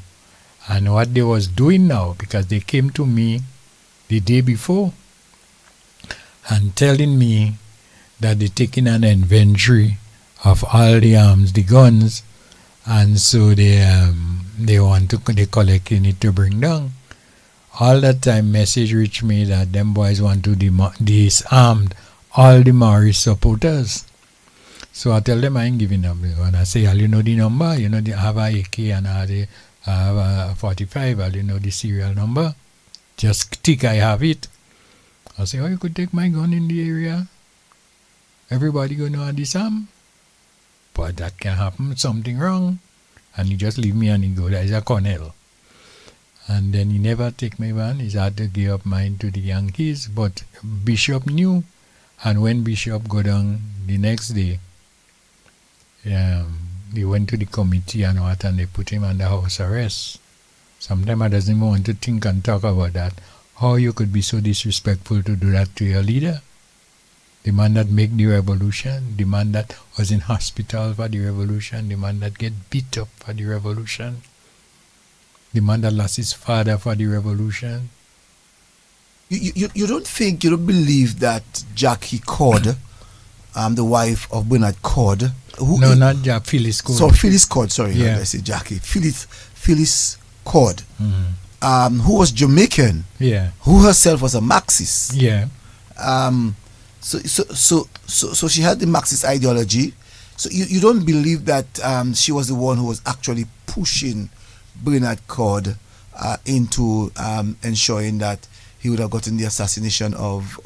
And what they was doing now, because they came to me the day before and telling me that they're taking an inventory of all the arms, the guns, and so they collecting it to bring down. All that time message reached me that them boys want to disarm all the Morris supporters. So I tell them I ain't giving them. And I say, you know the number, you know, I have a AK and I have a 45, you know the serial number. Just tick, I have it. I say, you could take my gun in the area. Everybody gonna know disarm. But that can happen, something wrong. And he just leave me and he go, there's a colonel. And then he never take my van. He had to give up mine to the Yankees. But Bishop knew. And when Bishop go down the next day, they went to the committee and what, and they put him under house arrest. Sometimes I doesn't even want to think and talk about that. How you could be so disrespectful to do that to your leader? The man that make the revolution, the man that was in hospital for the revolution, the man that get beat up for the revolution, the man that lost his father for the revolution. You don't believe that Jackie Cord, the wife of Bernard Cord, not Jack, Phyllis Cord. So Phyllis Cord, sorry, yeah. I say Jackie. Phyllis Cord, who was Jamaican, yeah, who herself was a Marxist. Yeah. So she had the Marxist ideology. So you don't believe that she was the one who was actually pushing Bernard Cord into ensuring that he would have gotten the assassination of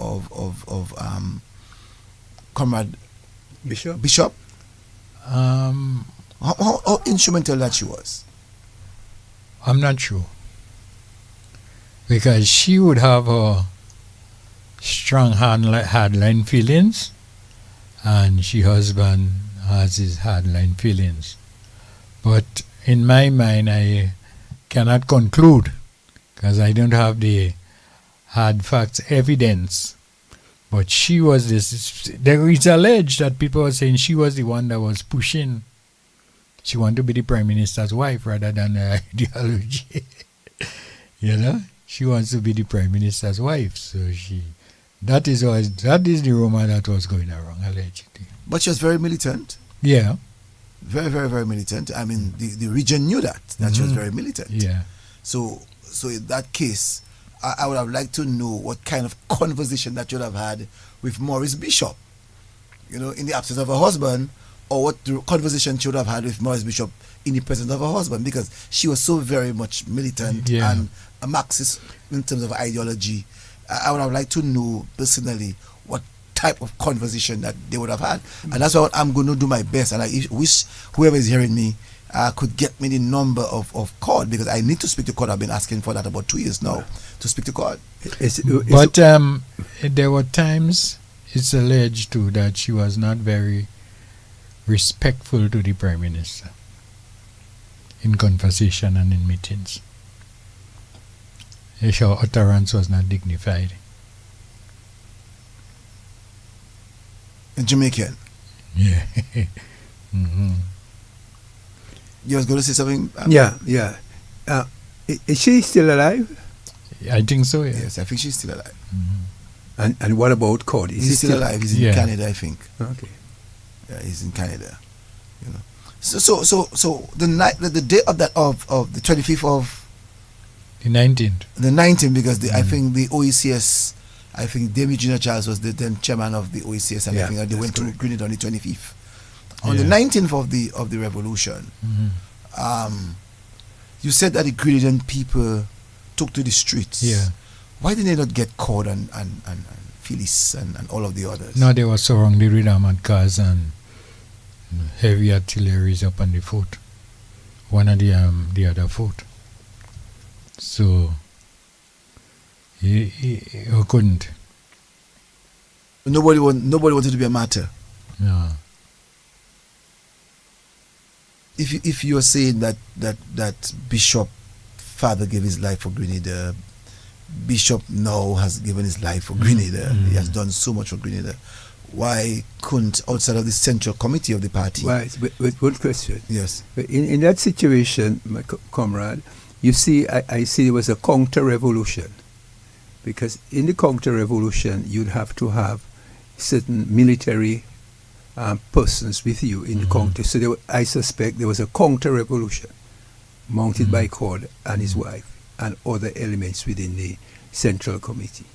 Comrade Bishop? How instrumental that she was? I'm not sure. Because she would have her strong hardline feelings, and she husband has his hardline feelings. But in my mind, I cannot conclude because I don't have the hard facts evidence. But she was this. There is alleged that people are saying she was the one that was pushing. She wanted to be the prime minister's wife rather than the ideology. You know, she wants to be the prime minister's wife. So that is the rumor that was going around allegedly. But she was very militant. Yeah. Very, very, very militant. I mean, the region knew that she was very militant. Yeah. So in that case, I would have liked to know what kind of conversation that you would have had with Maurice Bishop, you know, in the absence of her husband, or what the conversation she would have had with Maurice Bishop in the presence of her husband, because she was so very much militant and a Marxist in terms of ideology. I would have liked to know personally what type of conversation that they would have had. And that's what I'm going to do my best. And I wish whoever is hearing me could get me the number of Cord, because I need to speak to Cord. I've been asking for that about 2 years now, to speak to Cord. But there were times, it's alleged too, that she was not very respectful to the Prime Minister in conversation and in meetings. Her utterance was not dignified. In Jamaican? Yeah. You was going to say something? Yeah. Is she still alive? I think so, yeah. Yes, I think she's still alive. And what about Cord? Is He's still alive. He's in Canada, I think. Okay. Yeah, he's in Canada. You know. So the day of the 25th of the 19th. The 19th, because I think the OECS I think David Junior Charles was the then chairman of the OACS, and I think they went to Grenada on the 25th. On the 19th of the revolution, you said that the Grenadian people took to the streets. Yeah. Why did they not get caught and Phyllis and all of the others? No, they were surrounded with armored cars and heavy artillery up on the fort. One of the other fort. So he couldn't. Nobody wanted to be a martyr. No. If you're saying that Bishop Father gave his life for Grenada, Bishop now has given his life for Grenada. He has done so much for Grenada. Why couldn't, outside of the central committee of the party? Right, with good question. Yes. In that situation, my comrade, you see, I see there was a counter-revolution. Because in the counter-revolution, you'd have to have certain military persons with you in the counter. So I suspect there was a counter-revolution mounted by Cord and his wife and other elements within the central committee.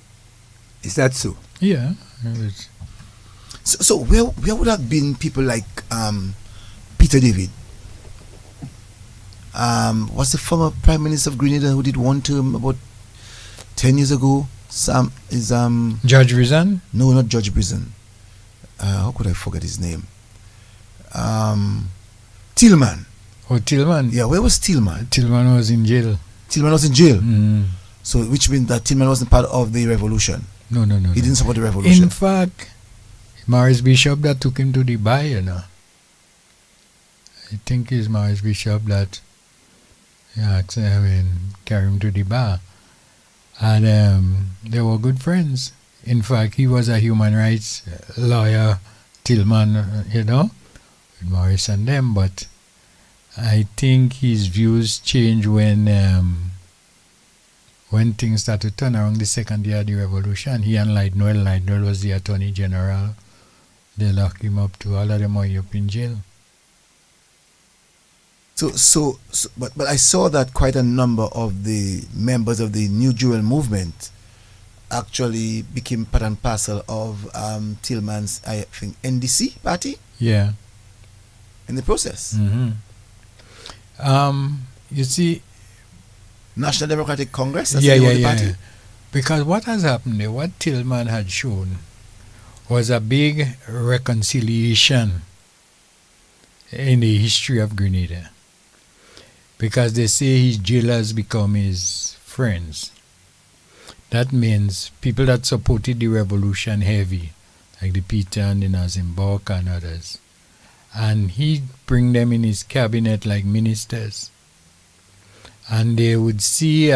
Is that so? Yeah. So where would have been people like Peter David? Was the former Prime Minister of Grenada who did one term about 10 years ago? Judge Rizan? No, not Judge Brison. How could I forget his name? Tillman. Oh, Tillman? Yeah, where was Tillman? Tillman was in jail. Tillman was in jail. So which means that Tillman wasn't part of the revolution. No. He didn't support the revolution. In fact, Maurice Bishop that took him to Dubai, you know. I think it's Maurice Bishop that carried him to Dubai. And they were good friends. In fact, he was a human rights lawyer, Tillman, with Maurice and them. But I think his views changed when things started to turn around the second year of the revolution. He and Lloyd was the Attorney General. They locked him up too. All of them are up in jail. But I saw that quite a number of the members of the New Jewel movement actually became part and parcel of Tillman's, I think, NDC party. Yeah. In the process. You see, National Democratic Congress. That's the name of the party. Because what has happened there, what Tillman had shown was a big reconciliation in the history of Grenada. Because they say his jailers become his friends. That means people that supported the revolution heavy, like the Peter and the Nazim Bok and others. And he'd bring them in his cabinet like ministers. And they would see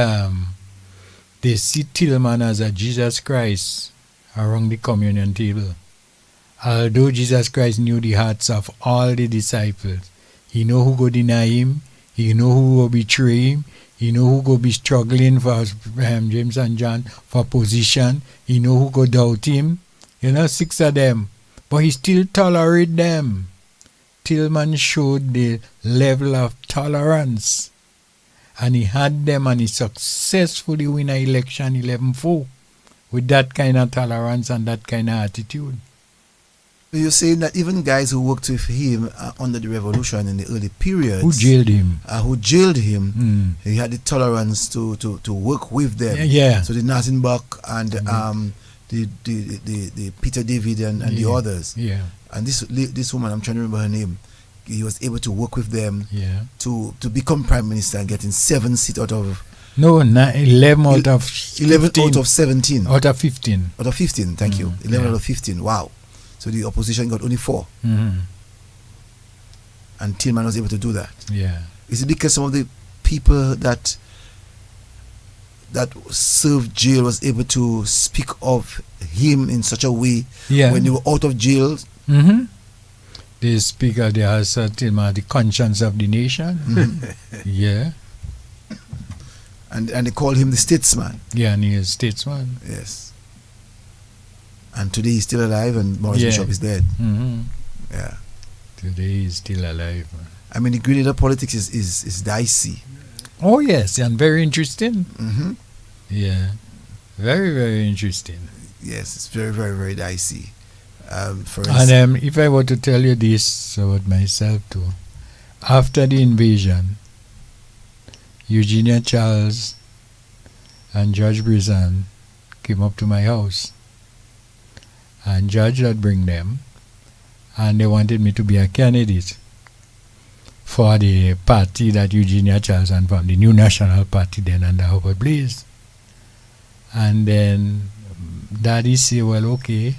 Tillman as a Jesus Christ around the communion table. Although Jesus Christ knew the hearts of all the disciples, he know who go deny him, he know who go betray him, he know who go be struggling for James and John for position, he know who go doubt him, 6 of them. But he still tolerate them. Tillman showed the level of tolerance. And he had them and he successfully win an election 11-4 with that kind of tolerance and that kind of attitude. You're saying that even guys who worked with him under the revolution in the early periods, who jailed him, he had the tolerance to work with them. Yeah. So the Nazim Bok and the Peter David and the others. Yeah. And this woman, I'm trying to remember her name. He was able to work with them to become prime minister and getting 7 seats out of 11 out of 15. 11 out of 17. Out of 15. Out of 15, thank you. 11 out of 15. Wow. So the opposition got only 4. And Tillman was able to do that. Yeah. Is it because some of the people that served jail was able to speak of him in such a way when they were out of jail? They speak of the conscience of the nation. Yeah. And they call him the statesman. Yeah, and he is statesman. Yes. And today he's still alive and Maurice Bishop is dead. Yeah. Today he's still alive. I mean, the Grenada politics is dicey. Oh, yes, and very interesting. Yeah. Very, very interesting. Yes, it's very, very, very dicey. For And instance, if I were to tell you this about myself too, after the invasion, Eugenia Charles and Judge Brizan came up to my house, and Judge had bring them, and they wanted me to be a candidate for the party that Eugenia Charles and from the New National Party then under Howard Blaze. And then Daddy say, well, okay,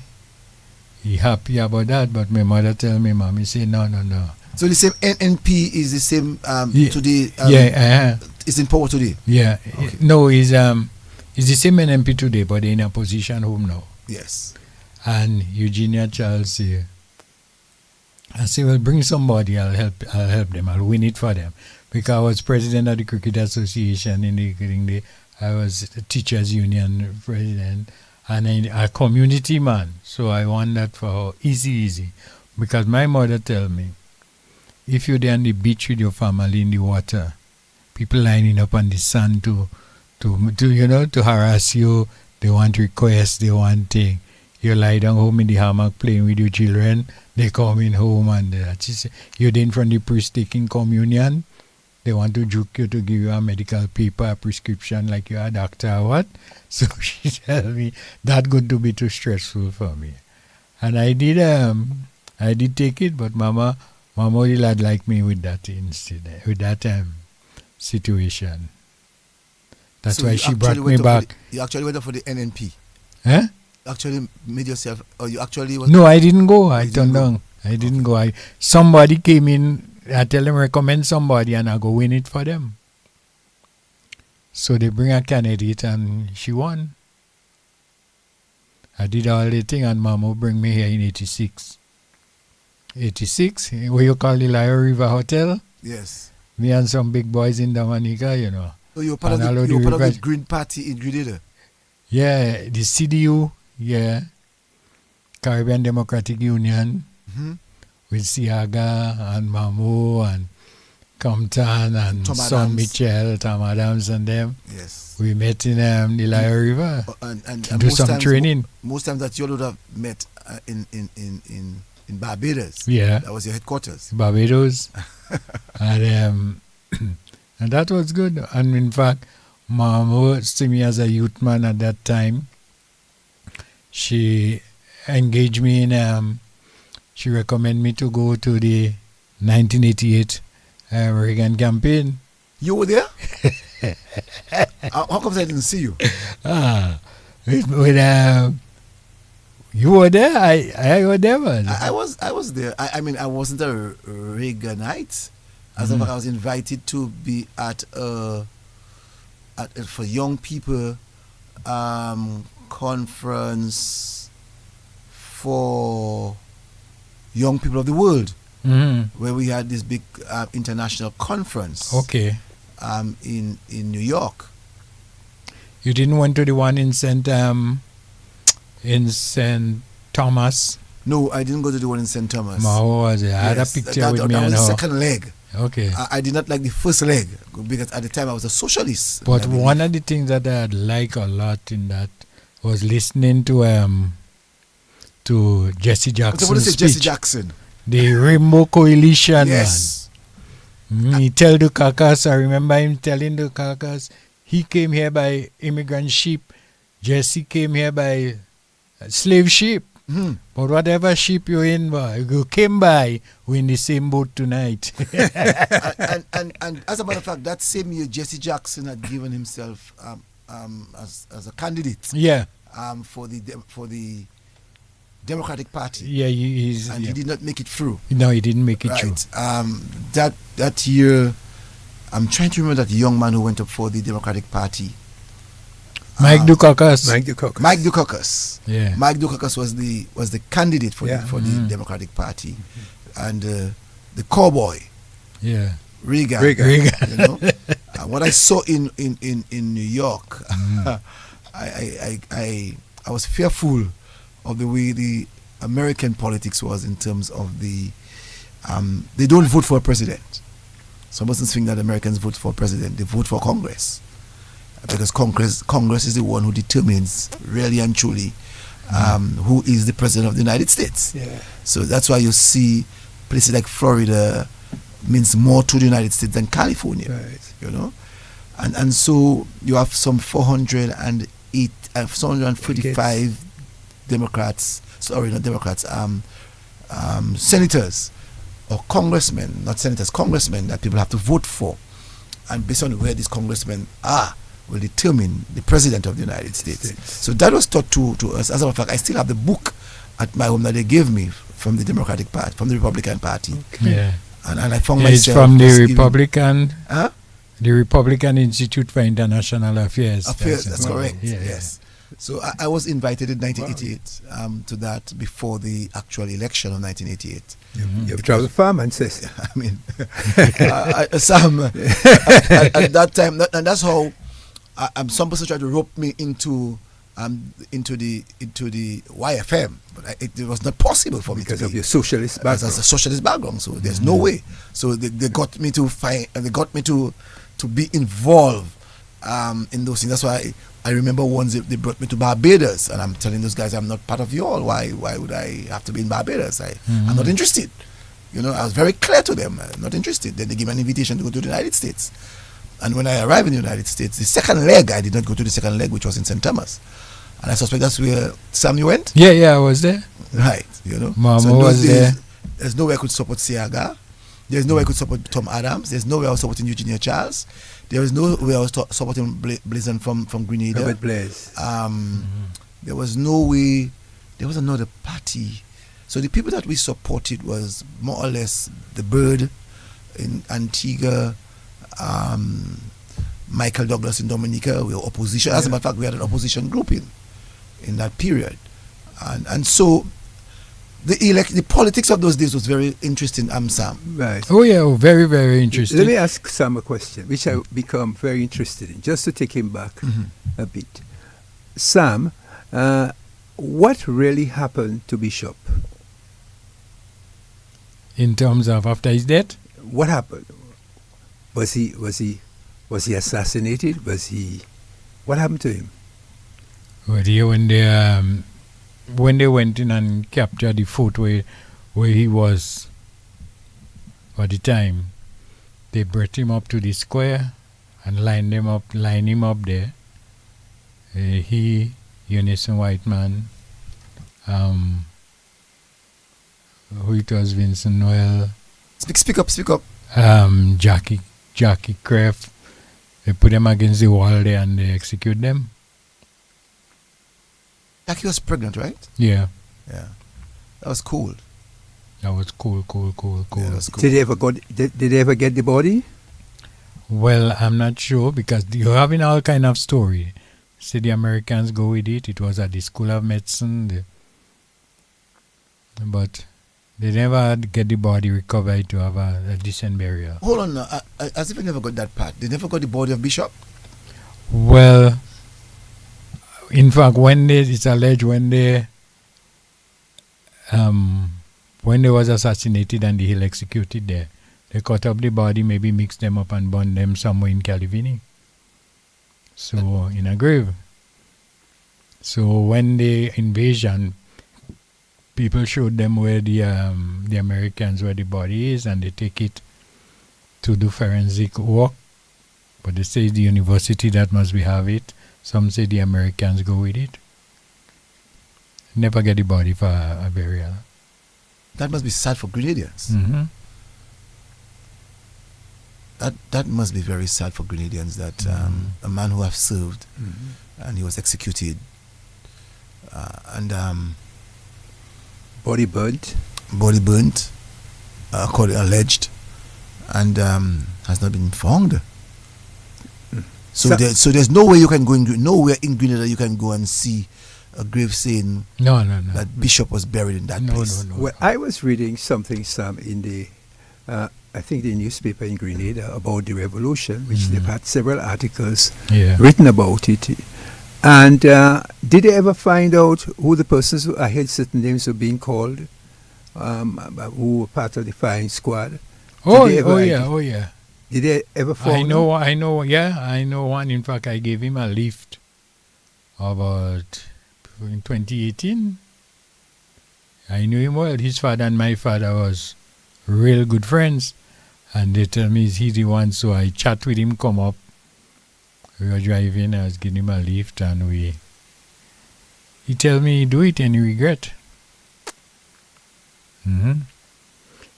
he happy about that, but my mother tell me, Mommy say, no. so the same NNP is the same Yeah. today. It's in power today. Yeah. Okay. No, he's the same NMP today, but they're in a position home now. Yes. And Eugenia Charles say, I say, well, bring somebody, I'll help them, I'll win it for them. Because I was president of the Cricket Association I was the Teachers Union president, and a community man. So I want that for her easy. Because my mother tell me, if you're there on the beach with your family in the water, people lining up on the sand to harass you, they want requests, they want things. You lie down home in the hammock playing with your children, they come in home and you're then from the priest taking communion, they want to juke you to give you a medical paper, a prescription like you're a doctor or what. So she tell me that going to be too stressful for me. And I did take it, but Mama would not like me with that instead, with that situation. That's So why you she actually brought went me up back. you actually went up for the NNP. Huh? Actually made yourself, or you actually was. No, I didn't go. I You turned didn't go? down. I didn't go. Somebody came in. I tell them recommend somebody, and I go win it for them. So they bring a candidate, and she won. I did all the thing, and Mama bring me here in 86. 86, where you call the Lion River Hotel. Yes. Me and some big boys in Dominica, So you were part of And the, all you were the part of the revenge- Green Party in Grenada. Yeah, the CDU, yeah. Caribbean Democratic Union. Mm-hmm. With Siaga and Mamu and Compton and Tom Son Adams. Mitchell, Tom Adams and them. Yes. We met in the Lion River And to do most some times, training. Most times that you would have met in Barbados. Yeah, That was your headquarters. Barbados. and that was good. And in fact, Mamu see me as a youth man at that time. She engaged me in she recommended me to go to the 1988 Reagan campaign. You were there? How come I didn't see you? You were there? I was there, man. I was there. I mean, I wasn't a Reaganite. As a fact, I was invited to be at for young people conference for young people of the world, where we had this big international conference. Okay. In New York. You didn't went to the one in St. Thomas? No, I didn't go to the one in St. Thomas. How was it? I had a picture with me that and was the her. second leg. Okay. I did not like the first leg because at the time I was a socialist. But one of the things that I like a lot in that was listening to Jesse Jackson's speech. Jesse Jackson. The Rainbow Coalition, Yes. man. He tell the Caucus, I remember him telling the Caucus, he came here by immigrant ship. Jesse came here by slave ship. Mhm. But whatever ship you're in, you came by, we're in the same boat tonight. and as a matter of fact, that same year Jesse Jackson had given himself as a candidate Yeah. for the Democratic Party. Yeah, He did not make it through. No, he didn't make it Right. through. That year, I'm trying to remember that young man who went up for the Democratic Party. Mike Dukakis. Mike Dukakis. Mike Dukakis. Yeah. Mike Dukakis was the candidate for Yeah. the Democratic Party, and the cowboy Yeah. Reagan. Reagan. You know, what I saw in New York, I was fearful of the way the American politics was in terms of they don't vote for a president. Some persons think that Americans vote for a president; they vote for Congress, because Congress is the one who determines really and truly who is the president of the United States. Yeah. So that's why you see places like Florida means more to the United States than California. Right. You know, and so you have some 445 Democrats. Sorry, not Democrats. Senators or congressmen, not senators, congressmen that people have to vote for, and based on where these congressmen are, will determine the president of the United States. So that was taught to us. As a matter of fact, I still have the book at my home that they gave me from the Democratic Party, from the Republican Party. Okay. Yeah. And I found It's myself from the just Republican. Huh? The Republican Institute for International Affairs. That's correct. Yeah, yes. So I was invited in 1988 to that before the actual election of 1988. You've traveled far, man, sis. I mean, Sam, at that time, and that's how some person tried to rope me into the YFM, but it was not possible for me Because to of your socialist background. as a socialist background. So there's no way. So they got me to be involved in those things. That's why I remember once they brought me to Barbados, and I'm telling those guys I'm not part of you all. Why would I have to be in Barbados? I'm not interested. You know, I was very clear to them. I'm not interested. Then they gave me an invitation to go to the United States. And when I arrived in the United States, the second leg, I did not go to the second leg, which was in St. Thomas. And I suspect that's where Sam, you went? Yeah, I was there. Right, you know. Mama so in those was days, there. There's no way I could support Siaga. There's no way I could support Tom Adams. There's no way I was supporting Eugenia Charles. There was no way I was supporting Blazon from Grenada. Robert Blaze. There was no way. There was another party. So the people that we supported was more or less the Bird in Antigua, Michael Douglas in Dominica. We were opposition. As a matter of fact, we had an opposition group in that period, and so the politics of those days was very interesting. Sam. Right. Oh yeah, very, very interesting. Let me ask Sam a question, which I become very interested in, just to take him back a bit. Sam, what really happened to Bishop? In terms of after his death? What happened? Was he assassinated? What happened to him? Well, when they went in and captured the fort where he was at the time, they brought him up to the square and line him up there. He, Unison White Man, who it was, Vincent Noel. Speak up. Jackie Kraft. They put them against the wall there and they execute them. Jackie was pregnant, right? Yeah. Yeah. That was cool. That was cool. Yeah, that was cool. Did they ever get the body? Well, I'm not sure because you're having all kind of story. Say the Americans go with it. It was at the School of Medicine. But they never get the body recovered to have a decent burial. Hold on now. As if I never got that part. They never got the body of Bishop? Well, in fact, it's alleged when they was assassinated and the hill executed there, they cut up the body, maybe mixed them up and burned them somewhere in Calivini. So in a grave. So when the invasion, people showed them where the Americans, where the body is, and they take it to do forensic work. But they say the university that must have it. Some say the Americans go with it. Never get the body for a burial. That must be sad for Grenadians. Mm-hmm. That must be very sad for Grenadians that a man who have served and he was executed and Body burnt, according alleged, and has not been found. So there's no way you can go nowhere in Grenada you can go and see a grave saying No. that Bishop was buried in that place. No. Well, I was reading something, Sam, in the I think the newspaper in Grenada about the revolution, which they've had several articles written about it. And did they ever find out who the persons who I heard certain names were being called, who were part of the firing squad? Oh yeah. Did they ever find? I know one. In fact, I gave him a lift about in 2018. I knew him well. His father and my father was real good friends. And they tell me he's the one, so I chat with him, come up. We were driving, I was giving him a lift, and he tell me, do it and you regret.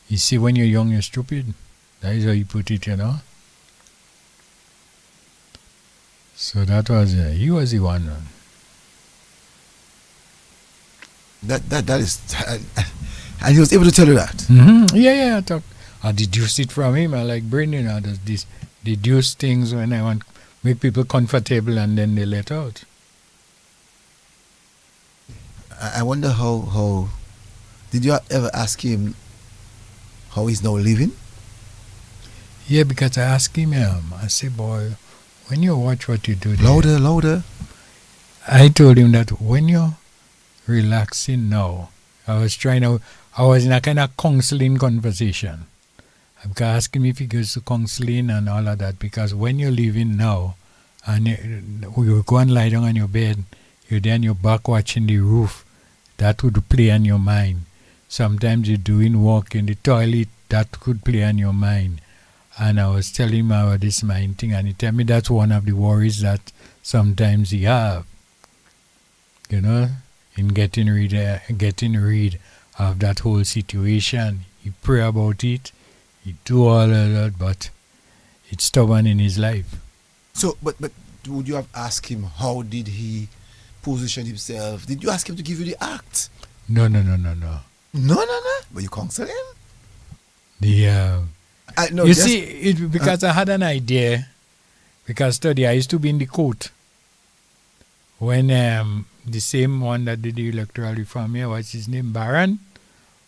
You see, when you're young, you're stupid. That is how he put it, you know. So that was, he was the one. That is, and he was able to tell you that. Yeah. I deduced it from him. I like Brendan. I just deduce things when I want make people comfortable, and then they let out. I wonder how did you ever ask him how he's now living? Yeah, because I asked him, I say, boy, when you watch what you do there, Louder. I told him that when you're relaxing now, I was in a kind of counseling conversation. I'm asking him if he goes to counseling and all of that, because when you're living now, and you go and lie down on your bed, you're there on your back watching the roof, that would play on your mind. Sometimes you're doing work in the toilet, that could play on your mind. And I was telling him about this mind thing, and he told me that's one of the worries that sometimes he have. You know, in getting rid of that whole situation. He pray about it, he do all of that, but it's stubborn in his life. So, but would you have asked him how did he position himself? Did you ask him to give you the act? No. No. But you counsel him? Because I had an idea, because I used to be in the court when the same one that did the electoral reform here, what's his name, Baron,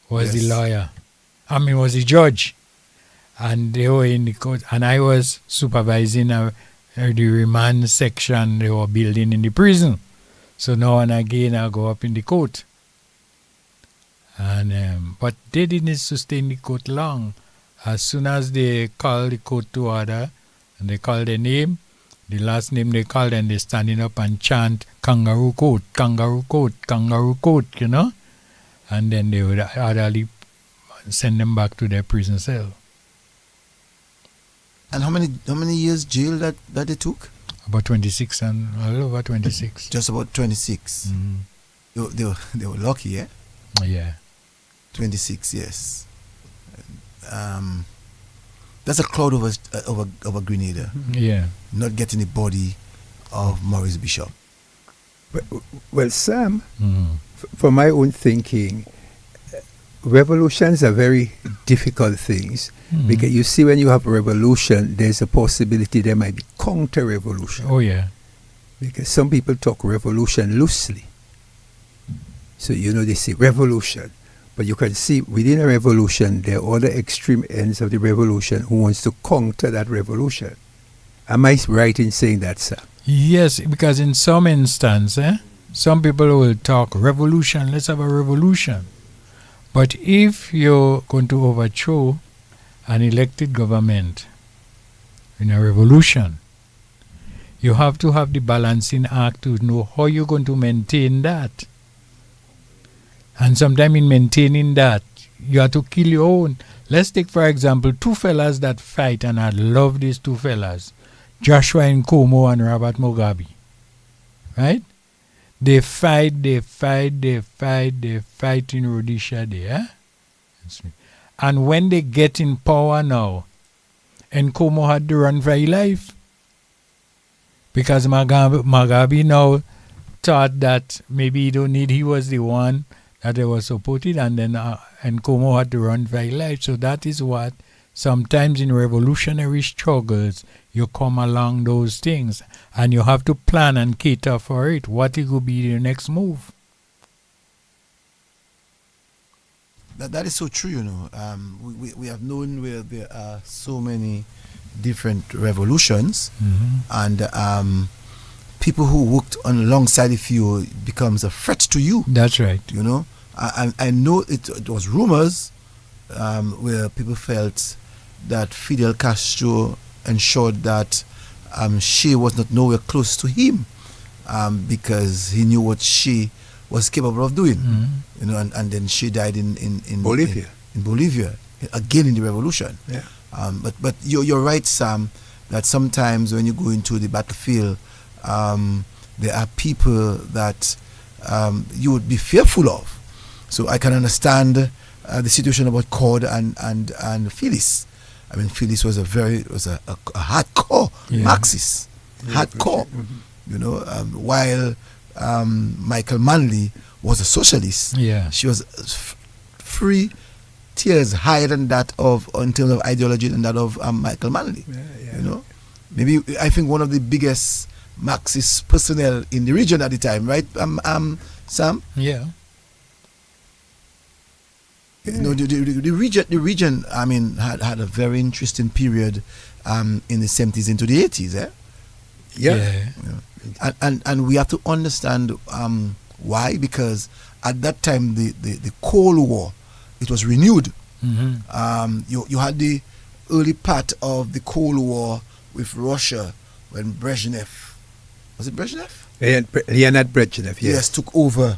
was the lawyer. Was the judge. And they were in the court, and I was supervising the remand section they were building in the prison. So now and again I go up in the court. And but they didn't sustain the court long. As soon as they call the court to order, and they call their name, the last name they called, and they're standing up and chant kangaroo court, you know? And then they would orderly send them back to their prison cell. And how many years jail that they took? About 26 and a little over 26. Just about 26. They were lucky, yeah? Yeah. 26, yes. That's a cloud over Grenada. Yeah. Not getting the body of Maurice Bishop. Well, Sam, for my own thinking, revolutions are very difficult things, because you see, when you have a revolution, there's a possibility there might be counter-revolution. Oh, yeah. Because some people talk revolution loosely. So, they say revolution. But you can see within a revolution, there are other extreme ends of the revolution who wants to counter that revolution. Am I right in saying that, sir? Yes, because in some instance, some people will talk revolution, let's have a revolution. But if you're going to overthrow an elected government in a revolution, you have to have the balancing act to know how you're going to maintain that. And sometimes in maintaining that, you have to kill your own. Let's take, for example, two fellas that fight, and I love these two fellas, Joshua Nkomo and Robert Mugabe. Right? They fight in Rhodesia there. And when they get in power now, Nkomo had to run for his life. Because Mugabe now thought that maybe he was the one that they were supported, and then Nkomo had to run for his life. So that is what sometimes in revolutionary struggles you come along those things, and you have to plan and cater for it. What it will be your next move? That is so true, we have known where there are so many different revolutions, and people who worked alongside of you becomes a threat to you. That's right. I know it was rumors where people felt that Fidel Castro ensured that Che was not nowhere close to him. because he knew what she was capable of doing. You know, and then she died in Bolivia. In Bolivia, again in the revolution. Yeah. But you're right, Sam, that sometimes when you go into the battlefield, there are people that you would be fearful of. So I can understand the situation about Cord and Phyllis. I mean, Phyllis was a hardcore Marxist, hardcore. You know, while Michael Manley was a socialist. Yeah. She was three tiers higher than that in terms of ideology than that of Michael Manley. You know, maybe I think one of the biggest Marxist personnel in the region at the time, right? Sam. Yeah. You know, the region. I mean, had a very interesting period in the 70s into the 80s. Yeah. And we have to understand why, because at that time the Cold War, it was renewed. You had the early part of the Cold War with Russia when Brezhnev, was it Brezhnev? Leonid Brezhnev, Yes, took over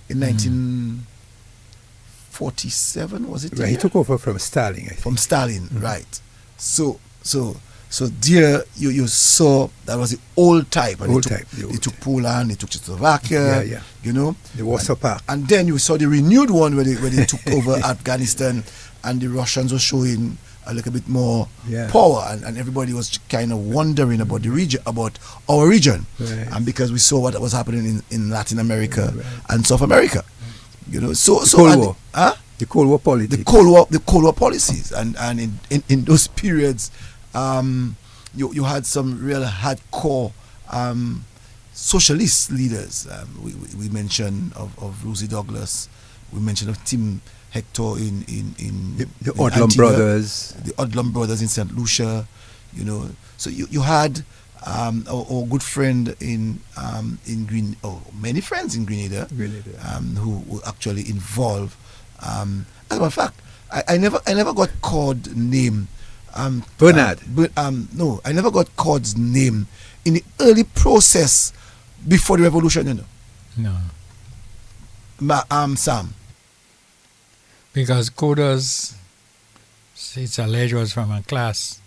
in 1947, was it? Right, he took over from Stalin, I think. From Stalin, right. So there you saw that was the old type. And they took Poland, they took Czechoslovakia, you know. The Warsaw Pact. And then you saw the renewed one where they took over Afghanistan, and the Russians were showing a little bit more power, and everybody was kind of wondering about the region, about our region. Right. And because we saw what was happening in Latin America and South America. You know, the Cold War politics. The Cold War policies, and in those periods, you had some real hardcore socialist leaders. We mentioned of Rosie Douglas. We mentioned of Tim Hector in the Odlum brothers. The Odlum brothers in St. Lucia. You know, so you had our good friend in many friends in Grenada, who were actually involved. As a matter of fact, I never got called name. Bernard. No, I never got Cord's name in the early process before the revolution. You know. No. Sam. Because Coders, it's alleged, was from a class.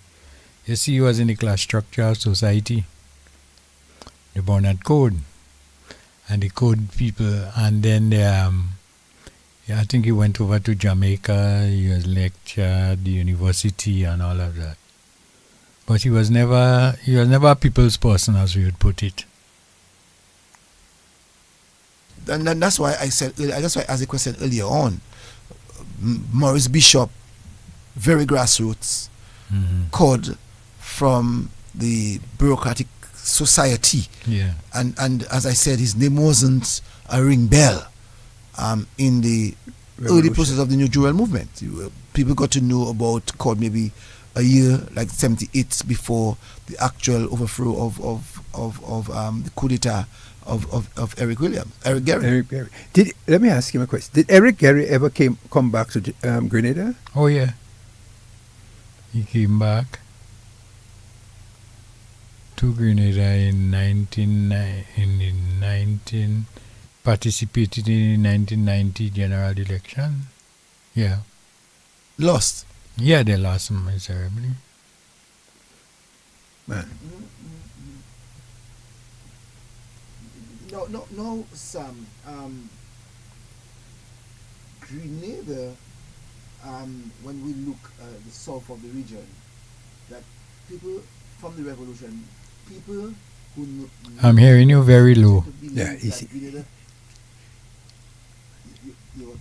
You see, he was in the class structure of society. The born at Code. And the Code people. And then I think he went over to Jamaica. He was lectured at the university and all of that. But he was never a people's person, as we would put it. And that's why I said, that's why I asked the question earlier on. Maurice Bishop, very grassroots, Cod from the bureaucratic society. Yeah. And as I said, his name wasn't a ring bell in the early process of the New Jewel movement. People got to know about Cod maybe a year, like 78, before the actual overthrow of the coup d'etat of Eric Gary. Let me ask him a question. Did Eric Gary ever come back to Grenada? Oh yeah, he came back to Grenada in 19 participated in the 1990 general election. Yeah. Lost. Yeah, they lost miserably. Man. No, Sam. Grenada, when we look at the south of the region, that people from the revolution, people who... I'm hearing you very low. Yeah, easy.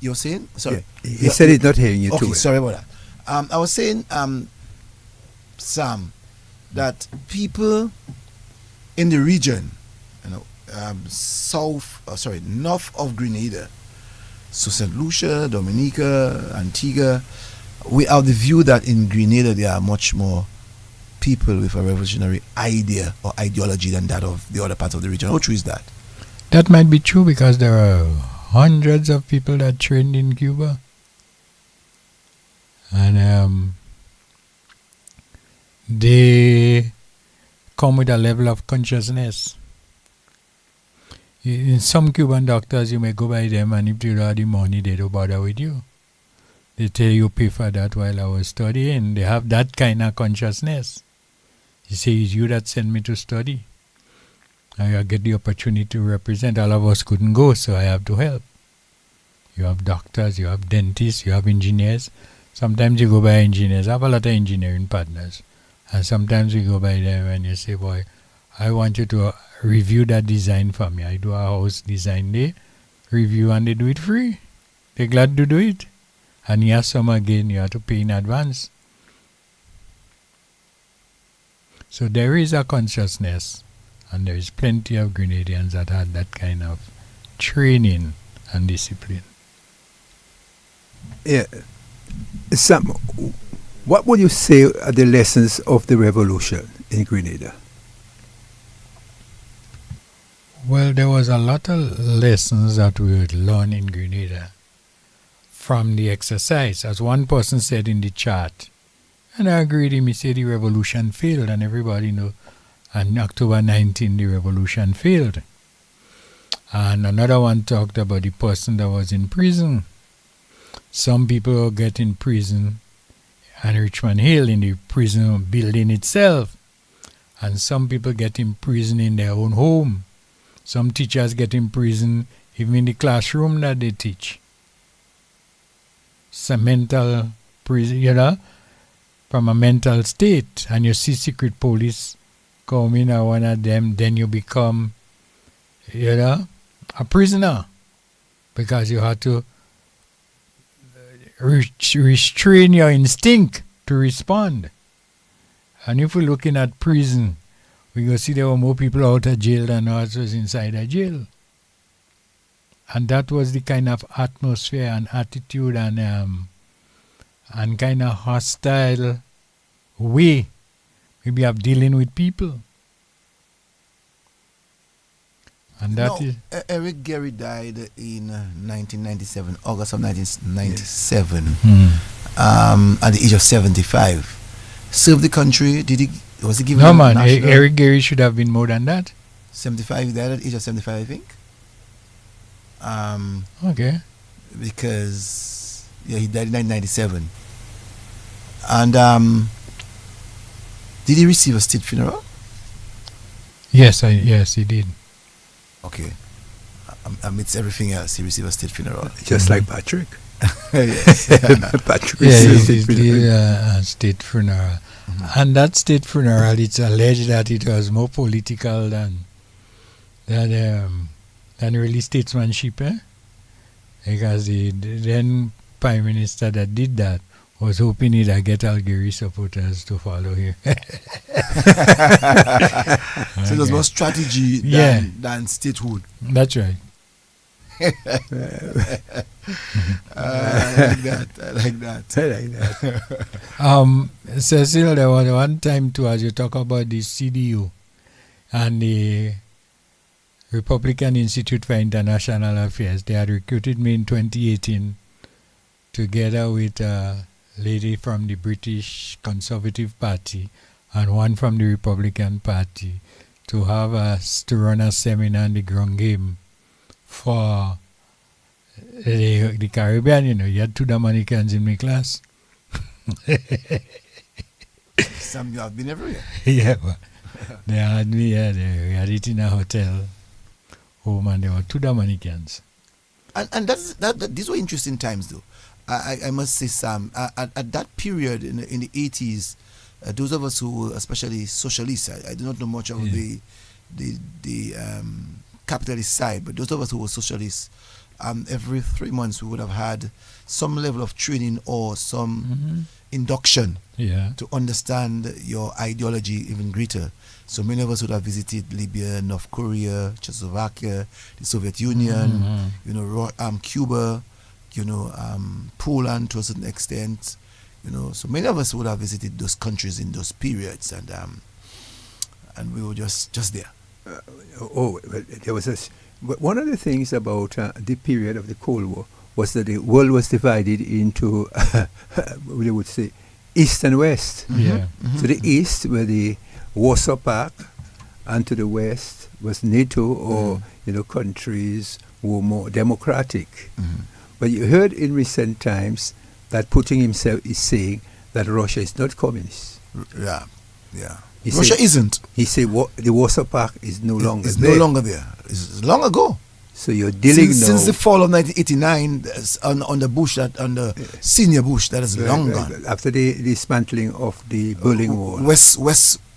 You're saying? Sorry. Yeah, he said he's not hearing you too Okay, well. sorry about that. I was saying, Sam, that people in the region, north of Grenada, so St. Lucia, Dominica, Antigua, we have the view that in Grenada there are much more people with a revolutionary idea or ideology than that of the other parts of the region. How true is that? That might be true because there are hundreds of people that trained in Cuba. And they come with a level of consciousness In some Cuban doctors, you may go by them, and if you don't have the money, they don't bother with you. They tell you pay for that while I was studying. They have that kind of consciousness. You say, it's you that sent me to study. I get the opportunity to represent. All of us couldn't go, so I have to help. You have doctors, you have dentists, you have engineers. Sometimes you go by engineers. I have a lot of engineering partners. And sometimes we go by them and you say, boy, I want you to review that design for me. I do a house design day, review, and they do it free. They're glad to do it. And you have some again, you have to pay in advance. So there is a consciousness, and there is plenty of Grenadians that had that kind of training and discipline. Yeah. Sam, what would you say are the lessons of the revolution in Grenada? Well, there was a lot of lessons that we would learn in Grenada from the exercise. As one person said in the chat, and I agree with him, he said the revolution failed, and everybody know on October 19 the revolution failed. And another one talked about the person that was in prison. Some people get in prison and Richmond Hill in the prison building itself. And some people get in prison in their own home. Some teachers get in prison even in the classroom that they teach. It's a mental prison, from a mental state. And you see secret police come in or one of them, then you become, a prisoner. Because you have to restrain your instinct to respond. And if we're looking at prison, we go see there were more people out of jail than us was inside a jail. And that was the kind of atmosphere and attitude and kind of hostile way maybe of dealing with people. And that is Eric Gary died in 1997, August of 1997, at the age of 75. Served the country. Was he given? No, man. Eric Gary should have been more than that. 75. He died at the age of 75, I think. Okay. Because he died in 1997. And did he receive a state funeral? Yes, he did. Okay. Amidst everything else, he received a state funeral. Just like Patrick. Yes. Patrick received a state funeral. And that state funeral, it's alleged that it was more political than really statesmanship, because the then Prime Minister that did that was hoping he'd get Algeria supporters to follow him. So it was more strategy than statehood. That's right. I like that. Cecil, there was one time too, as you talk about the CDU and the Republican Institute for International Affairs, they had recruited me in 2018 together with a lady from the British Conservative Party and one from the Republican Party to run a seminar on the ground game for the Caribbean. You had two Dominicans in my class. Sam, you have been everywhere. Yeah, but they had me. We had it in a hotel home, and there were two Dominicans. And these were interesting times, though. I must say, Sam, at that period in the 80s, those of us who were especially socialists, I do not know much of the capitalist side, but those of us who were socialists, every 3 months we would have had some level of training or some induction to understand your ideology even greater. So many of us would have visited Libya, North Korea, Czechoslovakia, the Soviet Union, Cuba, Poland to a certain extent, so many of us would have visited those countries in those periods, and we were just there. There was one of the things about the period of the Cold War was that the world was divided into, we would say, East and West. Yeah. So the East were the Warsaw Pact and to the west was NATO or countries who were more democratic. But you heard in recent times that Putin himself is saying that Russia is not communist. Yeah. He Russia said, isn't. He said the Warsaw Pact is no longer It's there. no longer there. It's long ago. So you're dealing Since the now. fall of 1989, under Bush, under senior Bush, that is long gone. After the dismantling of the Berlin Wall.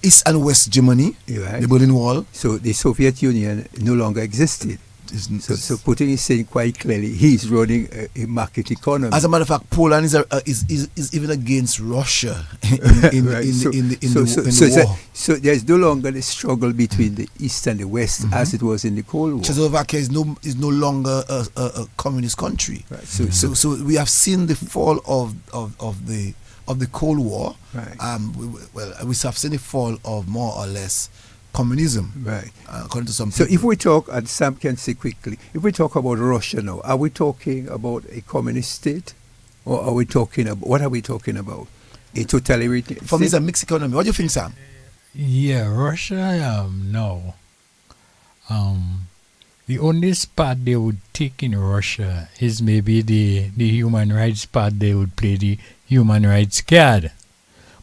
East and West Germany, Right. the Berlin Wall. So the Soviet Union no longer existed. Is- So Putin is saying quite clearly he's running a market economy. As a matter of fact, Poland is even against Russia in Right. the war. So there's no longer the struggle between the East and the West as it was in the Cold War. Czechoslovakia is no longer a communist country. Right. So we have seen the fall of the Cold War. Right. We have seen the fall of more or less communism. Right. According to some So people. if we talk, and Sam can say quickly, if we talk about Russia now, are we talking about a communist state? Or are we talking about, what are we talking about? A totalitarian For me, it's state? a mixed economy. What do you think, Sam? Yeah, Russia, no. The only part they would take in Russia is maybe the human rights part. They would play the human rights card.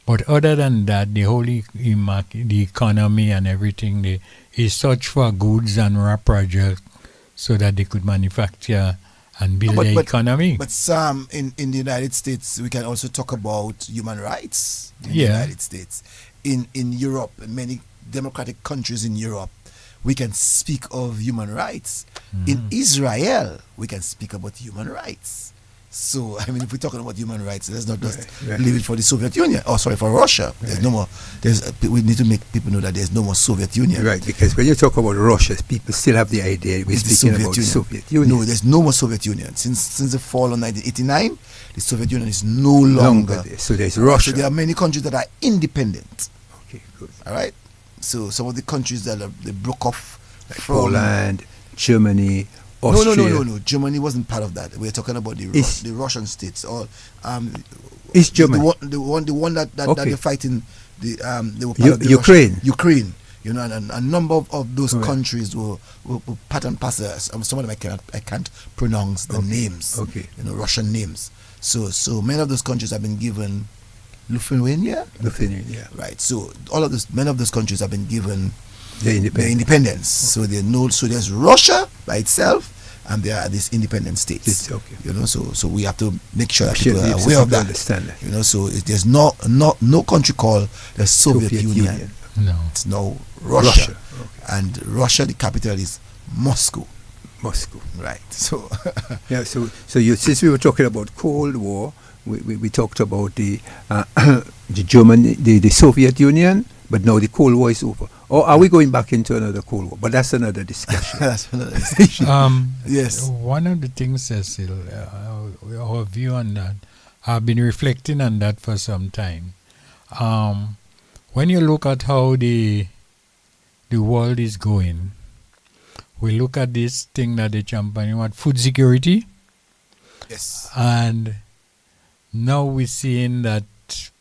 But other than that, the whole the economy and everything, they search for goods and raw projects so that they could manufacture and build their economy. But Sam, in the United States, we can also talk about human rights in the Yeah. United States. In Europe, many democratic countries in Europe, we can speak of human rights. In Israel, we can speak about human rights. So, I mean, if we're talking about human rights, let's not just Right. leave it for the Soviet Union. Oh, sorry, for Russia. There's no more. We need to make people know that there's no more Soviet Union. Right, because when you talk about Russia, people still have the idea we're It's the speaking about the Soviet Union. No, there's no more Soviet Union. Since the fall of 1989, the Soviet Union is no longer there. So there's So Russia. there are many countries that are independent. Okay, good. All right. So some of the countries that they broke off Like from Poland, Germany, No, Austria. no. Germany wasn't part of that. We're talking about the Russian states. Or East Germany. the one that Okay. they're fighting. They were part of the Ukraine. Ukraine. You know, and a number of those Right. countries were part and parcel. Some of them I can't pronounce the names. Okay. You know, Russian names. So many of those countries have been given Lithuania. Lithuania, yeah. Right. So many of those countries have been given The their independent. independence. So there's Russia by itself, and there are these independent states. It's okay. You know, so we have to make sure that Sure, people are people aware of that. understand that. You know, so there's no country called the Soviet Union. No. It's now Russia. Okay. And Russia, the capital is Moscow. Moscow. Right. So Yeah, so since we were talking about Cold War, we talked about the German, the Soviet Union, but now the Cold War is over. Or are we going back into another Cold War? But that's another discussion. that's another discussion. Yes. One of the things, Cecil, our view on that, I've been reflecting on that for some time. When you look at how the world is going, we look at this thing that they champion, what, food security, Yes. and now we're seeing that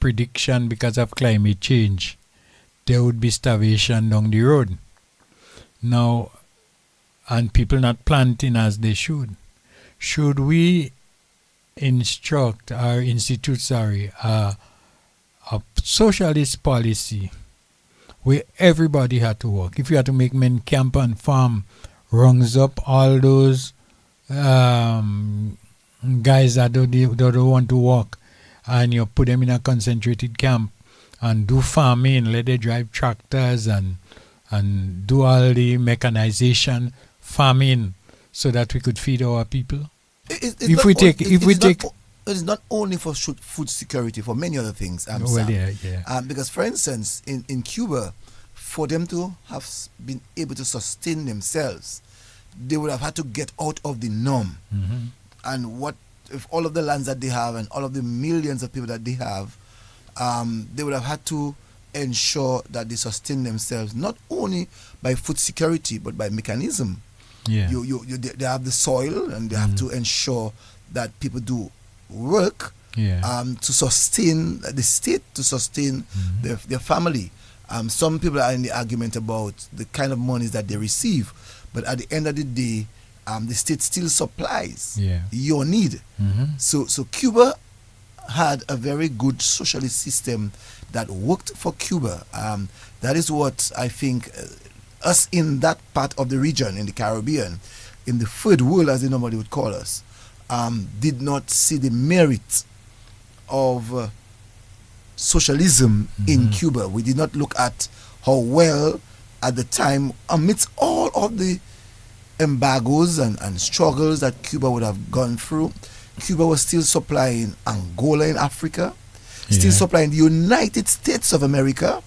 prediction because of climate change, there would be starvation down the road. Now, and people not planting as they should. Should we institute a socialist policy where everybody had to work? If you had to make men camp and farm, rungs up all those guys that don't want to work, and you put them in a concentrated camp and do farming, let them drive tractors and do all the mechanization farming so that we could feed our people. It is not only for food security, for many other things. Sam. Yeah. Because, for instance, in Cuba, for them to have been able to sustain themselves, they would have had to get out of the norm. Mm-hmm. And what if all of the lands that they have and all of the millions of people that they have, they would have had to ensure that they sustain themselves not only by food security but by mechanism. Yeah. They have the soil, and they have to ensure that people do work Yeah. to sustain the state, to sustain their family. Some people are in the argument about the kind of monies that they receive, but at the end of the day, the state still supplies your need. So Cuba had a very good socialist system that worked for Cuba. That is what I think us in that part of the region, in the Caribbean, in the third world as they normally would call us, did not see the merit of socialism in Cuba. We did not look at how well at the time, amidst all of the embargoes and struggles that Cuba would have gone through, Cuba was still supplying Angola in Africa, still supplying the United States of America,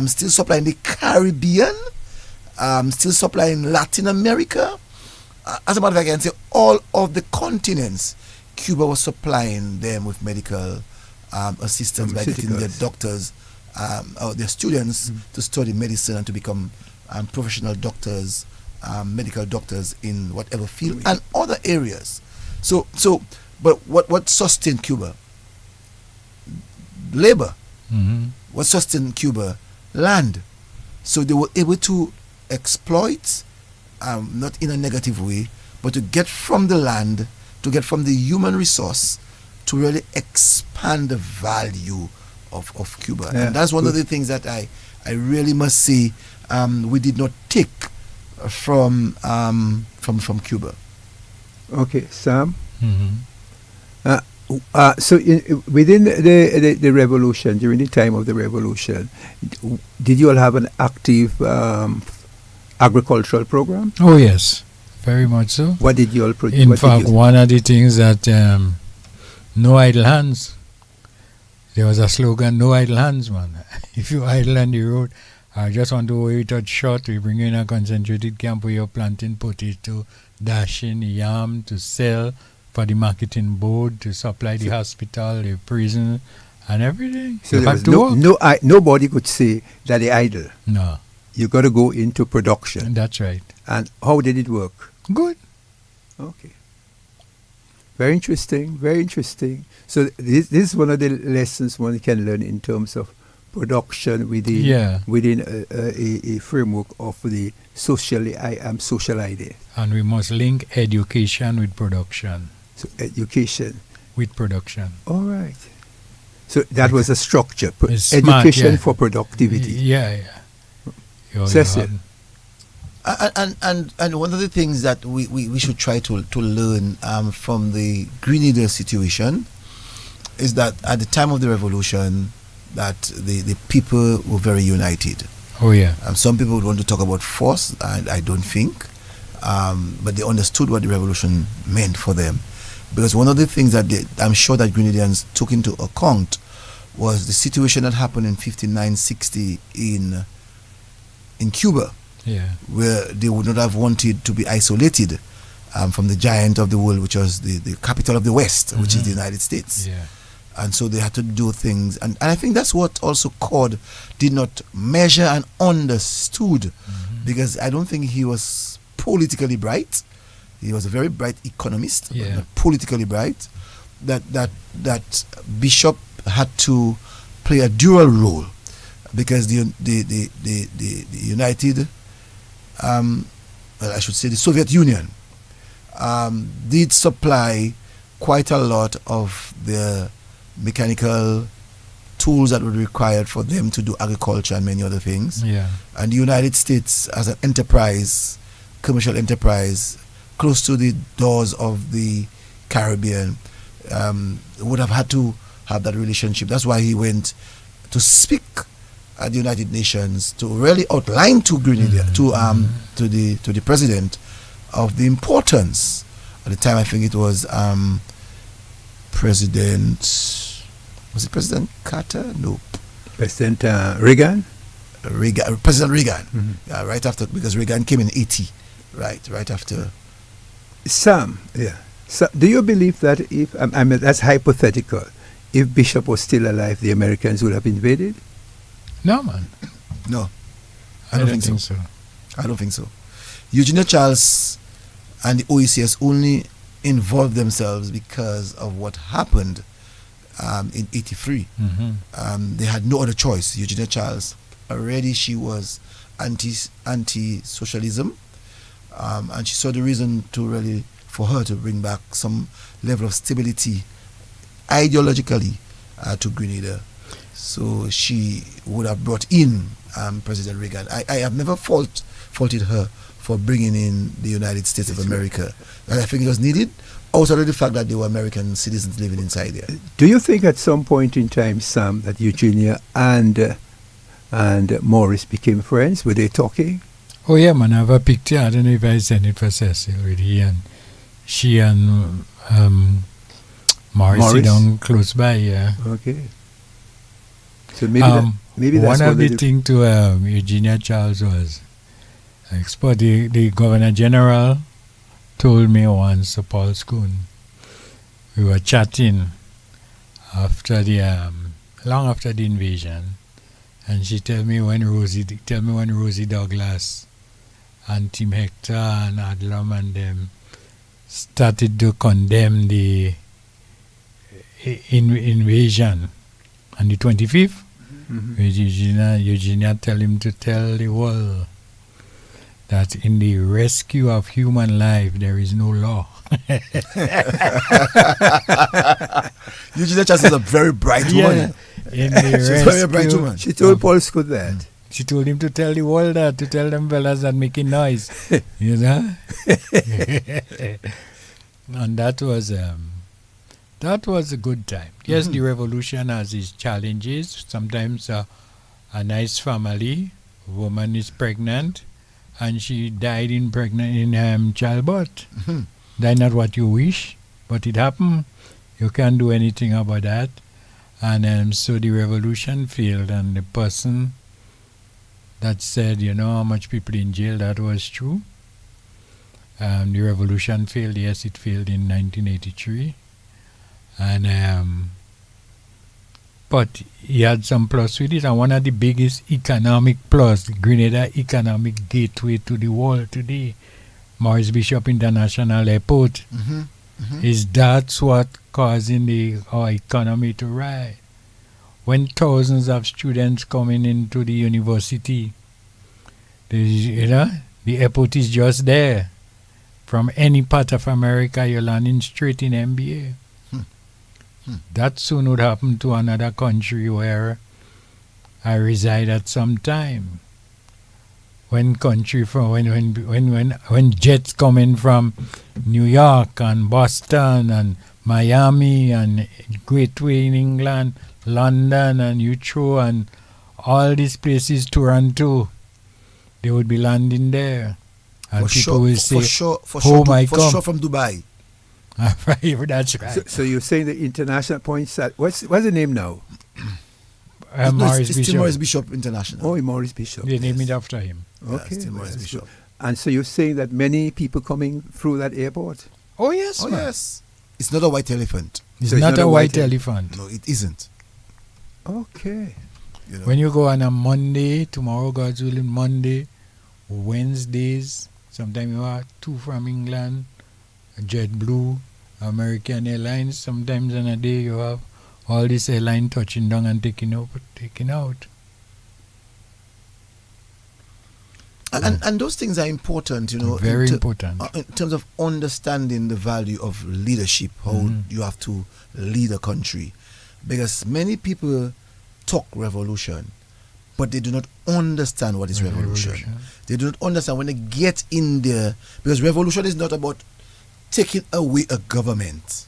still supplying the Caribbean, still supplying Latin America. As a matter of fact, I can say all of the continents, Cuba was supplying them with medical assistance by getting their doctors or their students to study medicine and to become professional doctors, medical doctors in whatever field and other areas. But what sustained Cuba? Labor. What sustained Cuba? Land. So they were able to exploit, not in a negative way, but to get from the land, to get from the human resource, to really expand the value of Cuba. And that's one of the things that I really must say we did not take from Cuba. Okay, Sam? So within the revolution, during the time of the revolution, did you all have an active agricultural program? Oh yes, very much so. What did you all produce? In fact, one of the things that no idle hands. There was a slogan, no idle hands, man. If you idle on the road, I just want to wait out short, we bring you in a concentrated camp where you're planting potato, dashing yam to sell for the marketing board, to supply the hospital, the prison, and everything. So there was nobody could say that they idle. No. You got to go into production. That's right. And how did it work? Good. Okay. Very interesting, very interesting. So this is one of the lessons one can learn in terms of production within a framework of the social idea. And we must link education with production. So education with production. All right. So that was a structure. Education for productivity. Cecil. And one of the things that we should try to learn from the Grenada situation is that at the time of the revolution, that the people were very united. Oh yeah. Some people would want to talk about force, and I don't think, but they understood what the revolution meant for them, because one of the things that I'm sure that Grenadians took into account was the situation that happened in 59-60 in Cuba. Yeah. Where they would not have wanted to be isolated from the giant of the world, which was the capital of the West, which is the United States. Yeah. And so they had to do things. And I think that's what also Cord did not measure and understood, because I don't think he was politically bright. He was a very bright economist, but not politically bright. That Bishop had to play a dual role, because the United... I should say the Soviet Union did supply quite a lot of the mechanical tools that were required for them to do agriculture and many other things. Yeah. And the United States, as an enterprise, commercial enterprise, close to the doors of the Caribbean, would have had to have that relationship. That's why he went to speak at the United Nations to really outline to Grenada, to the president, of the importance. At the time, I think it was President Carter? No. President Reagan? President Reagan. Right after, because Reagan came in 80, right after. Sam, So do you believe that if, I mean, that's hypothetical, if Bishop was still alive, the Americans would have invaded? No, man. No. I don't think so. I don't think so. Eugenia Charles and the OECS only involved themselves because of what happened in 83. They had no other choice. Eugenia Charles already she was anti-socialism, and she saw the reason for her to bring back some level of stability ideologically to Grenada. So she would have brought in President Reagan. I have never faulted her for bringing in the United States of America. And I think it was needed. Also, the fact that they were American citizens living inside there. Do you think at some point in time, Sam, that Eugenia and Morris became friends? Were they talking? Oh yeah, man, I have a picture. I don't know if I sent it for Cecil already. And she and Morris sit down close by, yeah. Okay. So maybe that's one of the things to Eugenia Charles was, the Governor General told me once, Paul Schoon, we were chatting after long after the invasion, and she told me when Rosie Douglas and Tim Hector and Adlam and them started to condemn the invasion on the 25th. Eugenia tell him to tell the world that in the rescue of human life there is no law. Eugenia Charles is a very bright woman. In the She's a very bright woman. She told Paul Scott that. She told him to tell the world that, to tell them fellas that making noise. You know? And that was a good time. Yes, the revolution has its challenges. Sometimes a nice family, woman is pregnant, and she died in childbirth. That's not what you wish, but it happened. You can't do anything about that. And so the revolution failed, and the person that said, you know how much people in jail, that was true. The revolution failed. Yes, it failed in 1983. And but he had some plus with it, and one of the biggest economic plus, Grenada economic gateway to the world today, Maurice Bishop International Airport, is that's what causing our economy to rise. When thousands of students coming into the university, the airport is just there. From any part of America, you're landing straight in MBA. That soon would happen to another country where I reside at some time. When jets come in from New York and Boston and Miami and Gateway in England, London and Heathrow and all these places, Toronto, they would be landing there. And people will say, for sure from Dubai. That's right. So you're saying the international points at what's the name now? Morris Bishop. Morris Bishop International. Oh, Morris Bishop. They named it after him. Okay. Still Morris Bishop. And so you're saying that many people coming through that airport? Oh yes. Oh yes. It's not a white elephant. It's not a white elephant. No, it isn't. Okay. You know. When you go on a Monday, tomorrow God's willing, Monday, Wednesdays, sometimes you have two from England, JetBlue, American Airlines. Sometimes on a day you have all this airline touching down and taking out. And those things are important, you know. Very important. In terms of understanding the value of leadership, how you have to lead a country. Because many people talk revolution, but they do not understand what is revolution. They do not understand when they get in there. Because revolution is not about taking away a government.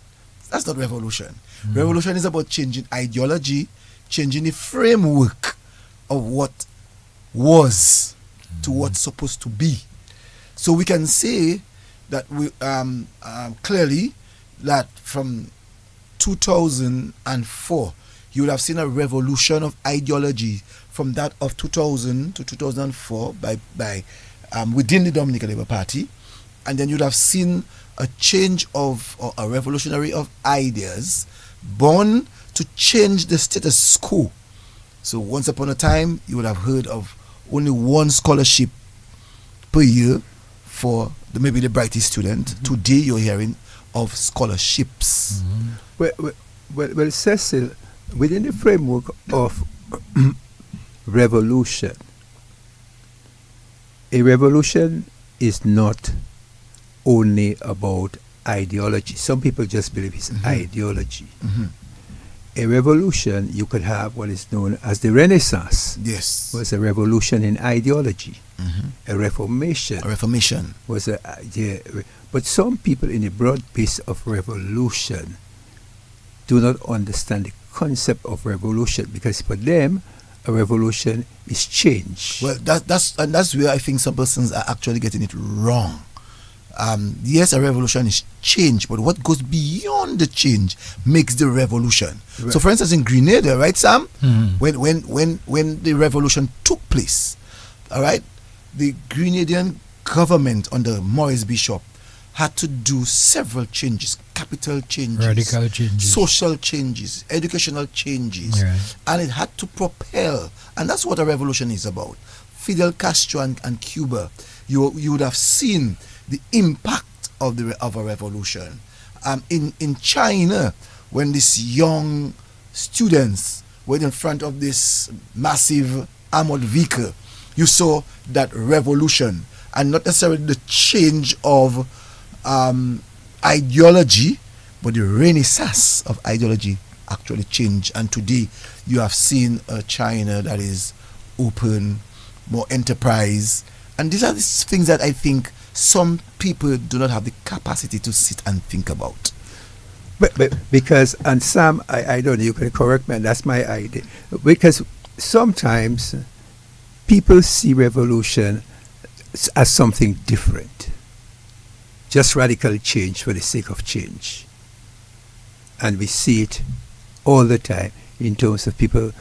That's not revolution. Revolution is about changing ideology, changing the framework of what was to what's supposed to be. So we can say that we clearly that from 2004 you would have seen a revolution of ideology from that of 2000 to 2004 by within the Dominican Labour Party, and then you'd have seen a change of or a revolutionary of ideas born to change the status quo. So once upon a time you would have heard of only one scholarship per year for maybe the brightest student. Today you're hearing of scholarships. Well, Cecil, within the framework of revolution. A revolution is not only about ideology. Some people just believe it's ideology. A revolution, you could have what is known as the Renaissance. Yes. Was a revolution in ideology. A Reformation. A reformation. Was a but some people in the broad base of revolution do not understand the concept of revolution, because for them a revolution is change. Well, that's where I think some persons are actually getting it wrong. Yes, a revolution is change, but what goes beyond the change makes the revolution. Right. So, for instance, in Grenada, right, Sam, when the revolution took place, all right, the Grenadian government under Maurice Bishop had to do several changes, capital changes, radical changes, social changes, educational changes, and it had to propel, and that's what a revolution is about. Fidel Castro and Cuba, you would have seen the impact of a revolution. In China, when these young students were in front of this massive armored vehicle, you saw that revolution, and not necessarily the change of ideology, but the renaissance of ideology actually changed. And today you have seen a China that is open, more enterprise, and these are the things that I think some people do not have the capacity to sit and think about. But because, and Sam, I don't know, you can correct me, and that's my idea, because sometimes people see revolution as something different, just radical change for the sake of change. And we see it all the time in terms of people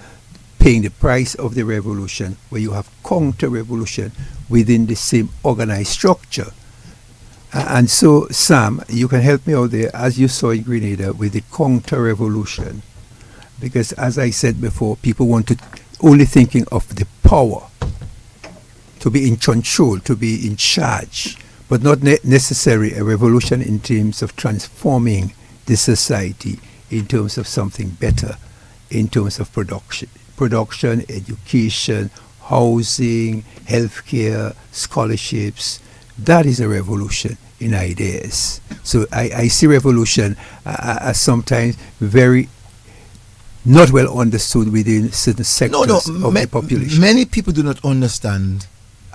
paying the price of the revolution, where you have counter-revolution within the same organized structure. And so, Sam, you can help me out there, as you saw in Grenada, with the counter-revolution. Because, as I said before, people want to only thinking of the power, to be in control, to be in charge, but not necessarily a revolution in terms of transforming the society, in terms of something better, in terms of production, education, housing, healthcare, scholarships. That is a revolution in ideas. So I see revolution as sometimes very not well understood within certain sectors of the population. Many people do not understand,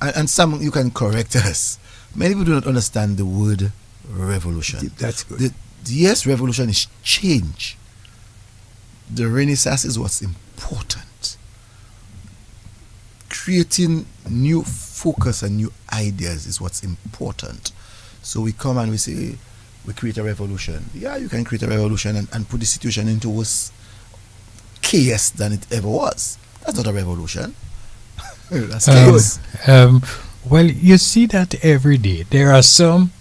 and some, you can correct us, many people do not understand the word revolution. That's good. Yes, revolution is change. The Renaissance is what's important. Creating new focus and new ideas is what's important. So we come and we say, we create a revolution. Yeah, you can create a revolution and put the situation into worse chaos than it ever was. That's not a revolution. That's chaos. Well, you see that every day. There are some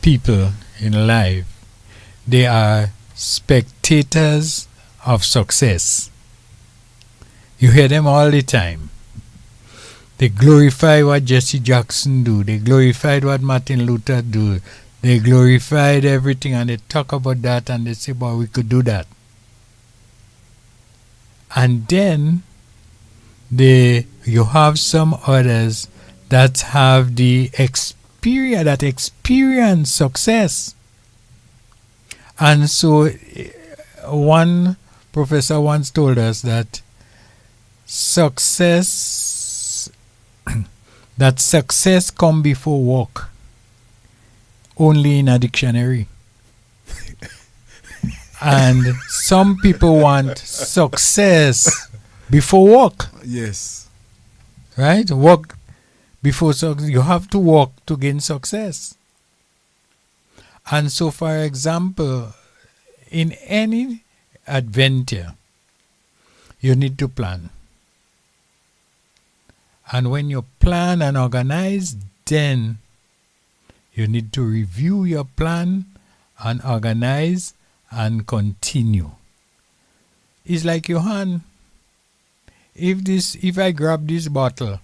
people in life, they are spectators of success. You hear them all the time. They glorify what Jesse Jackson do. They glorified what Martin Luther do. They glorified everything, and they talk about that, and they say, "Boy, we could do that." And then you have some others that have the experience success. And so one professor once told us that success come before work only in a dictionary. And some people want success before work. Yes. Right? Work before success. You have to work to gain success. And so, for example, in any adventure, you need to plan. And when you plan and organize, then you need to review your plan and organize and continue. It's like, Johan, if I grab this bottle,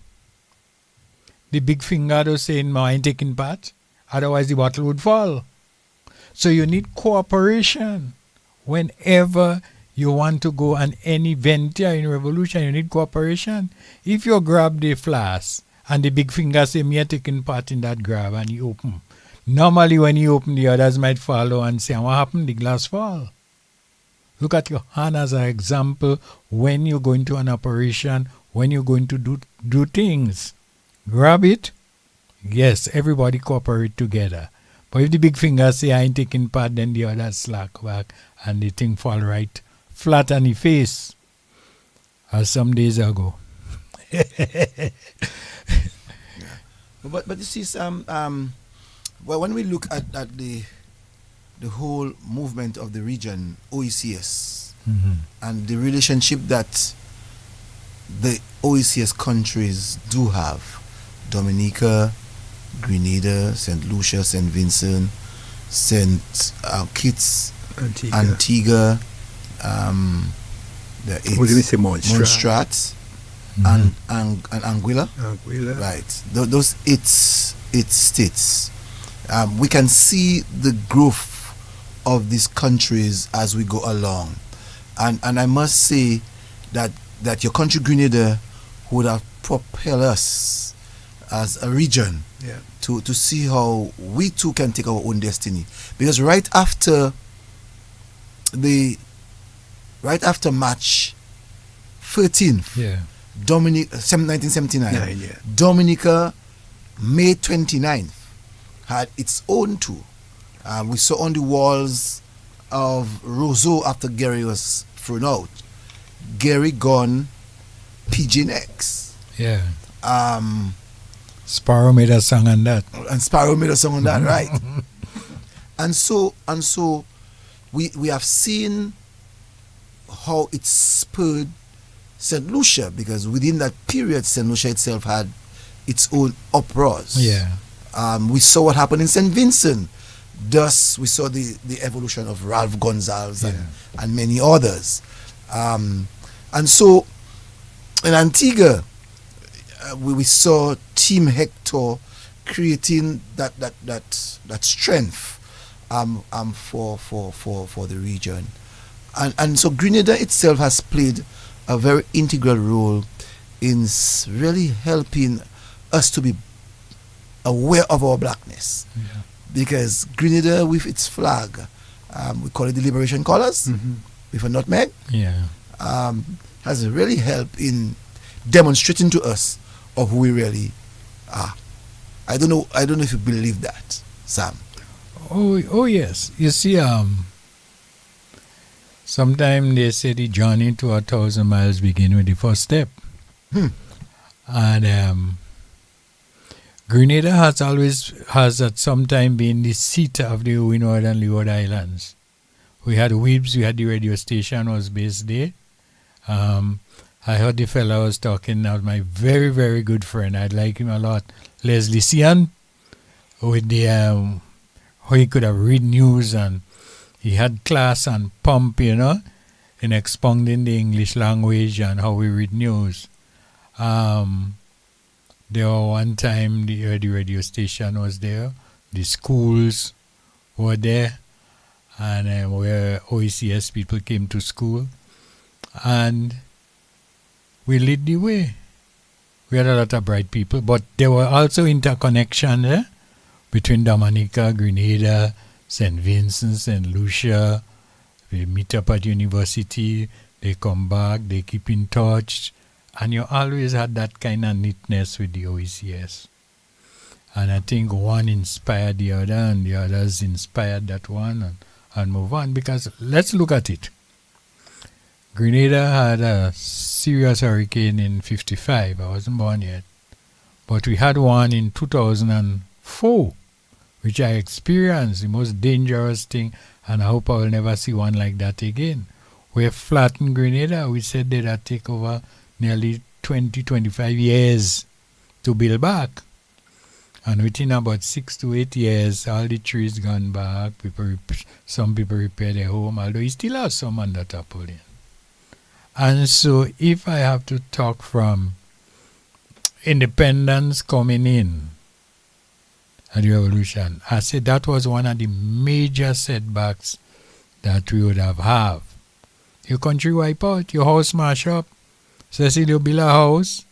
the big finger does say, "No, I ain't taking part," otherwise the bottle would fall. So you need cooperation whenever You want to go on any venture in revolution, you need cooperation. If you grab the flask and the big finger say, me are taking part in that grab, and you open. Normally when you open, the others might follow and say, what happened? The glass fall. Look at your hand as an example when you're going to an operation, when you're going to do things. Grab it. Yes, everybody cooperate together. But if the big finger say, I ain't taking part, then the others slack back and the thing fall right flat on the face, as some days ago. But you see, well, when we look at the whole movement of the region, OECS, and the relationship that the OECS countries do have, Dominica, Grenada, St. Lucia, St. Vincent, St. Kitts, Antigua, Montserrat, and Anguilla. Right. Those it's states. We can see the growth of these countries as we go along, and I must say that your country Grenada would have propelled us as a region to see how we too can take our own destiny, because right after March 13th, 1979, Dominica, May 29th, had its own tour. We saw on the walls of Roseau after Gary was thrown out, Gary gone, Pigeon X. Yeah. Sparrow made a song on that. And Sparrow made a song on that, right? And so we have seen how it spurred St. Lucia, because within that period, St. Lucia itself had its own uproars. Yeah. We saw what happened in St. Vincent. Thus, we saw the evolution of Ralph Gonzalez and many others. And so, in Antigua, we saw Team Hector creating that strength for the region. And so Grenada itself has played a very integral role in really helping us to be aware of our blackness. Yeah. Because Grenada, with its flag, we call it the Liberation Colors, with a nutmeg, has really helped in demonstrating to us of who we really are. I don't know if you believe that, Sam. Oh yes. You see, sometimes they say the journey to 1,000 miles begin with the first step. And Grenada has at some time been the seat of the Windward and Leeward Islands. We had Weebs, we had the radio station was based there. I heard the fellow was talking now, my very, very good friend, I like him a lot, Leslie Sian, with the how he could have read news, and he had class and pump, in expounding the English language and how we read news. There were one time the radio station was there, the schools were there, and where OECS people came to school, and we lead the way. We had a lot of bright people, but there were also interconnection there between Dominica, Grenada, St. Vincent, St. Lucia. We meet up at university, they come back, they keep in touch, and you always had that kind of neatness with the OECS. And I think one inspired the other, and the others inspired that one, and move on. Because let's look at it. Grenada had a serious hurricane in 55. I wasn't born yet. But we had one in 2004, which I experienced, the most dangerous thing, and I hope I will never see one like that again. We have flattened Grenada. We said that would take over nearly 20-25 years to build back. And within about 6 to 8 years, all the trees gone back. Some people repair their home, although you still have some under tarpaulin. And so if I have to talk from independence coming in and the revolution, I said that was one of the major setbacks that we would have. Your country wipe out. Your house smash up. So say you build a house,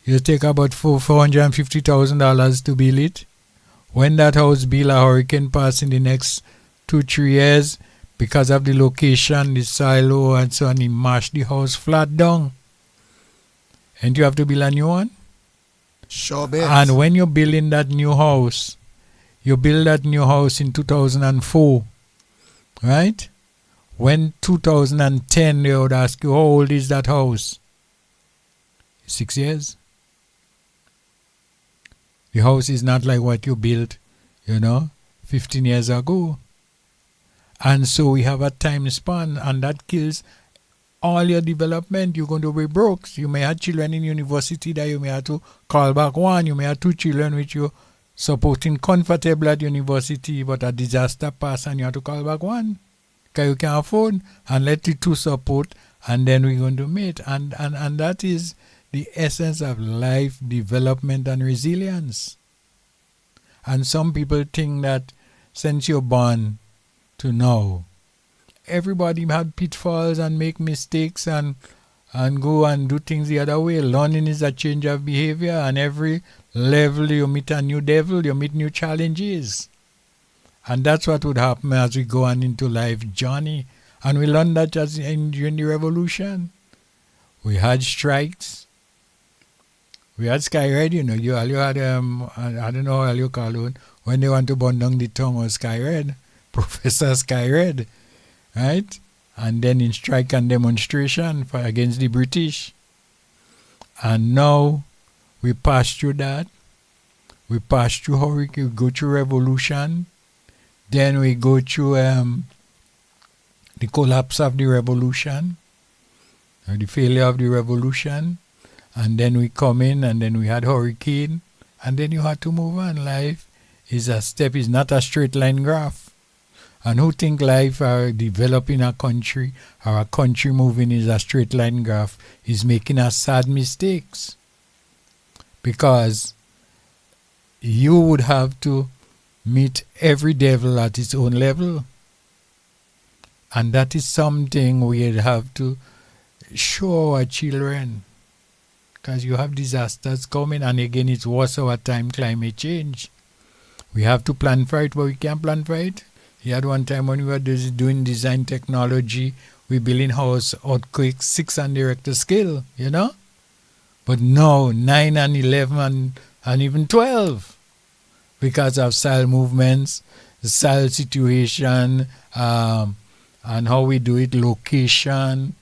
you take about $450,000 to build it. When that house build, a hurricane pass in the next 2-3 years, because of the location, the silo and so on, it mash the house flat down. And you have to build a new one. Sure bet. And when you're building that new house, you build that new house in 2004, right? When 2010, they would ask you, how old is that house? 6 years. The house is not like what you built, 15 years ago. And so we have a time span, and that kills all your development. You're going to be broke. You may have children in university that you may have to call back one. You may have 2 children which you're supporting comfortable at university, but a disaster pass and you have to call back one. Because you can't afford, and let the 2 support, and then we're going to meet. And that is the essence of life development and resilience. And some people think that since you're born to now, everybody had pitfalls and make mistakes and go and do things the other way. Learning is a change of behavior, and every level you meet a new devil, you meet new challenges. And that's what would happen as we go on into life journey. And we learned that just during the revolution. We had strikes. We had sky red, you had I don't know how you call it, when they want to burn down the town was sky red. Professor Sky Red, right? And then in strike and demonstration against the British. And now we pass through that. We pass through hurricane, we go through revolution. Then we go through the collapse of the revolution, or the failure of the revolution. And then we come in, and then we had hurricane. And then you had to move on. Life is a step, is not a straight line graph. And who think life or developing a country or a country moving is a straight line graph is making a sad mistakes. Because you would have to meet every devil at its own level. And that is something we'd have to show our children. Because you have disasters coming, and again it's worse our time, climate change. We have to plan for it, but we can't plan for it. You had one time when we were doing design technology, we building house earthquake 6 on the Richter scale, But now 9 and 11 and even 12 because of soil movements, the soil situation, and how we do it, location,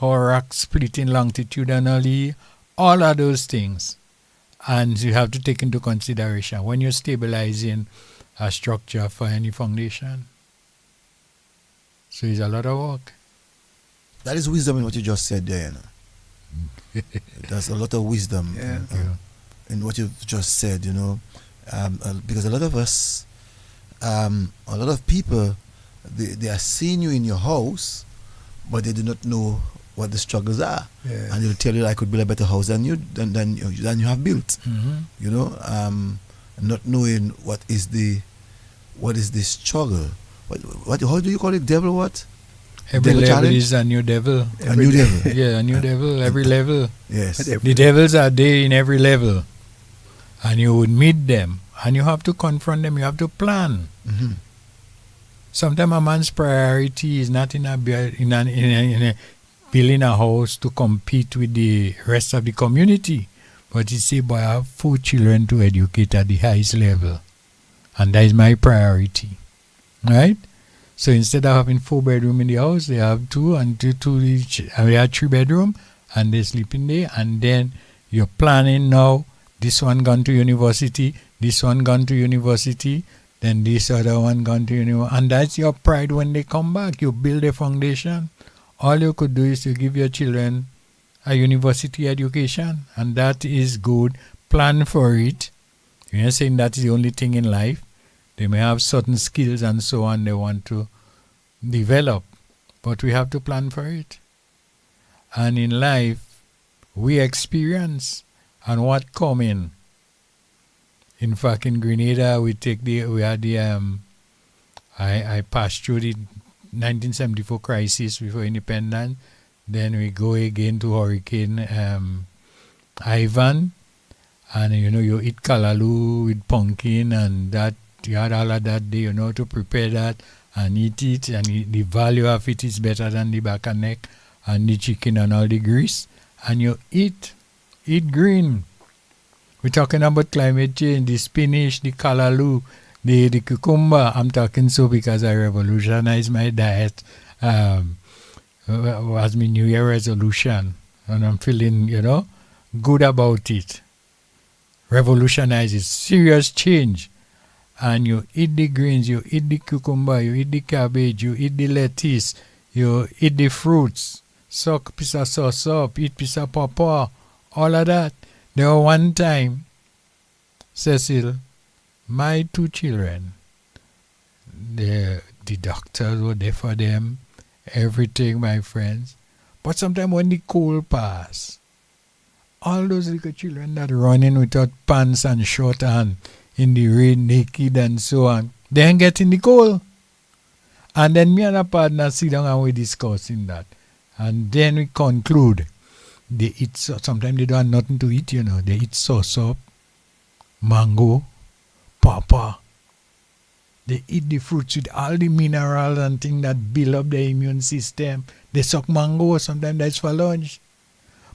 how rocks splitting longitudinally, all of those things. And you have to take into consideration when you're stabilizing a structure for any foundation. So it's a lot of work. That is wisdom in what you just said there. There's a lot of wisdom in what you've just said, because a lot of us, a lot of people, they are seeing you in your house, but they do not know what the struggles are. Yeah. And they'll tell you, I could build a better house than you have built. Mm-hmm. Not knowing what is the struggle. How do you call it? Devil what? Every devil level challenge? is a new devil. A new devil. Yeah, a new devil, every level. Yes. The devils are there in every level. And you would meet them. And you have to confront them. You have to plan. Mm-hmm. Sometimes a man's priority is not in building a house to compete with the rest of the community. But he say, boy, I have 4 children to educate at the highest level. And that is my priority. Right? So instead of having 4 bedrooms in the house, they have 2 and 2 each. And we have 3 bedrooms and they sleep in there. And then you're planning now, this one gone to university, this one gone to university, then this other one gone to university. And that's your pride when they come back. You build a foundation. All you could do is to give your children a university education, and that is good. Plan for it. You're not saying that is the only thing in life. They may have certain skills and so on they want to develop, but we have to plan for it. And in life, we experience and what coming. In fact, in Grenada, I passed through 1974 crisis before independence. Then we go again to Hurricane Ivan. And, you eat kalaloo with pumpkin and that. You had all of that day, to prepare that and eat it. And the value of it is better than the back and neck and the chicken and all the grease. And you eat green. We're talking about climate change, the spinach, the kalaloo, the cucumber. I'm talking so because I revolutionized my diet. Was my New Year resolution. And I'm feeling, good about it. Revolutionize it. Serious change. And you eat the greens, you eat the cucumber, you eat the cabbage, you eat the lettuce, you eat the fruits, suck piece of sauce up, eat piece of pawpaw, all of that. There was one time, Cecil, my 2 children, the doctors were there for them, everything, my friends. But sometimes when the cold pass, all those little children that running without pants and short and in the rain, naked and so on, they ain't getting the cold. And then me and a partner sit down and we discussing that. And then we conclude, they eat, sometimes they don't have nothing to eat, They eat sauce up, mango, pawpaw. They eat the fruits with all the minerals and things that build up the immune system. They suck mango, sometimes that's for lunch.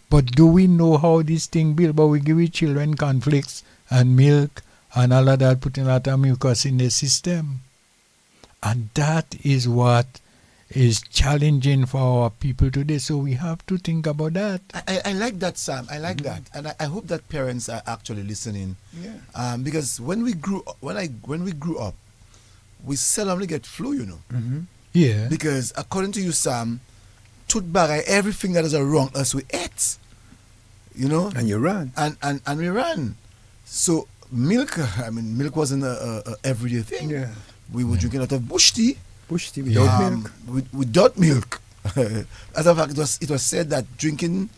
But do we know how this thing build? But we give our children cornflakes and milk and all of that, putting a lot of mucus in the system. And that is what is challenging for our people today. So we have to think about that. I like that, Sam. I like that. And I hope that parents are actually listening. Yeah. Because when we grew up, we seldomly get flu, Mm-hmm. Yeah. Because according to you, Sam, tooth bag, everything that is around us, we ate. And you run. And we ran. So milk wasn't a everyday thing. Yeah. We were drinking a lot of bush tea. Bush tea without milk. Without milk. As a fact, it was said that drinking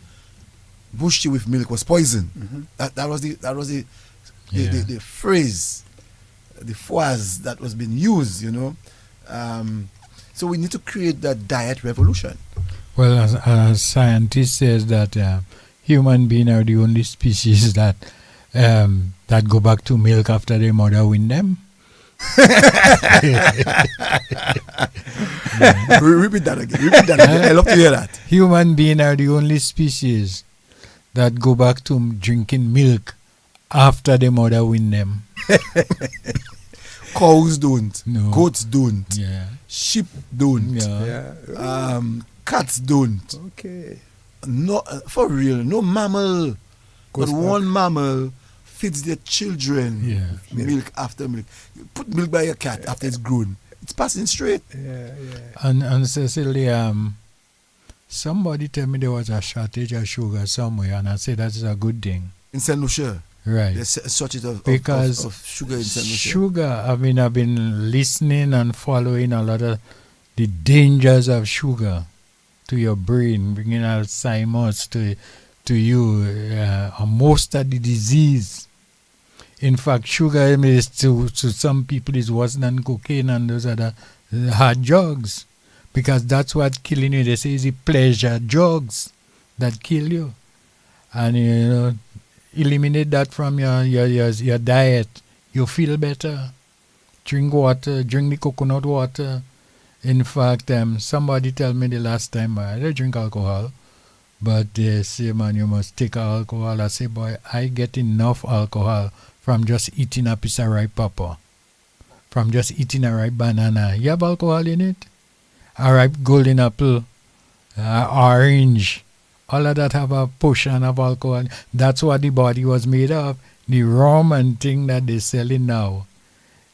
bush tea with milk was poison. Mm-hmm. That was the phrase, the phrase that was being used. So we need to create that diet revolution. Well, as a scientist says that human beings are the only species that go back to milk after their mother win them. Repeat that again. I love to hear that. Human beings are the only species that go back to drinking milk after their mother win them. Cows don't. No. Goats don't. Yeah. Sheep don't. Yeah. Cats don't. Okay. No, for real. No mammal. Goes But back. one mammal feeds their children milk after milk. You put milk by your cat after it's grown. It's passing straight. Yeah. And Cecily, somebody tell me there was a shortage of sugar somewhere, and I said that's a good thing. In St. Lucia. Right. There's a shortage of sugar in St. Lucia. Sugar, I've been listening and following a lot of the dangers of sugar to your brain, bringing Alzheimer's to you, most of the disease. In fact, sugar is to some people is worse than cocaine and those other hard drugs, because that's what killing you. They say it's the pleasure drugs that kill you, and eliminate that from your diet. You feel better. Drink water. Drink the coconut water. In fact, somebody told me the last time I don't drink alcohol, but they say, man, you must take alcohol. I say, boy, I get enough alcohol from just eating a piece of ripe pawpaw, from just eating a ripe banana. You have alcohol in it? A ripe golden apple, orange, all of that have a portion of alcohol. That's what the body was made of. The rum and thing that they're selling now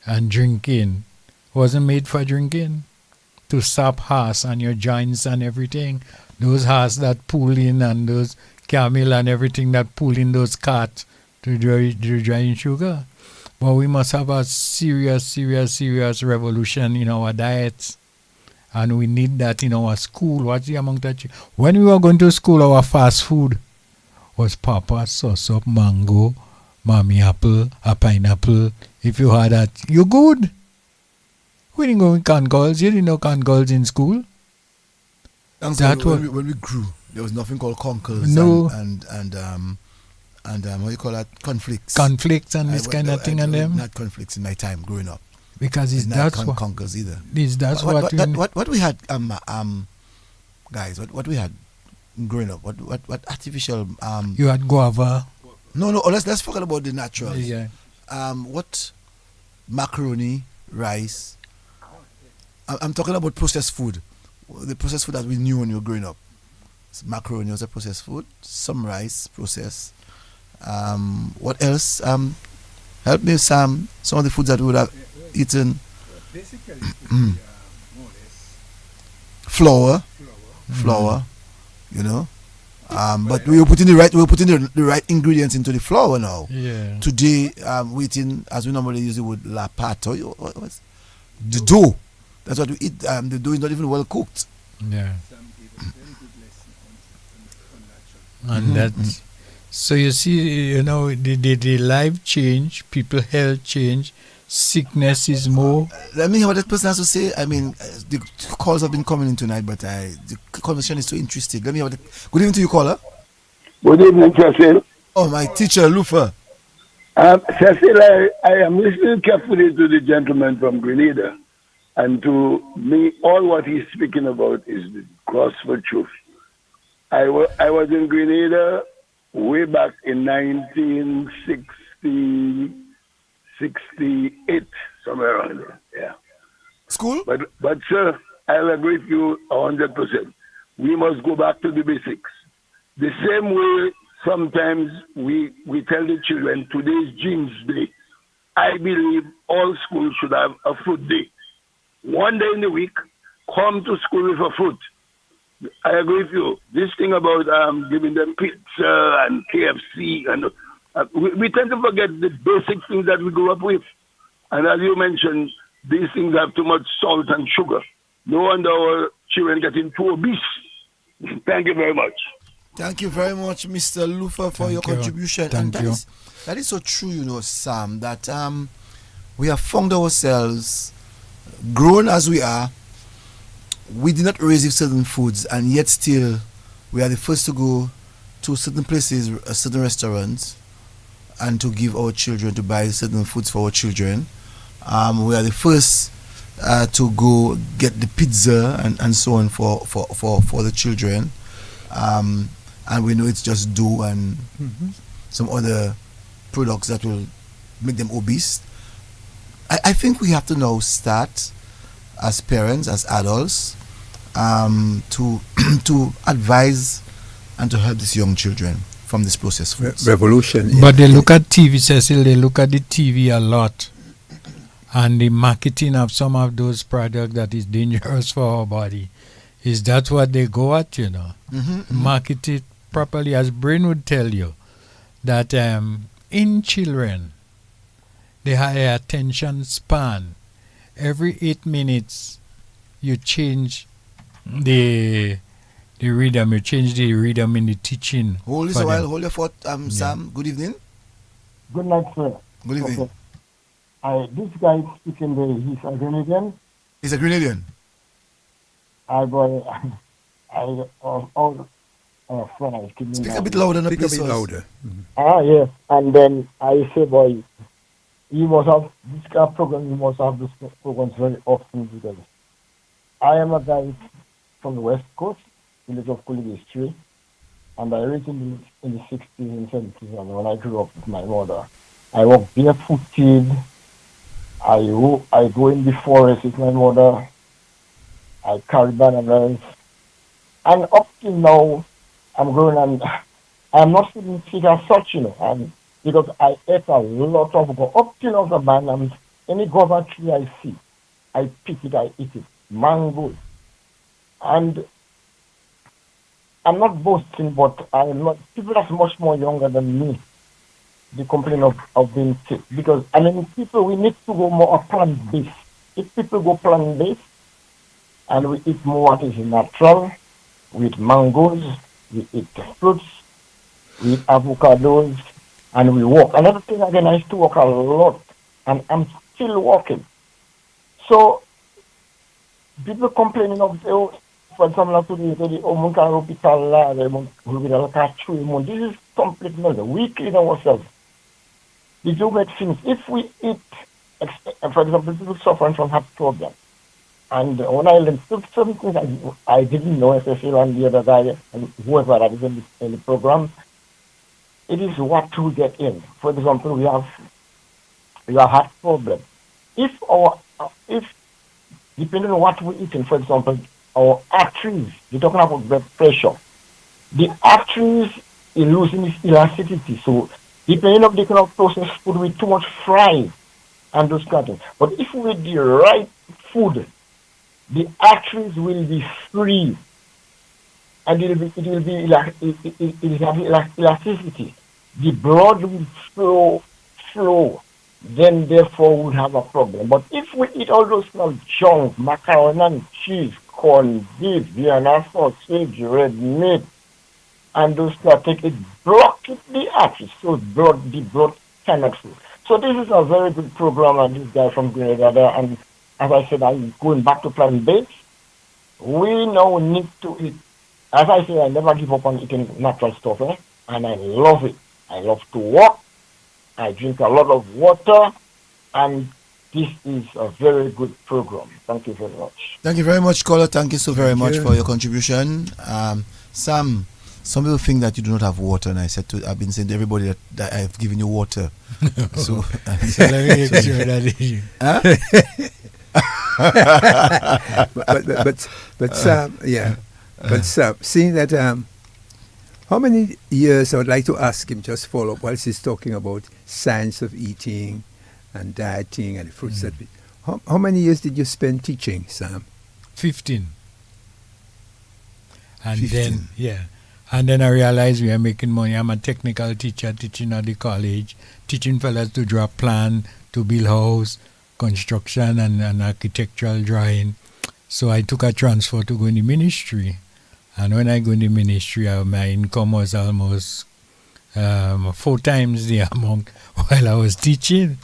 and drinking wasn't made for drinking. To sap hearts and your joints and everything. Those hearts that pull in and those camel and everything that pull in those carts to dry sugar. But we must have a serious revolution in our diets. And we need that in our school. What's the amount that when we were going to school, our fast food was papa, sauce up, mango, mommy apple, a pineapple. If you had that, you're good. We didn't go with corn girls. You didn't know corn girls in school? And That so was- when we grew, there was nothing called conkers No. and what do you call that? Conflicts. Conflicts and this I- kind of I- thing I- and them? Not conflicts in my time growing up. Because it's Not that's what... conkers either. That's what, what... what we had, guys, what we had growing up, what artificial, you had guava. no, let's forget about the natural. Yeah. What macaroni, rice. I'm talking about processed food. The processed food that we knew when we were growing up. Macaroni was a processed food. Some rice, processed. What else? Help me, Sam. Some of the foods that we would have eaten. Basically, more or less flour. You know. But we were putting the right ingredients into the flour now. Yeah. Today, we eating as we normally use it with la pâte. What's the dough? That's what we eat. The dough is not even well cooked. Yeah. Some gave a very good lesson on And that... So you see, you know, the life change, people health change, sickness is more... Let me hear what that person has to say. I mean, the calls have been coming in tonight, but the conversation is so interesting. Let me hear what... Good evening to you, caller. Good evening, Cecil. Oh, my teacher, Lufa. Cecil, I am listening carefully to the gentleman from Grenada. And to me, all what he's speaking about is the gospel truth. I was in Grenada way back in 1968, somewhere around there. Yeah. School? But sir, I'll agree with you 100%. We must go back to the basics. The same way sometimes we tell the children today's jeans day. I believe all schools should have a food day. One day in the week, come to school with a fruit. I agree with you. This thing about giving them pizza and KFC, and we tend to forget the basic things that we grew up with. And as you mentioned, these things have too much salt and sugar. No wonder our children getting too obese. Thank you very much. Thank you very much, Mr. Lufa, for your contribution. Thank and you. That is so true, you know, Sam, that we have found ourselves, grown as we are, we did not raise with certain foods, and yet still we are the first to go to certain places, certain restaurants, and to give our children, to buy certain foods for our children. We are the first to go get the pizza and so on for the children. And we know it's just dough and some other products that will make them obese. I think we have to now start as parents, as adults, to advise and to help these young children from this processed foods. revolution. But they look at TV, Cecil, they look at the TV a lot. And the marketing of some of those products that is dangerous for our body. Is that what they go at, you know? Market it properly, as Brain would tell you, that in children, they have an attention span. Every 8 minutes, you change the rhythm. You change the rhythm in the teaching. Hold this for a while, them. hold your thought, Sam. Good evening. Good night, sir. Good evening. Okay. This guy speaking there, he's a Grenadian. He's a Grenadian. Friend. Speak a bit louder, Speak a bit louder. Yes. And then I say, boy, he must have this kind of program. He must have this programs very often because I am a guy from the West Coast, village of Kuligi Street, and I raised in the 60s and 70s. And when I grew up with my mother, I walk barefooted. I go in the forest with my mother. I carry bananas. And up till now, I'm growing and I'm not feeling sick as such, you know. And because I ate a lot of go. Up till now, the bananas, any guava tree I see, I pick it, I eat it. Mango. And I'm not boasting, but I'm not, people that's much more younger than me, they complain of being sick. Because, I mean, people, we need to go more plant-based. If people go plant-based, and we eat more what is natural, we eat mangoes, we eat fruits, we eat avocados, and we walk. Another thing again, I used to walk a lot, and I'm still walking. So people complaining of, oh, for example, today, oh, mun can hospital, this is complete nonsense. We clean ourselves. We do make things. If we eat, for example, people suffering from heart problems, and when I learned some things I didn't know, especially on the other guy and whoever that is in the program, it is what to get in. For example, we have heart problem. If depending on what we're eating, for example, our arteries, we're talking about blood pressure, the arteries is losing its elasticity. So depending on the kind of processed food with too much fries and those kind of things. But if we eat the right food, the arteries will be free, and it will have elasticity. The blood will flow. Then therefore we'll have a problem. But if we eat all those small junk, macaroni and cheese, corn, beef, Vienna sausage, red meat, and those that take it block the arteries, so the blood cannot flow. So this is a very good program, and this guy from Grenada, and as I said, I'm going back to plant-based. We now need to eat. As I say, I never give up on eating natural stuff, and I love it. I love to walk. I drink a lot of water, and this is a very good program. Thank you very much. Thank you very much, caller. Thank you so very much for your contribution. Sam, some people think that you do not have water, and I've been saying to everybody that I've given you water. So let me make sure that is. but Sam, yeah. But Sam, seeing that, how many years, I would like to ask him, just follow up, whilst he's talking about science of eating and dieting and the fruits that we... How many years did you spend teaching, Sam? 15. And 15. then I realized we are making money. I'm a technical teacher teaching at the college, teaching fellas to draw plan, to build house, construction and architectural drawing. So I took a transfer to go in the ministry. And when I go in the ministry, my income was almost 4 times the amount while I was teaching.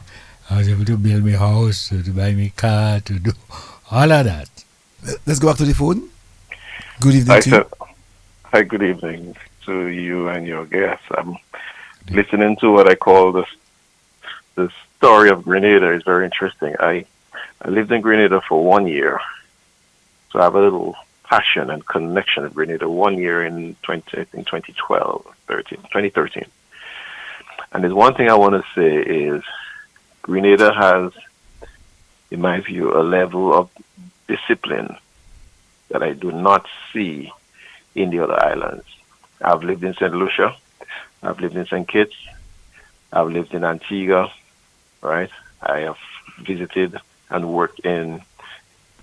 I was able to build my house, to buy me car, to do all of that. Let's go back to the phone. Good evening to you. Hi, good evening to you and your guests. I'm listening to what I call the story of Grenada. Is very interesting. I lived in Grenada for 1 year, so I have a little passion and connection with Grenada. 1 year in 2013. And there's one thing I want to say is Grenada has, in my view, a level of discipline that I do not see in the other islands. I've lived in St. Lucia, I've lived in St. Kitts, I've lived in Antigua, right? I have visited and worked in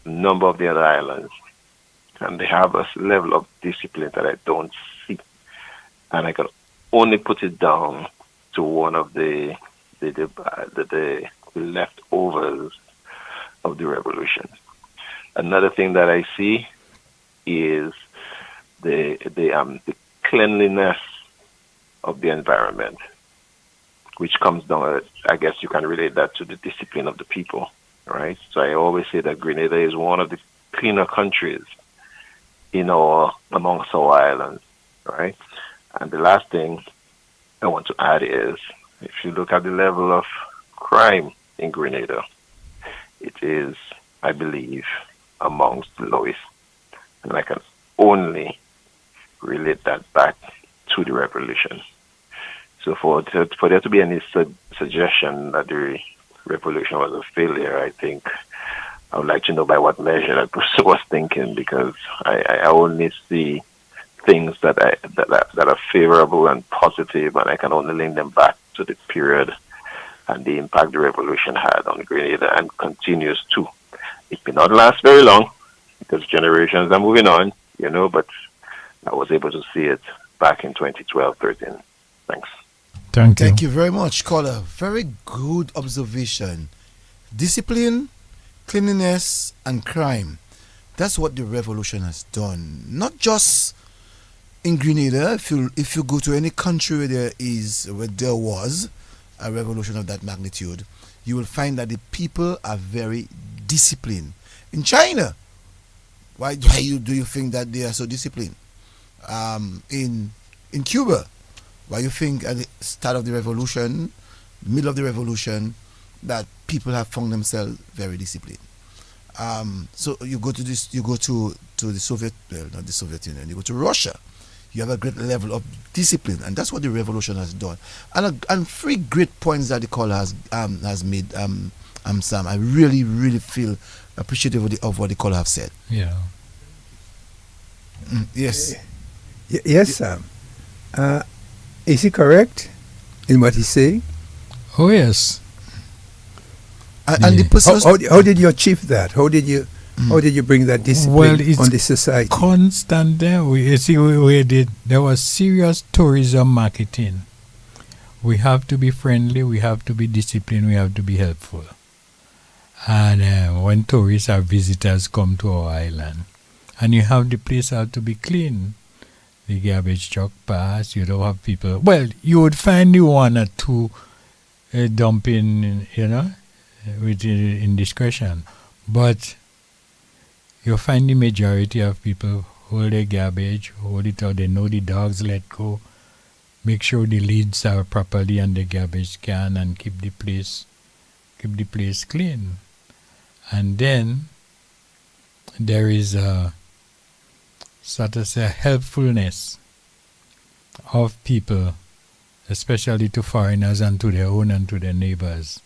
a number of the other islands, and they have a level of discipline that I don't see. And I can only put it down to one of the leftovers of the revolution. Another thing that I see is the cleanliness of the environment, which comes down, I guess you can relate that to the discipline of the people, right? So I always say that Grenada is one of the cleaner countries amongst our islands, right? And the last thing I want to add is, if you look at the level of crime in Grenada, it is, I believe, amongst the lowest. And I can only relate that back to the revolution. So for there to be any suggestion that the revolution was a failure, I think I would like to know by what measure that person was thinking, because I only see things that are favorable and positive, and I can only link them back to the period and the impact the revolution had on Grenada and continues to. It may not last very long because generations are moving on, but I was able to see it back in 2012-13. Thanks. Thank you very much, caller. Very good observation. Discipline, cleanliness, and crime. That's what the revolution has done. Not just in Grenada. If you go to any country where there was a revolution of that magnitude, you will find that the people are very disciplined. In China, Why do you think that they are so disciplined? In Cuba, why you think at the start of the revolution, middle of the revolution, that people have found themselves very disciplined? So you go to the Soviet, well, not the Soviet Union, you go to Russia, you have a great level of discipline, and that's what the revolution has done. And three great points that the caller has made, Sam. I really, really feel appreciative of what the caller have said. Yeah. Yes. Yes, Sam. Is he correct in what he's saying? Oh, yes. And the person how did you achieve that? How did you bring that discipline on the society? Constant there. There was serious tourism marketing. We have to be friendly, we have to be disciplined, we have to be helpful. And when tourists or visitors come to our island, and you have the place have to be clean. The garbage truck pass, you don't have people. Well, you would find the one or two dumping, with indiscretion. But you find the majority of people hold their garbage, hold it out, they know the dogs let go, make sure the lids are properly on the garbage can, and keep the place clean. And then there is a sort of say helpfulness of people, especially to foreigners and to their own and to their neighbors.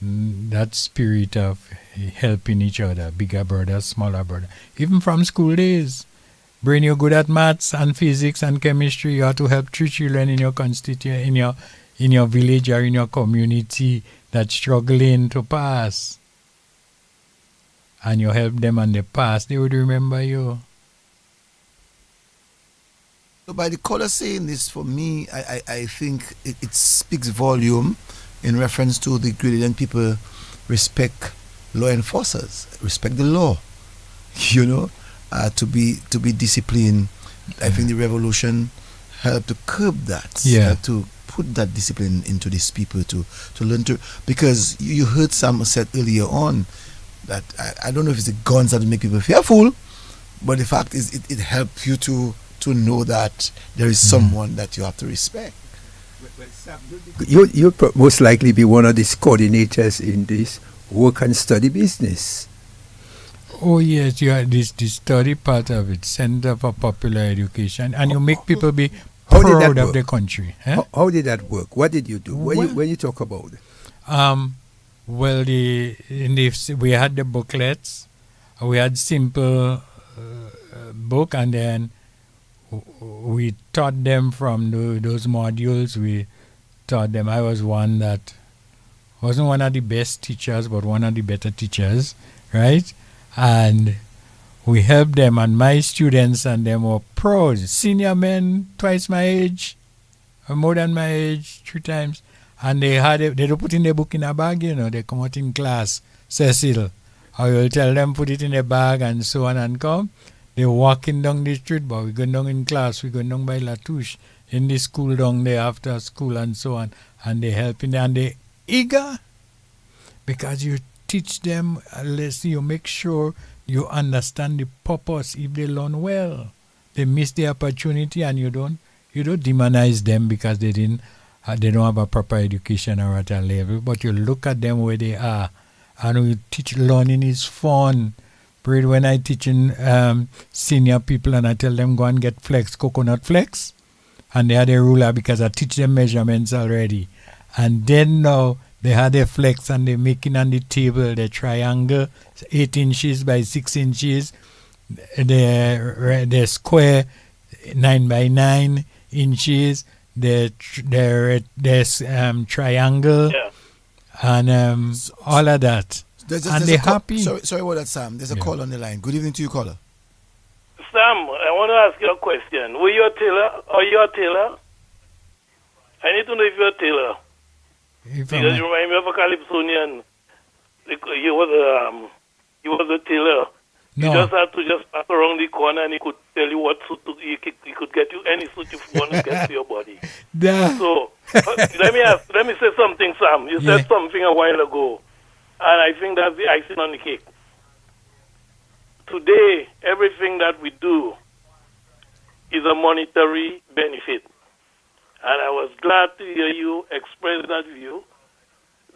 That spirit of helping each other, bigger brother, smaller brother. Even from school days, when you're good at maths and physics and chemistry, you have to help 3 children in your in your village or in your community that's struggling to pass. And you help them and they pass, they would remember you. So by the caller saying this, for me, I think it speaks volume in reference to the Grenadian people respect law enforcers, respect the law, to be disciplined. I think the revolution helped to curb that, to put that discipline into these people to learn to, because you heard Sam said earlier on that I don't know if it's the guns that make people fearful, but the fact is it helps you to know that there is someone that you have to respect. You'll most likely be one of these coordinators in this work and study business. Oh yes, you are this study part of it, Center for Popular Education, and you make people be proud of the country. How did that work? What did you do? When you talk about it? Well, we had the booklets, we had simple book, and then we taught them from those modules. We taught them. I was one that wasn't one of the best teachers, but one of the better teachers, right? And we helped them, and my students and them were pros, senior men, twice my age, or more than my age, 3 times. And they don't put in the book in a bag, they come out in class, Cecil. I will tell them put it in a bag and so on and come. They're walking down the street, but we're going down in class, we're going down by Touche, in the school down there after school and so on. And they're helping, and they're eager because you teach them, unless you make sure you understand the purpose. If they learn well, they miss the opportunity, and you don't demonize them because they don't have a proper education or at a level, but you look at them where they are, and we teach learning is fun. When I teaching senior people and I tell them go and get coconut flex, and they had a ruler because I teach them measurements already, and then now they had a flex and they're making on the table the triangle 8 inches by 6 inches, the square 9 by 9 inches, the triangle, and all of that. And they're happy. Sorry about that, Sam. There's a call on the line. Good evening to you, caller. Sam, I want to ask you a question. Were you a tailor? Are you a tailor? I need to know if you're a tailor. Because you remind me of a Calypsonian. You was a tailor. No. You just had to just pass around the corner and he could tell you what suit he could get you any suit you want to get to your body. So let me say something, Sam. You said something a while ago, and I think that's the icing on the cake. today, everything that we do is a monetary benefit. And I was glad to hear you express that view,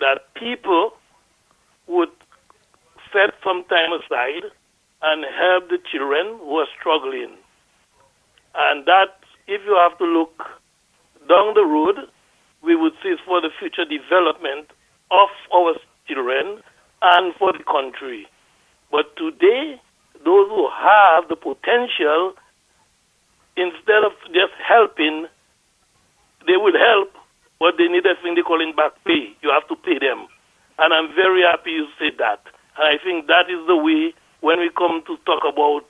that people would set some time aside and help the children who are struggling. And that, if you have to look down the road, we would see it's for the future development of our children and for the country. But today, those who have the potential, instead of just helping, they will help, but they need a thing they call in back pay. You have to pay them. And I'm very happy you said that. And I think that is the way, when we come to talk about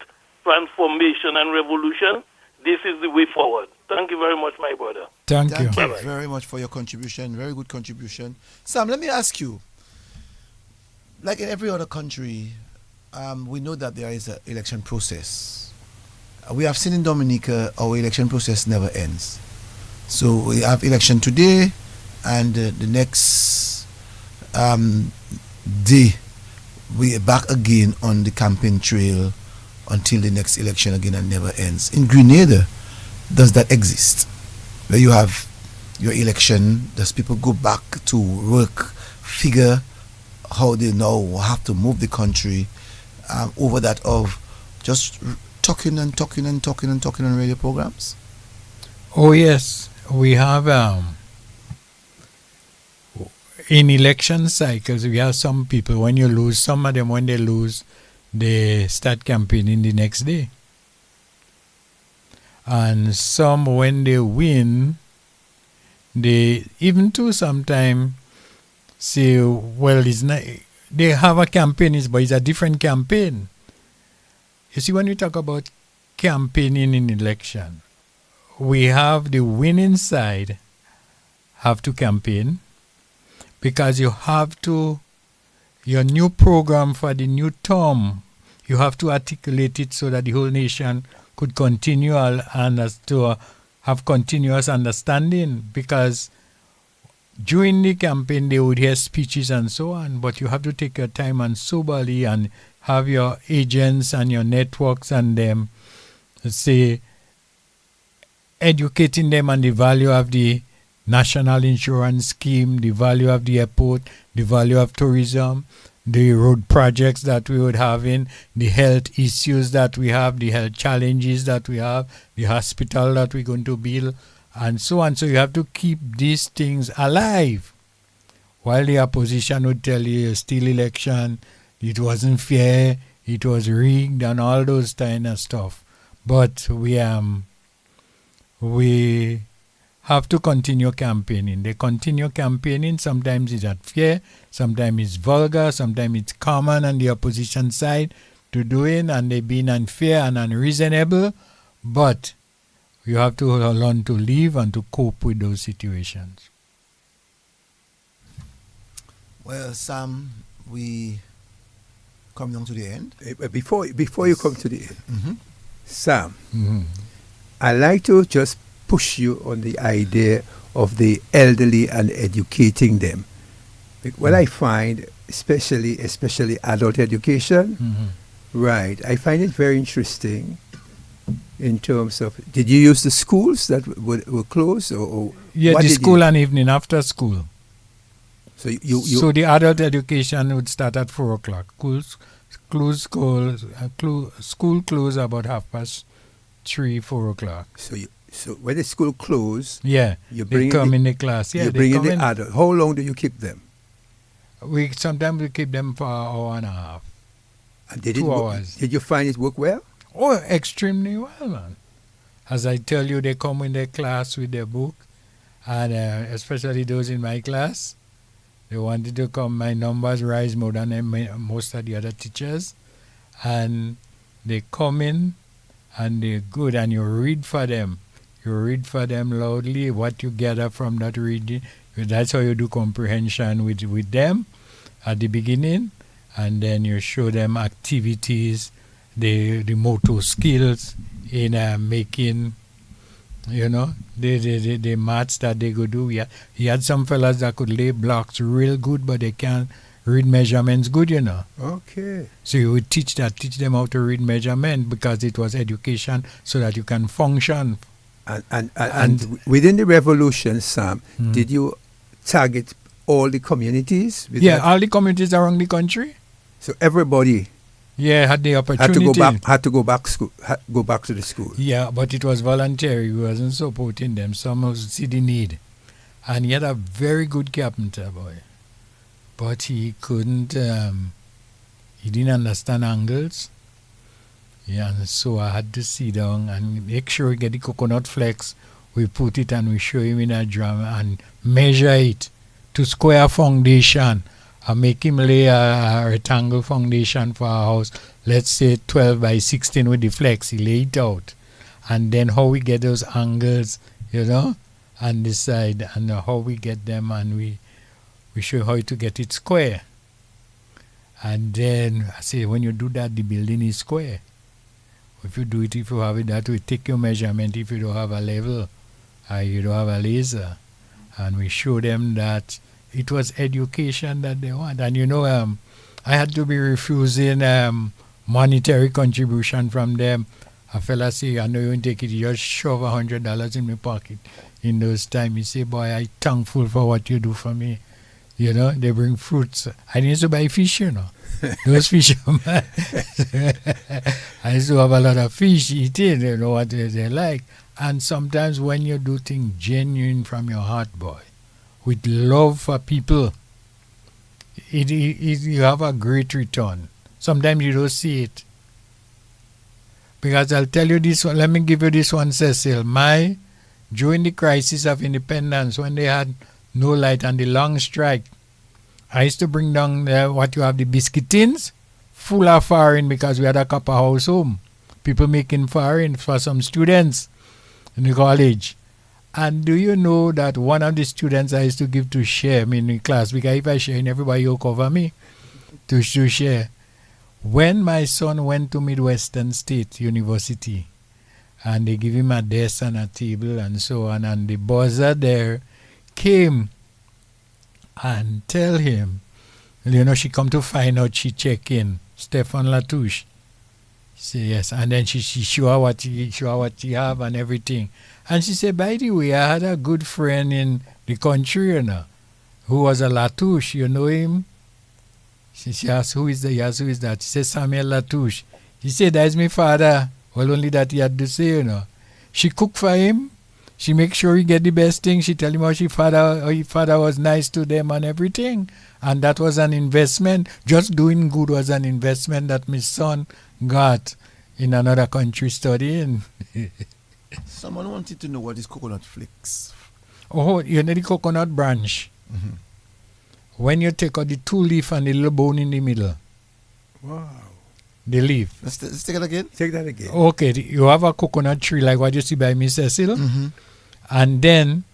transformation and revolution, this is the way forward. Thank you very much, my brother. Thank you. Thank you very much for your contribution. Very good contribution. Sam, let me ask you, like in every other country, we know that there is an election process. We have seen in Dominica, our election process never ends. So we have election today, and the next day, we are back again on the campaign trail until the next election again, and never ends. In Grenada, does that exist? Where you have your election, does people go back to work, figure how they now have to move the country over that of just talking on radio programs? Oh yes, we have in election cycles, we have some people, when you lose, some of them when they lose, they start campaigning the next day. And some when they win, they even too sometimes say, well, it's not, they have a campaign, but it's a different campaign. You see, when you talk about campaigning in election, we have the winning side have to campaign, because you have to, your new program for the new term, you have to articulate it so that the whole nation could continue and to have continuous understanding, because during the campaign they would hear speeches and so on, but you have to take your time and soberly and have your agents and your networks and them, say, educating them on the value of the national insurance scheme, the value of the airport, the value of tourism, the road projects that we would have in, the health issues that we have, the health challenges that we have, the hospital that we're going to build, and so on. So you have to keep these things alive. While the opposition would tell you, still election, it wasn't fair, it was rigged, and all those kind of stuff. But we have to continue campaigning. They continue campaigning. Sometimes it's at fear, sometimes it's vulgar, sometimes it's common on the opposition side to do it, and they being unfair and unreasonable. But you have to learn to live and to cope with those situations. Well, Sam, we come down to the end. Before you come to the end, Sam, I like to just push you on the idea of the elderly and educating them. What I find, especially adult education, right, I find it very interesting in terms of, did you use the schools that were closed? Or yeah, the school and evening after school. So so the adult education would start at 4 o'clock. School close about 3:30, 4 o'clock. So when the school close, yeah, they come in the class. Yeah, you bring in the adult. How long do you keep them? Sometimes we keep them for an hour and a half. And 2 hours. Did you find it work well? Oh, extremely well, man. As I tell you, they come in their class with their book, and especially those in my class, they wanted to come. My numbers rise more than most of the other teachers, and they come in and they're good, and you read for them. You read for them loudly what you gather from that reading. That's how you do comprehension with them at the beginning, and then you show them activities, the motor skills in making, the maths that they could do. He had some fellas that could lay blocks real good, but they can't read measurements good, you know. Okay. So you would teach them how to read measurement because it was education so that you can function. And within the revolution, Sam, did you target all the communities? All the communities around the country. So everybody had the opportunity. Had to go back to the school. Yeah, but it was voluntary. We wasn't supporting them. Some of see the need. And he had a very good carpenter boy. But he couldn't, he didn't understand angles. Yeah, and so I had to sit down and make sure we get the coconut flakes. We put it and we show him in a drum and measure it to square foundation and make him lay a rectangle foundation for a house. Let's say 12 by 16 with the flex. He lay it out. And then how we get those angles, you know, and decide and how we get them and we show how to get it square. And then I say when you do that, the building is square. If you do it, if you have it that way, take your measurement if you don't have a level or you don't have a laser. And we show them that it was education that they want. And you know, I had to be refusing monetary contribution from them. A fella say, I know you won't take it, you just shove $100 in my pocket. In those times, he say, boy, I'm thankful for what you do for me. You know, they bring fruits. I need to buy fish, you know. Those fish, I used to have a lot of fish eating, you know what they like. And sometimes when you do things genuine from your heart, boy, with love for people, you have a great return. Sometimes you don't see it. Because I'll tell you this one, let me give you this one, Cecil. During the crisis of independence, when they had no light and the long strike, I used to bring down what you have, the biscuit tins, full of foreign because we had a copper house home. People making foreign for some students in the college. And do you know that one of the students I used to give to share in the class, because if I share, everybody will cover me to share. When my son went to Midwestern State University, and they give him a desk and a table and so on, and the buzzer there came and tell him, you know, she come to find out, she check in, Stefan Latouche. Say yes, and then she show her what she have and everything. And she said, by the way, I had a good friend in the country, you know, who was a Latouche. You know him? She asked, who is that? He asked, who is that? She said, Samuel Latouche. He said, that's my father. Well, only that he had to say, you know. She cook for him. She make sure he get the best thing. She tell him how his father was nice to them and everything. And that was an investment. Just doing good was an investment that my son got in another country studying. Someone wanted to know what is coconut flakes. Oh, you know the coconut branch. Mm-hmm. When you take out the two leaf and the little bone in the middle. Wow. The leaf. Let's take it again. Take that again. Okay, you have a coconut tree like what you see by Miss Cecil. Mm-hmm. And then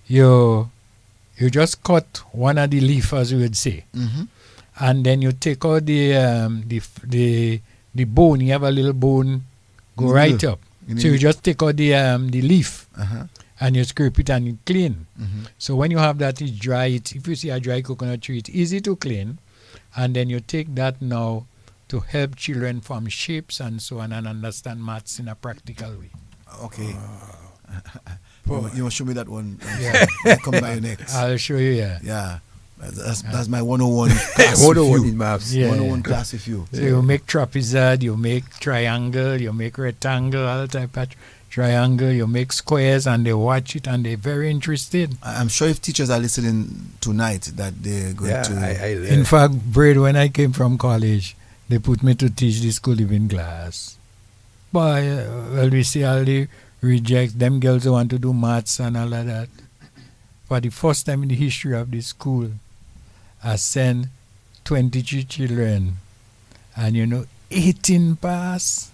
you just cut one of the leaf, as you would say. Mm-hmm. And then you take out the bone. You have a little bone go right up. So you just take out the leaf. Uh-huh. And you scrape it and you clean. Mm-hmm. So when you have that, you dry it. If you see a dry coconut tree, it's easy to clean. And then you take that now to help children form shapes and so on and understand maths in a practical way. Okay. You want to show me that one? Yeah. I'll come by you next. I'll show you, yeah. Yeah. That's my 101 class 101 in maths. Yeah. 101 class with you. So you make trapezoid, you make triangle, you make rectangle, all type of triangle, you make squares, and they watch it and they're very interested. I'm sure if teachers are listening tonight that they're going to... In fact, Braid, when I came from college, they put me to teach the school living class. But well, we see all the rejects, them girls who want to do maths and all of that. For the first time in the history of the school, I sent 23 children, and 18 pass,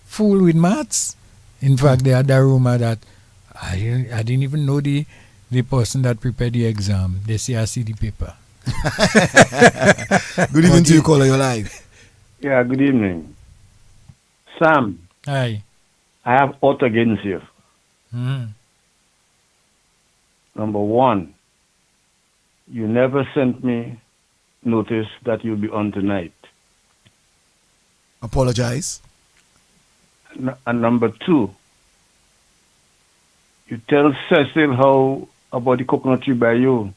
full with maths. In fact, they had a rumor that I didn't even know the person that prepared the exam. They say I see the paper. Good evening to you, caller. You're live. Yeah, good evening. Sam. Hi. I have ought against you. Mm. Number one, you never sent me notice that you'll be on tonight. Apologize. And number 2, you tell Cecil how about the coconut tree by you.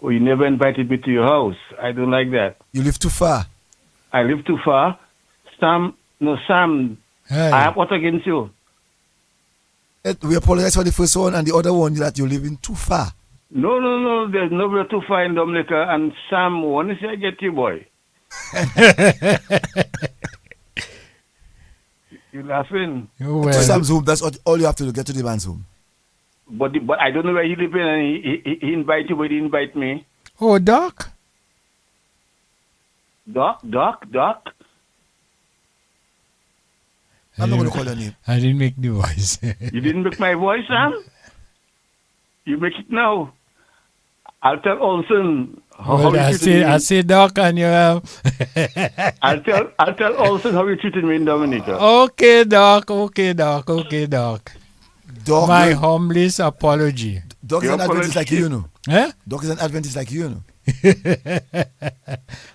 Oh, you never invited me to your house. I don't like that. You live too far. I live too far. Sam, Hey. I have what against you? We apologize for the first one and the other one that you're living too far. No. There's nowhere too far in Dominica. And Sam, when is I get you, boy? You laughing? Well, To Sam's home, that's all you have to do, get to the man's home. But I don't know where he live in, and he invite you, but he didn't invite me. oh, Doc. Doc. I'm not going to call your name. I didn't make the voice. You didn't make my voice, Sam? You make it now. I'll tell Olsen how Well, you I treated me. say, Doc, and you have. I'll tell Olsen how you treated me in Dominica. Okay, Doc. Doc, My humblest apology. Doc is Your an Adventist like you, know. Eh? Doc is an Adventist like you, know.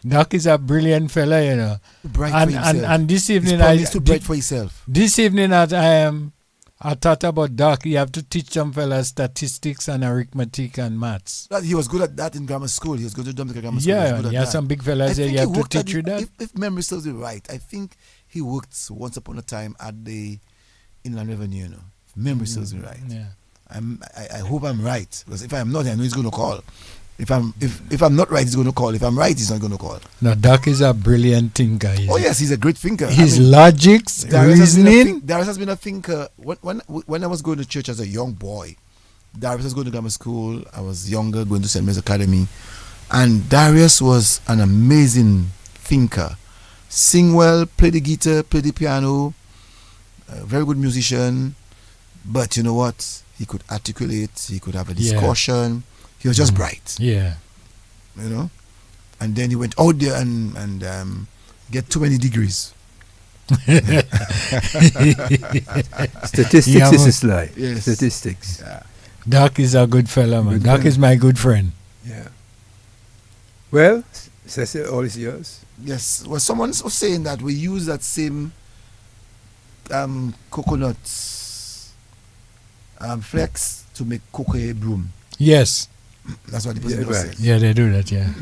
Doc is a brilliant fella, you know. Bright for And himself. this He's evening, probably too bright for himself. This evening, I thought about Doc. You have to teach some fellas statistics and arithmetic and maths. He was good at that in grammar school. He was good at Dominica Grammar School. He was Yeah, good at yeah. that. Some big I fellas there. think You have he to worked at teach you that. If memory serves me right, I think he worked once upon a time at the Inland Revenue, you know. If memory serves me right. Yeah. I hope I'm right, because if I'm not, I know he's going to call. If I'm not right, he's going to call. If I'm right, he's not going to call. No, Doc is a brilliant thinker. Oh yes, he's a great thinker. His logics, reasoning. Darius has been a thinker. When I was going to church as a young boy, Darius was going to grammar school. I was younger, going to St. Mary's Academy, and Darius was an amazing thinker. Sing well, play the guitar, play the piano. A very good musician. But you know what? He could articulate. He could have a discussion. He was just bright. Yeah. You know? And then he went out there and get too many degrees. Statistics is his life. Yes. Statistics. Yeah. Doc is a good fella, man. Good Doc friend. is my good friend. Yeah. Well, Cecil, all is yours. Yes. Well, someone was saying that we use that same coconut flex to make cocoa broom. Yes. That's what the person just said. Yeah, they do that, yeah.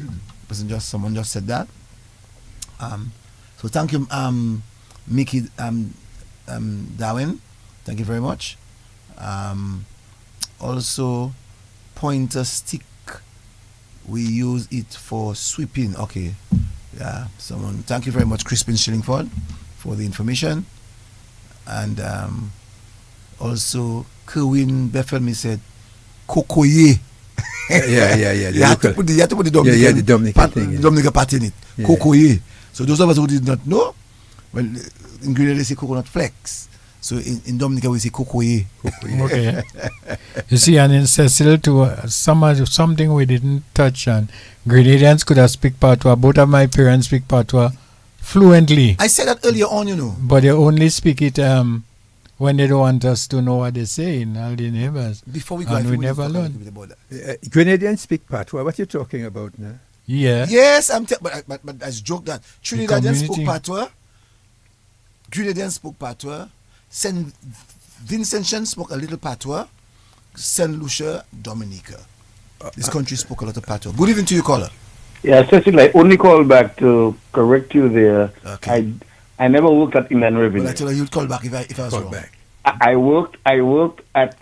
Someone just said that. So thank you, Mickey Darwin. Thank you very much. Also, pointer stick. We use it for sweeping. Okay. Yeah. Thank you very much, Crispin Shillingford, for the information. And also, Kerwin Beffelmy said, Kokoye. Yeah. You have to put the Dominican, the Dominican thing, yeah. Dominican part in it. Yeah. Kokoye. So those of us who did not know, well, in Grenada they say coconut flex. So in Dominica we say kokoye. Okay. You see, and in Cecil too, something we didn't touch on. Grenadians could have speak patois. Both of my parents speak patois fluently. I said that earlier on, you know. But they only speak it when they don't want us to know what they say in all the neighbors. Before we go, and I we think never need to talk a learn. little bit about that. Grenadians speak patois. What you talking about now? Yeah. Yes, but I joke that Trinidadians spoke community. patois. Grenadians spoke patois. Saint Vincentians spoke a little patois. Saint Lucia, Dominica. This country spoke a lot of patois. Good evening to you, caller. Yeah, Cecil, I only call back to correct you there. Okay. I never worked at Inland Revenue. Well, I told you you'd call back if I was wrong. Back. I worked at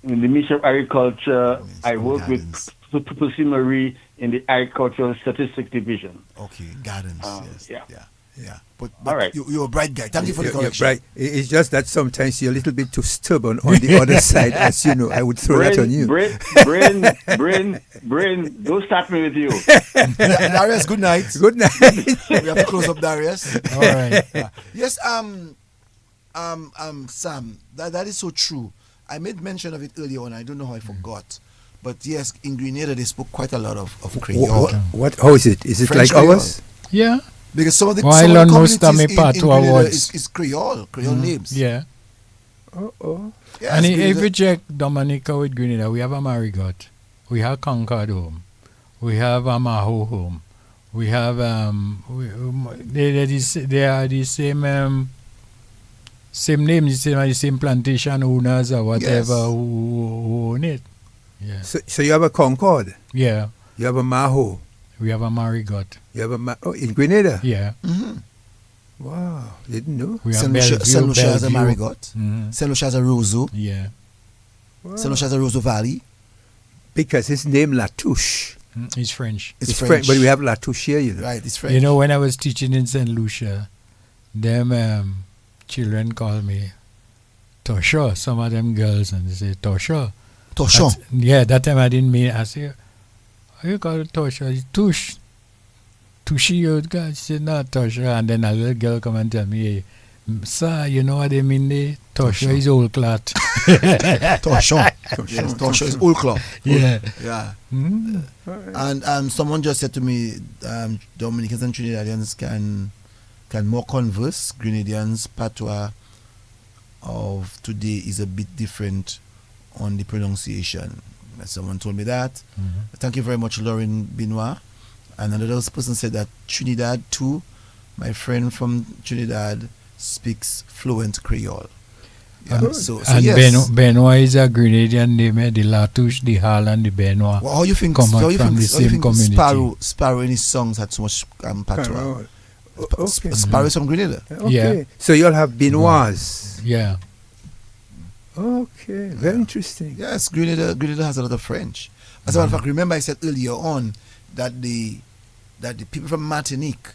in the Ministry of Agriculture. I worked with Pussy Marie in the Agricultural Statistics Division. Okay, gardens. Yes. Yeah. But All right. You're a bright guy. Thank you for the You're correction. right. It's just that sometimes you're a little bit too stubborn on the other side, as you know. I would throw that on you. Brain, don't start me with you. Darius, good night. Good night. We have to close up Darius. All right. Yes, Sam, that is so true. I made mention of it earlier on. I don't know how I forgot. But yes, in Grenada they spoke quite a lot of Creole. How is it? Is it French like Creole. ours? Yeah. Because some of the Well, I learned most of communities my in patois Grenada words. is Creole names. Yeah. Yes, And Grenada- if you check Dominica with Grenada, we have a Marigot, we have Concord home, we have a Maho home, We have they are the same names, the same plantation owners or whatever who own it. Yeah. So you have a Concord. Yeah. You have a Maho. We have a Marigot. You have in Grenada. Yeah. Mm-hmm. Wow, didn't know. We have Saint Lucia has a Marigot. Mm-hmm. Saint Lucia has a Roseau. Yeah. Wow. Saint Lucia has a Roseau Valley. Because his name It's Latouche. French. It's French, but we have Latouche here, you know. Right, it's French. You know, when I was teaching in St. Lucia, them children call me Touche. Some of them girls, and they say Touche. Touche. Yeah, that time I didn't mean. I say, how you call it Touche? It's Touche. Touche, you guys. She said, no, Touche. And then a little girl come and tell me, hey, sir, you know what they mean there? Touche is old clot. Touche. Yes, Touche is old cloth. Yeah. Yeah. Mm-hmm. And someone just said to me, Dominicans and Trinidadians can more converse. Grenadians' patois of today is a bit different on the pronunciation. Someone told me that. Mm-hmm. Thank you very much, Lauren Benoit. And another person said that Trinidad too, my friend from Trinidad speaks fluent Creole. Yeah, so and yes. Benoit is a Grenadian name. The Latouche, the Hall, and the Benoit. Well, how you think? Come How out you from think? the How you same think community. Sparrow in his songs had so much patois. Okay. Sparrow is from Grenada. Okay. Yeah. So you all have Benoits. Yeah. Okay. Very interesting. Yes, Grenada has a lot of French. As a matter of fact, remember I said earlier on that the people from Martinique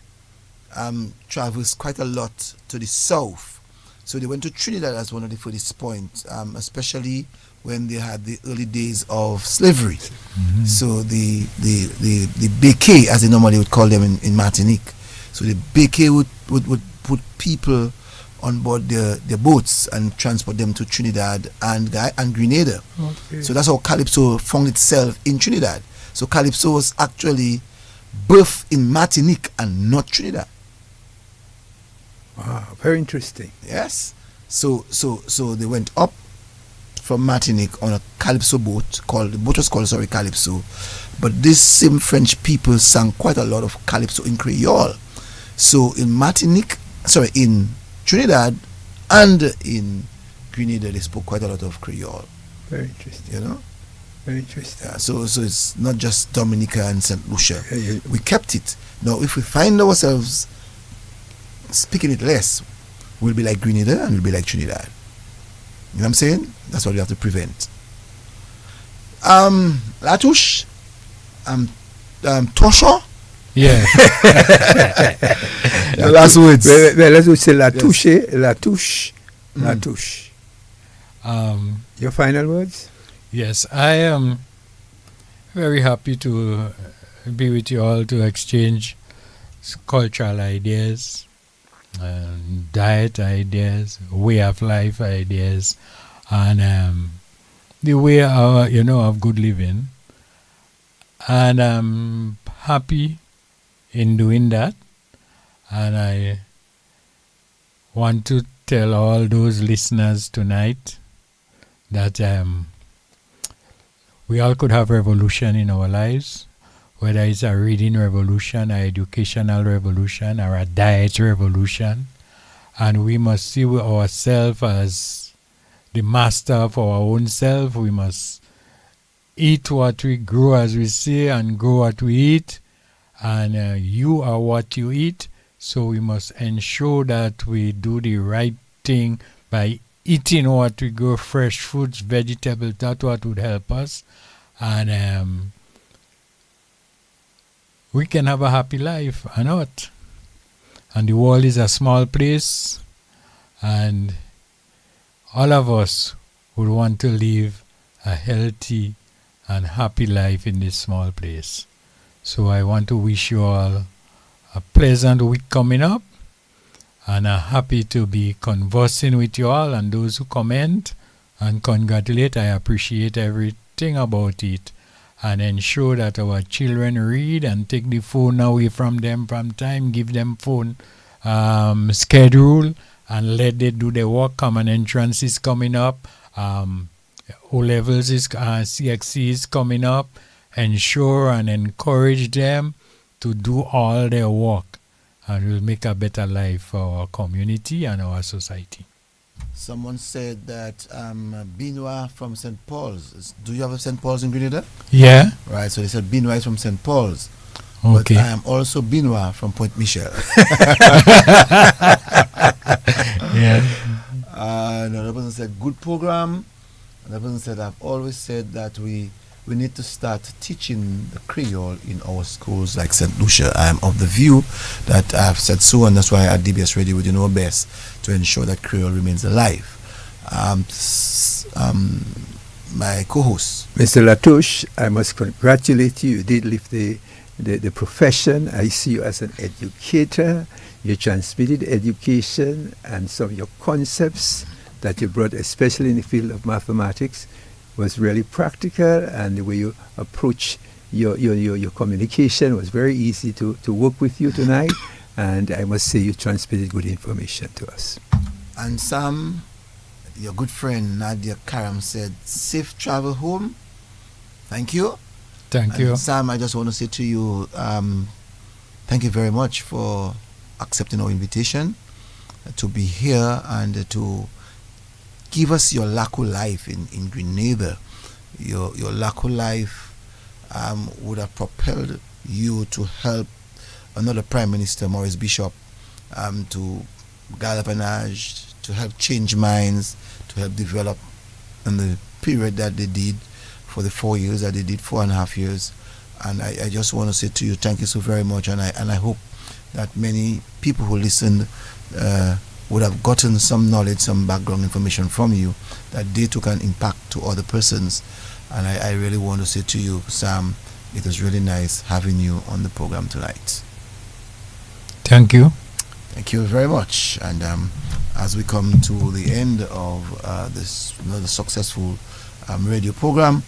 travels quite a lot to the south. So they went to Trinidad as one of the furthest points, especially when they had the early days of slavery. Mm-hmm. So the béquet, as they normally would call them in Martinique. So the béquet would put people on board their boats and transport them to Trinidad and Grenada. Okay. So that's how Calypso found itself in Trinidad. So Calypso was actually birthed in Martinique and not Trinidad. Wow, very interesting. Yes. So they went up from Martinique on a Calypso boat the boat was called Calypso. But these same French people sang quite a lot of Calypso in Creole. So in Trinidad and in Grenada they spoke quite a lot of Creole. Very interesting. You know? Very interesting. Yeah, so it's not just Dominica and St. Lucia. Yeah. We kept it. Now if we find ourselves speaking it less, we'll be like Grenada and we'll be like Trinidad. You know what I'm saying? That's what we have to prevent. Latouche, Touche. Yeah. The last words. Well, let's say Latouche. Latouche. Your final words? Yes, I am very happy to be with you all to exchange cultural ideas, diet ideas, way of life ideas, and the way of good living. And I'm happy in doing that. And I want to tell all those listeners tonight that we all could have revolution in our lives, whether it's a reading revolution, an educational revolution, or a diet revolution. And we must see ourselves as the master of our own self. We must eat what we grow, as we say, and grow what we eat. And you are what you eat. So we must ensure that we do the right thing by eating what we grow, fresh fruits, vegetables. That's what would help us. And we can have a happy life or not. And the world is a small place, and all of us would want to live a healthy and happy life in this small place. So I want to wish you all a pleasant week coming up, and I'm happy to be conversing with you all and those who comment and congratulate. I appreciate everything about it, and ensure that our children read and take the phone away from them from time, give them phone schedule, and let them do their work. Common entrance is coming up, O-levels is CXC is coming up. Ensure and encourage them to do all their work, and will make a better life for our community and our society. Someone said that Benoit from St. Paul's. Do you have a St. Paul's in Grenada? Yeah. Right, so they said Benoit is from St. Paul's. Okay. But I am also Benoit from Point Michel. Yeah. Another person said, good program. Another person said, I've always said that we need to start teaching the Creole in our schools like St. Lucia. I am of the view that I've said so, and that's why at DBS Radio we do our best to ensure that Creole remains alive. My co-host, Mr. Latouche, I must congratulate you. You did live the profession. I see you as an educator. You transmitted education and some of your concepts that you brought, especially in the field of mathematics, was really practical, and the way you approach your communication was very easy to work with you tonight. And I must say you transmitted good information to us. And Sam, your good friend Nadia Karam said, safe travel home. Thank you. Thank you. Sam, I just want to say to you, thank you very much for accepting our invitation to be here and to give us your Lakou life in Grenada. Your Lakou life would have propelled you to help another Prime Minister, Maurice Bishop, to galvanize, to help change minds, to help develop in the period that they did, for the 4 years that they did, 4.5 years. And I just want to say to you, thank you so very much, and I hope that many people who listened would have gotten some knowledge, some background information from you that they took an impact to other persons. And I really want to say to you, Sam, it was really nice having you on the program tonight. Thank you. Thank you very much. And as we come to the end of this another successful radio program,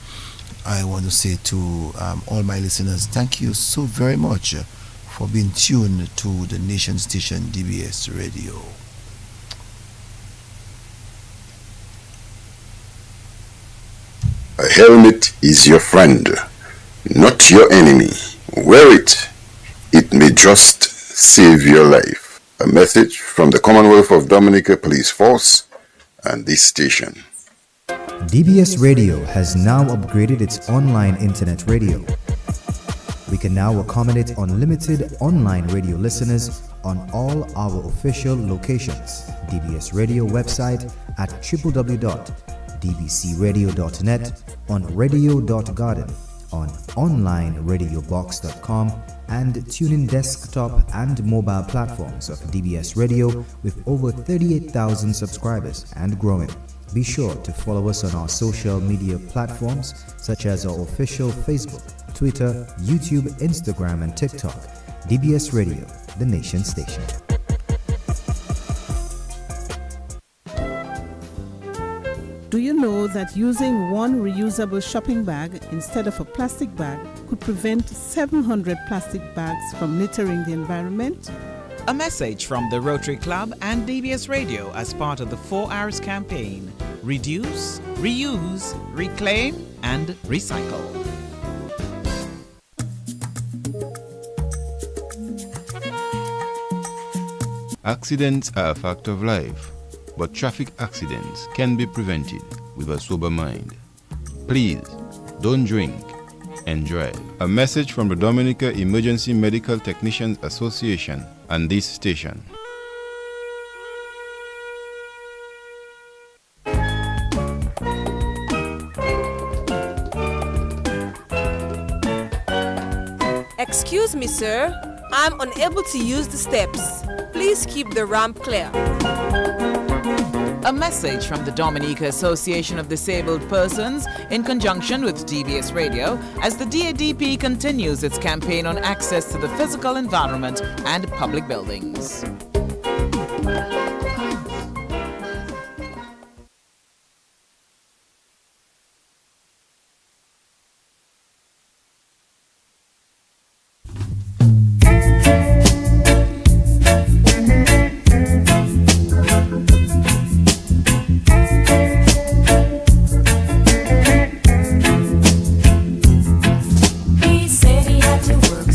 I want to say to all my listeners, thank you so very much for being tuned to the nation station DBS Radio. A helmet is your friend, not your enemy. Wear it. It may just save your life. A message from the Commonwealth of Dominica Police Force and this station. DBS Radio has now upgraded its online internet radio. We can now accommodate unlimited online radio listeners on all our official locations. DBS Radio website at www.dbcradio.net, on radio.garden, on onlineradiobox.com, and TuneIn desktop and mobile platforms of DBS Radio with over 38,000 subscribers and growing. Be sure to follow us on our social media platforms such as our official Facebook, Twitter, YouTube, Instagram, and TikTok. DBS Radio, the nation station. Do you know that using one reusable shopping bag instead of a plastic bag could prevent 700 plastic bags from littering the environment? A message from the Rotary Club and DBS Radio as part of the 4 Hours campaign. Reduce, reuse, reclaim, and recycle. Accidents are a fact of life, but traffic accidents can be prevented with a sober mind. Please, don't drink and drive. A message from the Dominica Emergency Medical Technicians Association and this station. Excuse me, sir. I'm unable to use the steps. Please keep the ramp clear. A message from the Dominica Association of Disabled Persons in conjunction with DBS Radio as the DADP continues its campaign on access to the physical environment and public buildings. He said he had to work